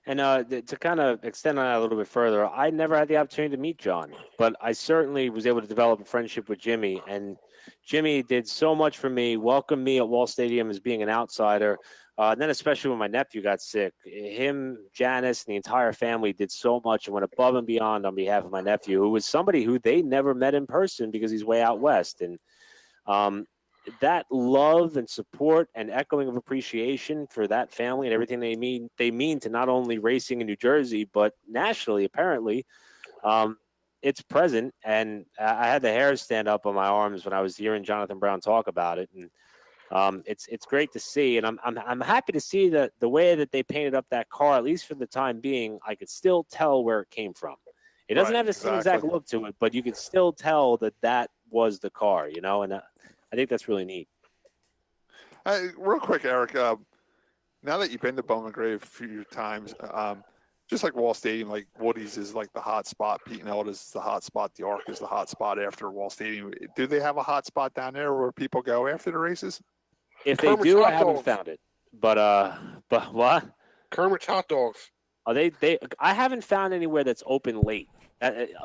And to kind of extend on that a little bit further, I never had the opportunity to meet John, but I certainly was able to develop a friendship with Jimmy. And Jimmy did so much for me, welcomed me at Wall Stadium as being an outsider. And then especially when my nephew got sick, him, Janice, and the entire family did so much and went above and beyond on behalf of my nephew, who was somebody who they never met in person because he's way out west. And that love and support and echoing of appreciation for that family and everything they mean to not only racing in New Jersey, but nationally, apparently, it's present. And I had the hairs stand up on my arms when I was hearing Jonathan Brown talk about it. And it's great to see. And I'm happy to see that the way that they painted up that car, at least for the time being, I could still tell where it came from. It doesn't have the same exact look to it, but you can still tell that was the car, and I think that's really neat. Real quick, Eric, now that you've been to Bowman Gray a few times, just like Wall Stadium, like Woody's is like the hot spot, Pete and Elda's is the hot spot, the Arc is the hot spot after Wall Stadium. Do they have a hot spot down there where people go after the races? If they do, I haven't found it. But what? Kermit's Hot Dogs. Are they? I haven't found anywhere that's open late.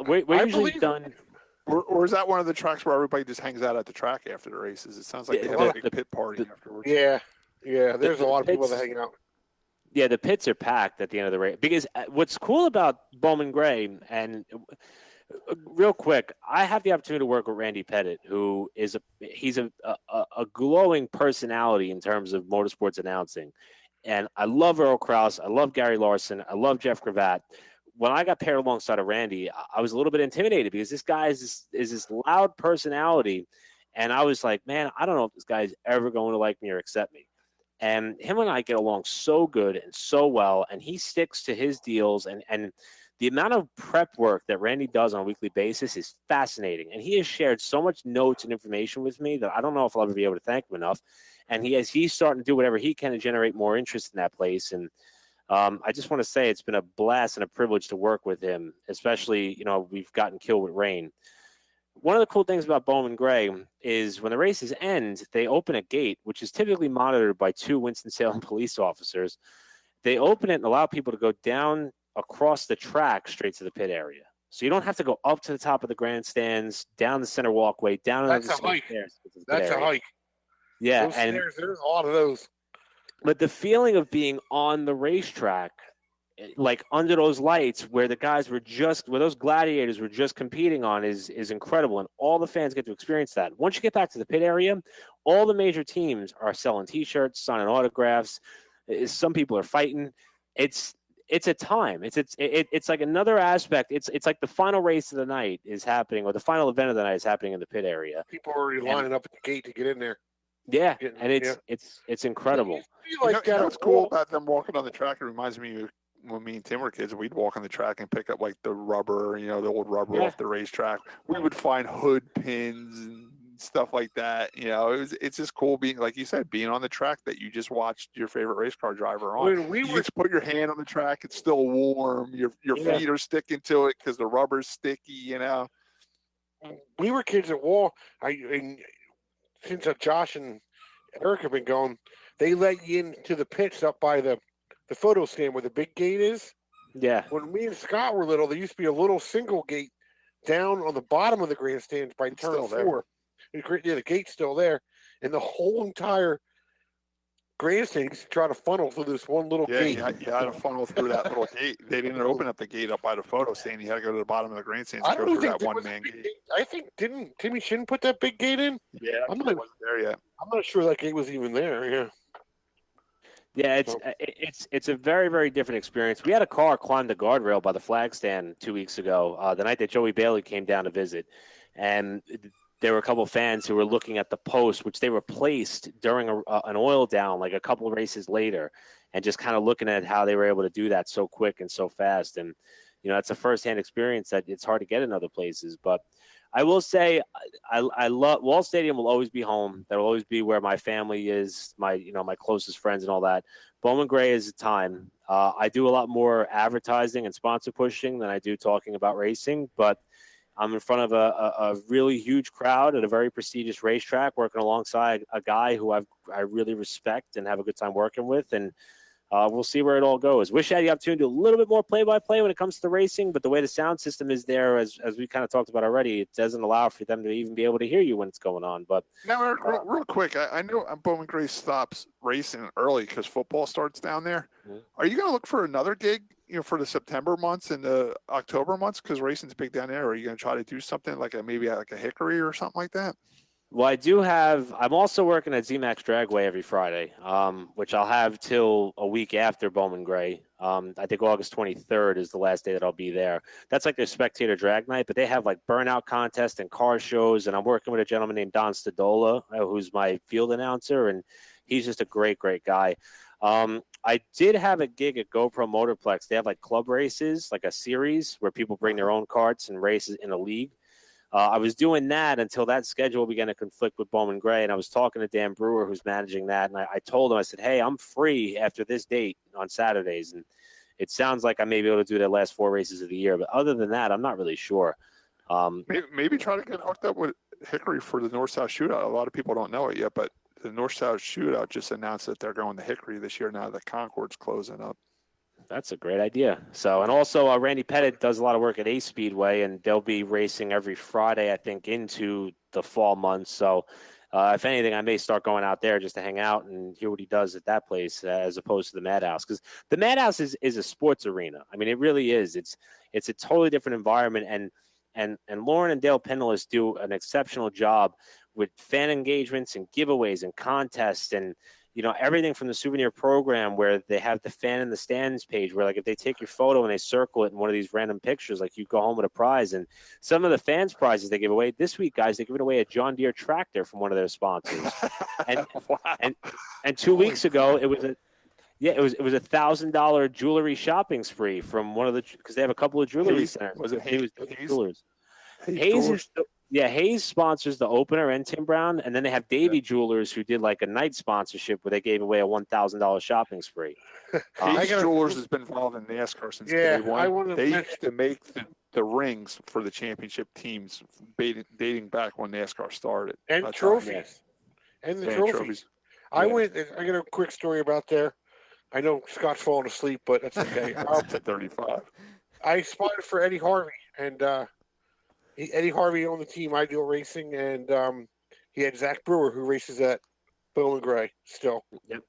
We're usually done. Or is that one of the tracks where everybody just hangs out at the track after the races? It sounds like they have a big pit party afterwards. Yeah. There's a lot of people that hang out. Yeah, the pits are packed at the end of the race. Because what's cool about Bowman Gray, and real quick, I have the opportunity to work with Randy Pettit, who is he's a glowing personality in terms of motorsports announcing. And I love Earl Krause. I love Gary Larson. I love Jeff Gravatt. When I got paired alongside of Randy, I was a little bit intimidated because this guy is this loud personality. And I was like, man, I don't know if this guy is ever going to like me or accept me. And him and I get along so good and so well, and he sticks to his deals. And the amount of prep work that Randy does on a weekly basis is fascinating. And he has shared so much notes and information with me that I don't know if I'll ever be able to thank him enough. And he's starting to do whatever he can to generate more interest in that place. And I just want to say it's been a blast and a privilege to work with him, especially, we've gotten killed with rain. One of the cool things about Bowman Gray is when the races end, they open a gate, which is typically monitored by 2 Winston-Salem police officers. They open it and allow people to go down across the track straight to the pit area. So you don't have to go up to the top of the grandstands, down the center walkway, down That's the a hike. stairs. That's a hike. Yeah. Those stairs, there's a lot of those. But the feeling of being on the racetrack, like under those lights where those gladiators were just competing on is incredible. And all the fans get to experience that. Once you get back to the pit area, all the major teams are selling T-shirts, signing autographs. Some people are fighting. It's a time. It's like another aspect. It's like the final race of the night is happening, or the final event of the night is happening in the pit area. People are already lining up at the gate to get in there. Yeah, and it's incredible. What's cool about them walking on the track? It reminds me of when me and Tim were kids. We'd walk on the track and pick up like the rubber, the old rubber off the racetrack. We would find hood pins and stuff like that. It's just cool being, like you said, being on the track that you just watched your favorite race car driver on. You just put your hand on the track; it's still warm. Your feet are sticking to it because the rubber's sticky. We were kids at Wall. Since Josh and Eric have been going, they let you into the pits up by the photo stand where the big gate is. Yeah. When me and Scott were little, there used to be a little single gate down on the bottom of the grandstands by turn 4. The gate's still there. And the whole entire grandstand used to try to funnel through this one little gate. You had to funnel through that little gate. They didn't open up the gate up by the photo stand. You had to go to the bottom of the grandstand to go through that one-man gate. I think, didn't Timmy Shin put that big gate in? Yeah, it wasn't there yet. I'm not sure that gate was even there, yeah. Yeah, it's a very, very different experience. We had a car climb the guardrail by the flag stand 2 weeks ago, the night that Joey Bailey came down to visit. And there were a couple of fans who were looking at the post, which they replaced during an oil down, like a couple of races later, and just kind of looking at how they were able to do that so quick and so fast. And, it's a firsthand experience that it's hard to get in other places. But I will say I love Wall Stadium will always be home. That will always be where my family is, my closest friends and all that. Bowman Gray is a time. I do a lot more advertising and sponsor pushing than I do talking about racing, but I'm in front of a really huge crowd at a very prestigious racetrack working alongside a guy who I really respect and have a good time working with. And we'll see where it all goes. Wish I had the opportunity to do a little bit more play-by-play when it comes to racing, but the way the sound system is there, as we kind of talked about already, it doesn't allow for them to even be able to hear you when it's going on. But now, Eric, real quick, I know Bowman Gray stops racing early because football starts down there. Mm-hmm. Are you going to look for another gig, for the September months and the October months because racing's big down there? Are you going to try to do something like maybe a Hickory or something like that? Well, I'm also working at ZMAX Dragway every Friday, which I'll have till a week after Bowman Gray. I think August 23rd is the last day that I'll be there. That's like their spectator drag night, but they have like burnout contests and car shows. And I'm working with a gentleman named Don Stadola, who's my field announcer, and he's just a great, great guy. I did have a gig at GoPro Motorplex. They have like club races, like a series where people bring their own karts and races in a league. I was doing that until that schedule began to conflict with Bowman Gray, and I was talking to Dan Brewer, who's managing that, and I told him, I said, hey, I'm free after this date on Saturdays, and it sounds like I may be able to do the last 4 races of the year, but other than that, I'm not really sure. Maybe try to get hooked up with Hickory for the North-South Shootout. A lot of people don't know it yet, but the North-South Shootout just announced that they're going to Hickory this year now that Concord's closing up. that's a great idea. So, and also Randy Pettit does a lot of work at Ace Speedway, and they'll be racing every Friday, I think, into the fall months. So, if anything, I may start going out there just to hang out and hear what he does at that place, as opposed to the Madhouse, because the Madhouse is a sports arena. I mean, it really is. It's a totally different environment, and Lauren and Dale Pendalis do an exceptional job with fan engagements and giveaways and contests and, you know, everything from the souvenir program where they have the fan in the stands page where, like, if they take your photo and they circle it in one of these random pictures, like, you go home with a prize. And some of the fans' prizes they give away this week, guys, they're giving away a John Deere tractor from one of their sponsors. And Wow. and 2 weeks ago, it was $1,000 jewelry shopping spree from one of the, because they have a couple of jewelry centers. Was it Hayes? Jewelers? Hayes sponsors the opener and Tim Brown, and then they have Davey Jewelers, who did like a night sponsorship where they gave away a $1,000 shopping spree. Hayes Jewelers has been involved in NASCAR since day one. They used to make the rings for the championship teams dating back when NASCAR started. And trophies. And the trophies. I got a quick story about there. I know Scott's falling asleep, but that's okay. It's at 35. I spotted for Eddie Harvey, and Eddie Harvey owned the team Ideal Racing, and he had Zach Brewer, who races at Bowman Gray still. Yep.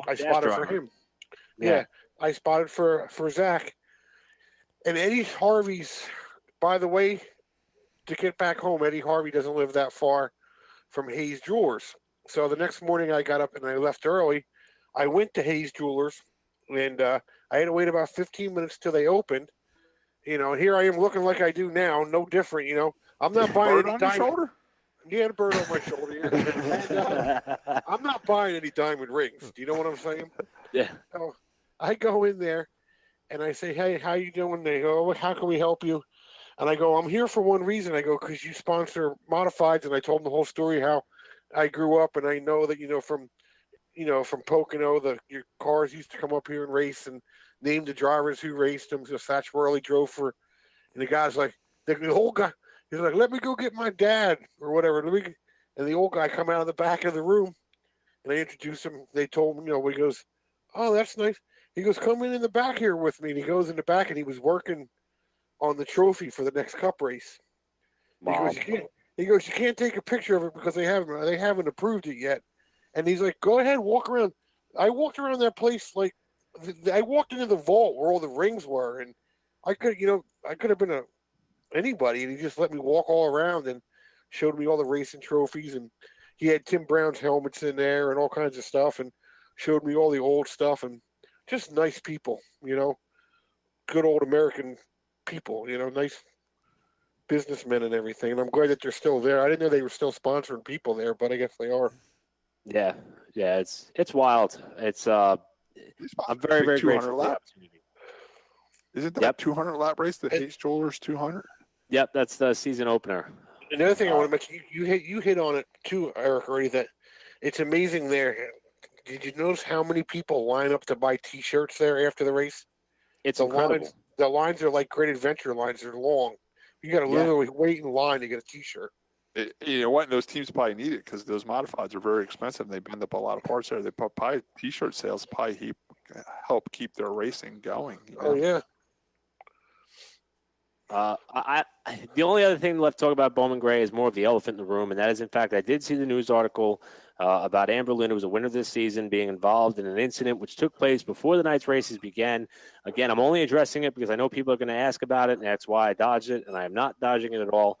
I spotted for him. Yeah, I spotted for Zach. And Eddie Harvey's, by the way, to get back home, Eddie Harvey doesn't live that far from Hayes Jewelers. So the next morning I got up and I left early. I went to Hayes Jewelers, and I had to wait about 15 minutes till they opened. You know, and here I am looking like I do now, no different. You know, I'm not buying any diamond. Shoulder? Yeah, a bird on my shoulder. Yeah. And, I'm not buying any diamond rings. Do you know what I'm saying? Yeah. So I go in there, and I say, "Hey, how you doing?" They go, "How can we help you?" And I go, "I'm here for one reason." I go, "Because you sponsor modifieds," and I told them the whole story how I grew up, and I know that from Pocono, your cars used to come up here and race, and name the drivers who raced them. So Satch Worley drove for, and the guy's like, the old guy, he's like, "Let me go get my dad," or whatever. And the old guy come out of the back of the room, and I introduced him. They told him, he goes, "Oh, that's nice." He goes, "Come in the back here with me." And he goes in the back, and he was working on the trophy for the next Cup race. He goes, "You can't take a picture of it because they haven't approved it yet." And he's like, "Go ahead, walk around." I walked around that place like I walked into the vault where all the rings were, and I could have been anybody, and he just let me walk all around and showed me all the racing trophies, and he had Tim Brown's helmets in there and all kinds of stuff, and showed me all the old stuff, and just nice people, good old American people, nice businessmen and everything. And I'm glad that they're still there. I didn't know they were still sponsoring people there, but I guess they are. Yeah, it's wild. It's I'm very, very grateful for the opportunity. Isn't that 200 lap race, the Hayes Jewelers 200? Yep, that's the season opener. Another thing I want to mention, you hit on it too, Eric, already, that it's amazing there. Did you notice how many people line up to buy T-shirts there after the race? It's incredible. The lines are like Great Adventure lines. They're long. You got to literally wait in line to get a T-shirt. You know what? Those teams probably need it because those modifieds are very expensive. They bend up a lot of parts there. They probably T-shirt sales probably help keep their racing going. Oh yeah. The only other thing left to talk about Bowman Gray is more of the elephant in the room, and that is, in fact, I did see the news article about Amber Lynn, who was a winner this season, being involved in an incident which took place before the night's races began. Again, I'm only addressing it because I know people are going to ask about it, and that's why I dodged it, and I am not dodging it at all.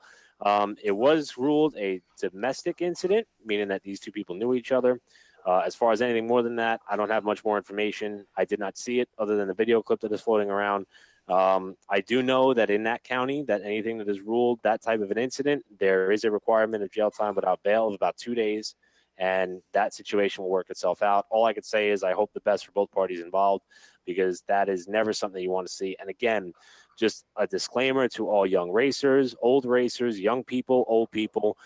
It was ruled a domestic incident, meaning that these two people knew each other. As far as anything more than that, I don't have much more information. I did not see it other than the video clip that is floating around. I do know that in that county, that anything that is ruled that type of an incident, there is a requirement of jail time without bail of about 2 days, and that situation will work itself out. All I could say is I hope the best for both parties involved, because that is never something you want to see. And again, just a disclaimer to all young racers, old racers, young people, old people,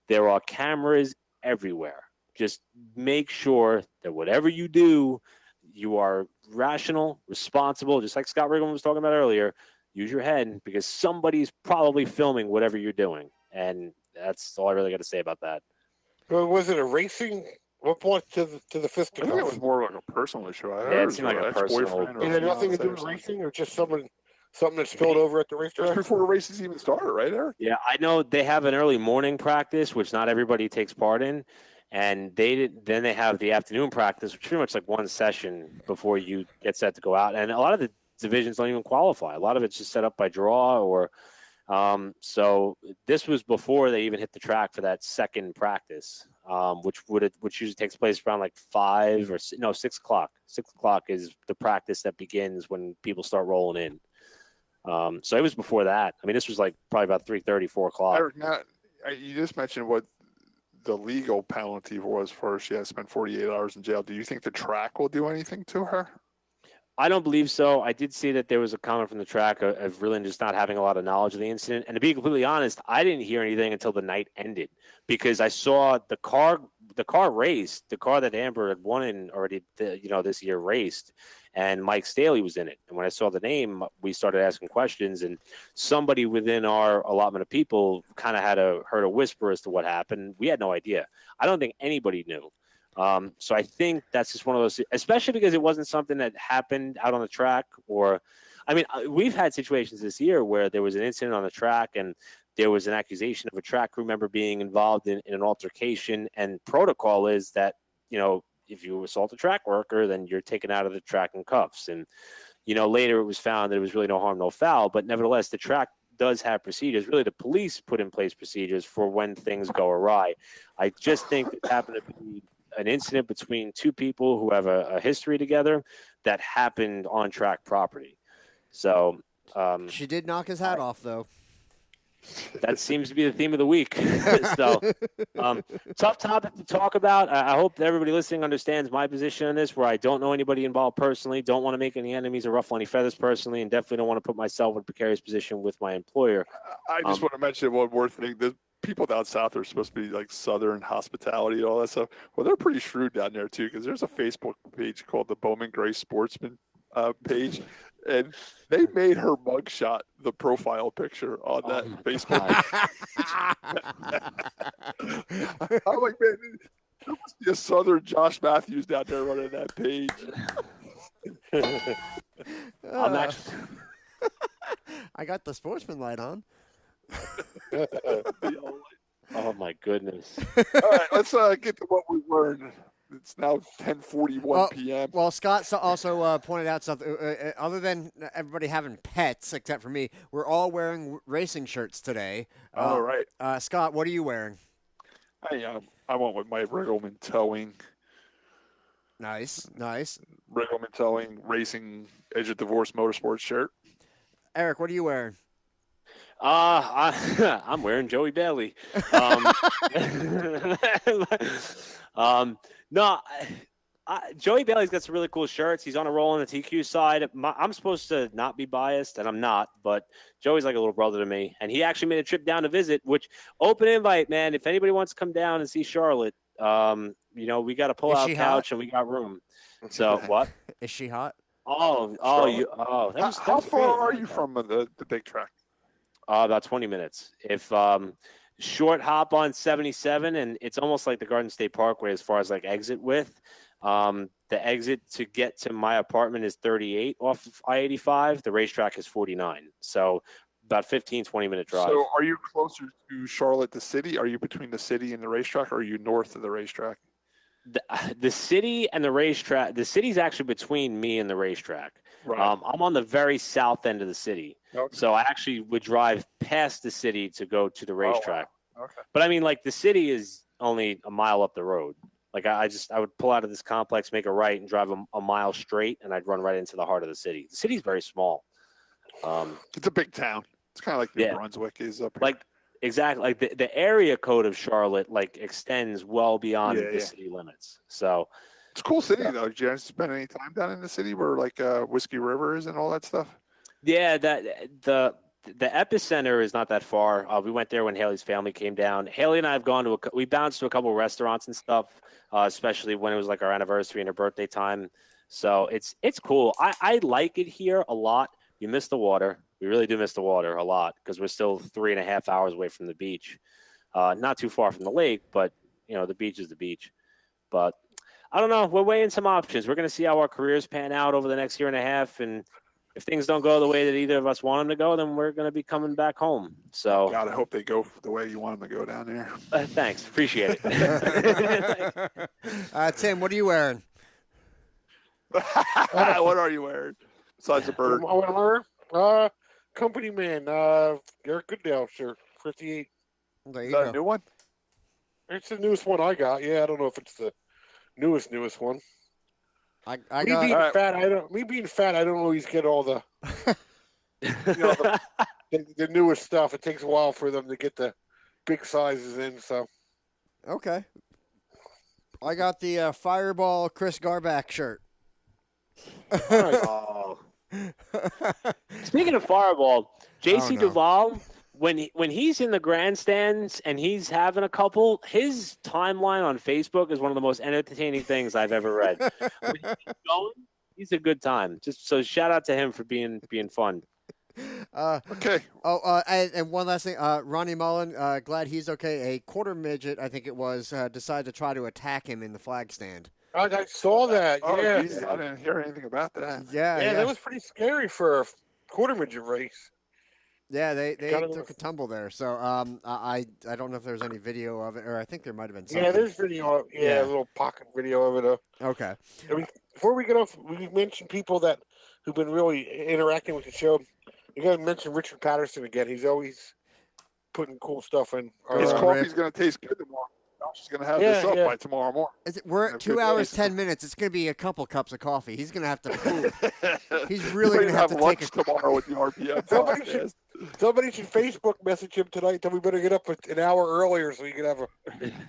there are cameras everywhere. Just make sure that whatever you do, you are rational, responsible, just like Scott Rigman was talking about earlier. Use your head, because somebody's probably filming whatever you're doing. And that's all I really got to say about that. Well, was it a racing What brought to the I think it fisticuffs? was more like a personal issue. I heard Yeah, it it was seemed like a ex-boyfriend personal- or It had nothing to fiance do or with something. racing, or just something that spilled over at the Just racetrack. before races even started, right, Eric? Yeah, I know they have an early morning practice, which not everybody takes part in, and then they have the afternoon practice, which is pretty much like one session before you get set to go out. And a lot of the divisions don't even qualify. A lot of it's just set up by draw, or so this was before they even hit the track for that second practice, which usually takes place around like 6 o'clock. 6 o'clock is the practice that begins when people start rolling in. So it was before that. I mean, this was like probably about 3:30, 4 o'clock. Eric, now, you just mentioned what the legal penalty was for her. She has to spend 48 hours in jail. Do you think the track will do anything to her? I don't believe so. I did see that there was a comment from the track of really just not having a lot of knowledge of the incident. And to be completely honest, I didn't hear anything until the night ended, because I saw the car raced. The car that Amber had won in already, this year raced, and Mike Staley was in it. And when I saw the name, we started asking questions, and somebody within our allotment of people kind of heard a whisper as to what happened. We had no idea. I don't think anybody knew. So I think that's just one of those, especially because it wasn't something that happened out on the track. We've had situations this year where there was an incident on the track and there was an accusation of a track crew member being involved in an altercation. And protocol is that, if you assault a track worker, then you're taken out of the track in cuffs. And, later it was found that it was really no harm, no foul. But nevertheless, the track does have procedures. Really, the police put in place procedures for when things go awry. I just think it happened to be an incident between two people who have a history together that happened on track property. So she did knock his hat off, though. That seems to be the theme of the week. So tough topic to talk about. I hope that everybody listening understands my position on this, where I don't know anybody involved personally, don't want to make any enemies or ruffle any feathers personally, and definitely don't want to put myself in a precarious position with my employer. I just want to mention one more thing. The people down south are supposed to be like Southern hospitality and all that stuff. Well, they're pretty shrewd down there too, because there's a Facebook page called the Bowman Gray Sportsman page, and they made her mugshot the profile picture on that Facebook. I'm like, man, there must be a Southern Josh Matthews down there running that page. I'm actually. I got the sportsman light on. Oh my goodness! All right, let's get to what we learned. It's now 10:41 p.m. Well, Scott also pointed out something. Other than everybody having pets, except for me, we're all wearing racing shirts today. All right. Scott, what are you wearing? I went with my Riggleman Towing. Nice. Riggleman Towing Racing Edge of Divorce Motorsports shirt. Eric, what are you wearing? I'm wearing Joey Bailey. No, Joey Bailey's got some really cool shirts. He's on a roll on the TQ side. I'm supposed to not be biased, and I'm not, but Joey's like a little brother to me. And he actually made a trip down to visit, which open invite, man. If anybody wants to come down and see Charlotte, we got a pull-out couch and we got room. So what? Is she hot? How far are you from the big track? About 20 minutes. If short hop on 77, and it's almost like the Garden State Parkway as far as like exit width. The exit to get to my apartment is 38 off of I-85. The racetrack is 49. So about 15, 20-minute drive. So are you closer to Charlotte, the city? Are you between the city and the racetrack, or are you north of the racetrack? The city and the racetrack, the city's actually between me and the racetrack. Right. I'm on the very south end of the city. Okay. So I actually would drive past the city to go to the racetrack. Oh, wow. Okay. But I mean, like, the city is only a mile up the road. Like, I would pull out of this complex, make a right, and drive a mile straight, and I'd run right into the heart of the city. The city's very small. It's a big town. It's kind of like New Brunswick is up here. Like, exactly. Like, the area code of Charlotte, like, extends well beyond the city limits. So it's a cool city, though. Did you guys spend any time down in the city where, like, Whiskey River is and all that stuff? Yeah, the epicenter is not that far. We went there when Haley's family came down. Haley and I have gone we bounced to a couple of restaurants and stuff, especially when it was like our anniversary and her birthday time. So it's cool. I like it here a lot. You miss the water. We really do miss the water a lot because we're still 3.5 hours away from the beach. Not too far from the lake, but the beach is the beach. But I don't know. We're weighing some options. We're going to see how our careers pan out over the next year and a half. And if things don't go the way that either of us want them to go, then we're going to be coming back home. So God, I hope they go the way you want them to go down there. Thanks. Appreciate it. Tim, what are you wearing? What are you wearing? Besides the bird. Company man, Eric Goodell shirt, 58. There Is you that go. a new one? It's the newest one I got. Yeah, I don't know if it's the newest one. I Me got. being fat, I don't always get all the, the newest stuff. It takes a while for them to get the big sizes in. So Okay. I got the Fireball Chris Garback shirt. Oh. Speaking of Fireball, JC Duvall, when he's in the grandstands and he's having a couple, his timeline on Facebook is one of the most entertaining things I've ever read. When he's going, he's a good time. Just so shout out to him for being fun. Okay. And one last thing, Ronnie Mullen, glad he's okay. A quarter midget, I think it was, decided to try to attack him in the flag stand. I saw that. Yeah, Geez, I didn't hear anything about that. Yeah, that was pretty scary for a quarter midget race. Yeah, they took a tumble there. So I don't know if there's any video of it, or I think there might have been something. Yeah, there's video. Yeah, a little pocket video of it. Okay. I mean, before we get off, we mentioned people who've been really interacting with the show. You got to mention Richard Patterson again. He's always putting cool stuff in. His coffee's going to taste good tomorrow. Josh is going to have this up by tomorrow morning. We're at 2 hours, 10 minutes. It's going to be a couple cups of coffee. He's going to have to poop. He's really going to have to lunch take tomorrow with the RPM. Somebody should Facebook message him tonight. Tell we better get up an hour earlier so he can have a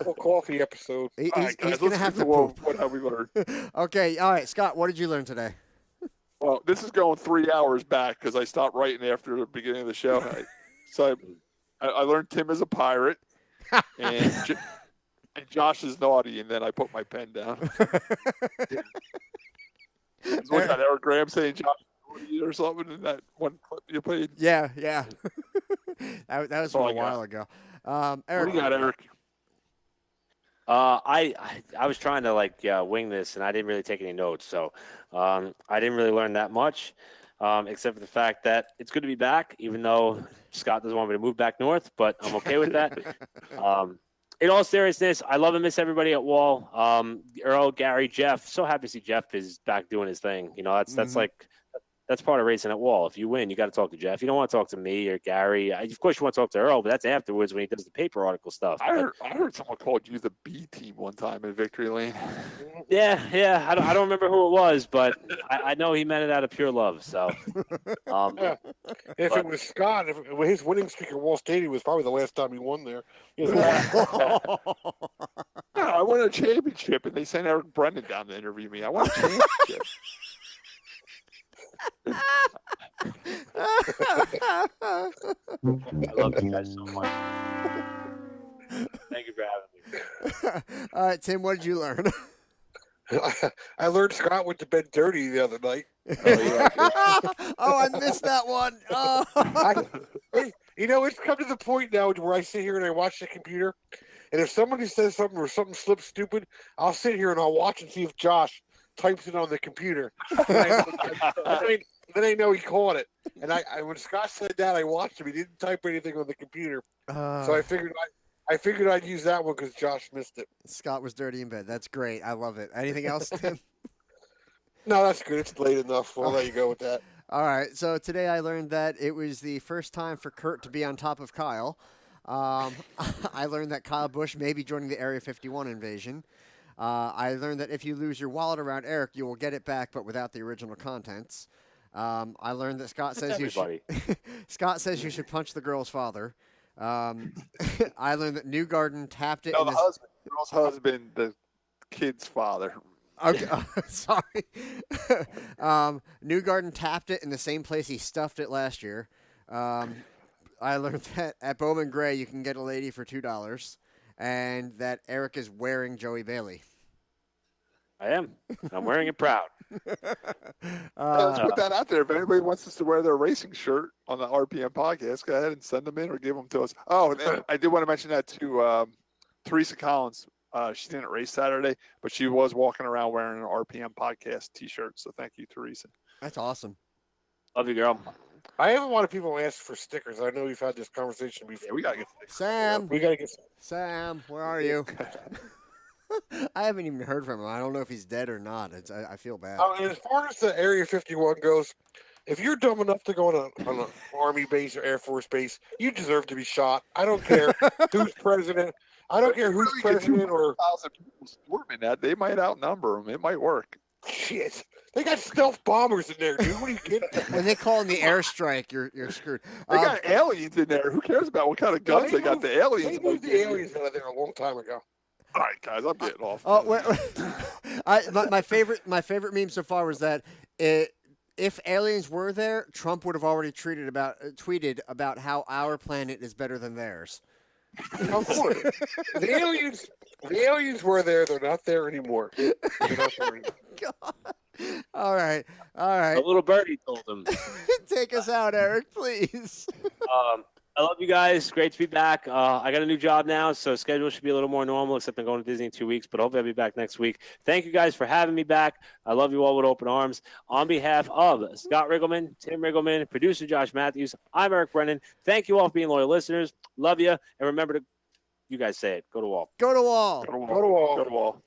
full coffee episode. He's going to have to poop. What have we learned? Okay, all right, Scott, what did you learn today? Well, this is going 3 hours back because I stopped writing after the beginning of the show. I learned Tim is a pirate, and Josh is naughty, and then I put my pen down. What's that, Eric Graham saying Josh is naughty or something in that one clip you played? Yeah. that was from a while ago. Eric, what do you got, Eric? I was trying to wing this, and I didn't really take any notes, so I didn't really learn that much, except for the fact that it's good to be back, even though Scott doesn't want me to move back north, but I'm okay with that. In all seriousness, I love and miss everybody at Wall. Earl, Gary, Jeff. So happy to see Jeff is back doing his thing. You know, that's part of racing at Wall. If you win, you got to talk to Jeff. You don't want to talk to me or Gary. Of course, you want to talk to Earl, but that's afterwards when he does the paper article stuff. I heard someone called you the B team one time in Victory Lane. Yeah. I don't remember who it was, but I know he meant it out of pure love. So, if it was Scott, his winning streak at Wall Stadium was probably the last time he won there. I won a championship, and they sent Eric Brennan down to interview me. I won a championship. I love you guys so much. Thank you for having me. All right, Tim, what did you learn? I learned Scott went to bed dirty the other night. I missed that one. It's come to the point now where I sit here and I watch the computer, and if somebody says something or something slips stupid, I'll sit here and I'll watch and see if Josh types it on the computer. Then I know he caught it. And I when Scott said that, I watched him. He didn't type anything on the computer, so I figured I'd use that one because Josh missed it. Scott was dirty in bed. That's great. I love it. Anything else, Tim? No, that's good. It's late enough. We'll let you go with that. All right. So today I learned that it was the first time for Kurt to be on top of Kyle. I learned that Kyle Busch may be joining the Area 51 invasion. I learned that if you lose your wallet around Eric, you will get it back, but without the original contents. I learned that Scott says Scott says you should punch the girl's father. I learned that Newgarden tapped it. No, the girl's husband, the kid's father. Okay, sorry. Newgarden tapped it in the same place he stuffed it last year. I learned that at Bowman Gray you can get a lady for $2, and that Eric is wearing Joey Bailey. I am. I'm wearing it proud. Let's put that out there. If anybody wants us to wear their racing shirt on the RPM podcast, go ahead and send them in or give them to us. Oh, and I did want to mention that to Teresa Collins. She didn't race Saturday, but she was walking around wearing an RPM podcast T-shirt. So thank you, Teresa. That's awesome. Love you, girl. I have a lot of people ask for stickers. I know we've had this conversation before. Yeah, we gotta get stickers. Sam. We gotta get. Sam, where are you? I haven't even heard from him. I don't know if he's dead or not. I feel bad. As far as the Area 51 goes, if you're dumb enough to go on an Army base or Air Force base, you deserve to be shot. I don't care who's president. I don't care who's president or 1,000 people storming that. They might outnumber them. It might work. shit. They got stealth bombers in there, dude. What are you kidding? When they call in the airstrike, you're screwed. They got aliens in there. Who cares about what kind of guns they got? The aliens. They moved the aliens out of there a long time ago. All right, guys, I'm getting off. My favorite meme so far was that if aliens were there, Trump would have already tweeted about how our planet is better than theirs. Of course. The aliens were there. They're not there anymore. God. All right. A little birdie told him. Take us out, Eric, please. I love you guys. Great to be back. I got a new job now, so schedule should be a little more normal, except I'm going to Disney in 2 weeks, but hopefully I'll be back next week. Thank you guys for having me back. I love you all with open arms. On behalf of Scott Riggleman, Tim Riggleman, producer Josh Matthews, I'm Eric Brennan. Thank you all for being loyal listeners. Love you. And remember to, you guys say it, go to wall. Go to wall. Go to wall. Go to wall.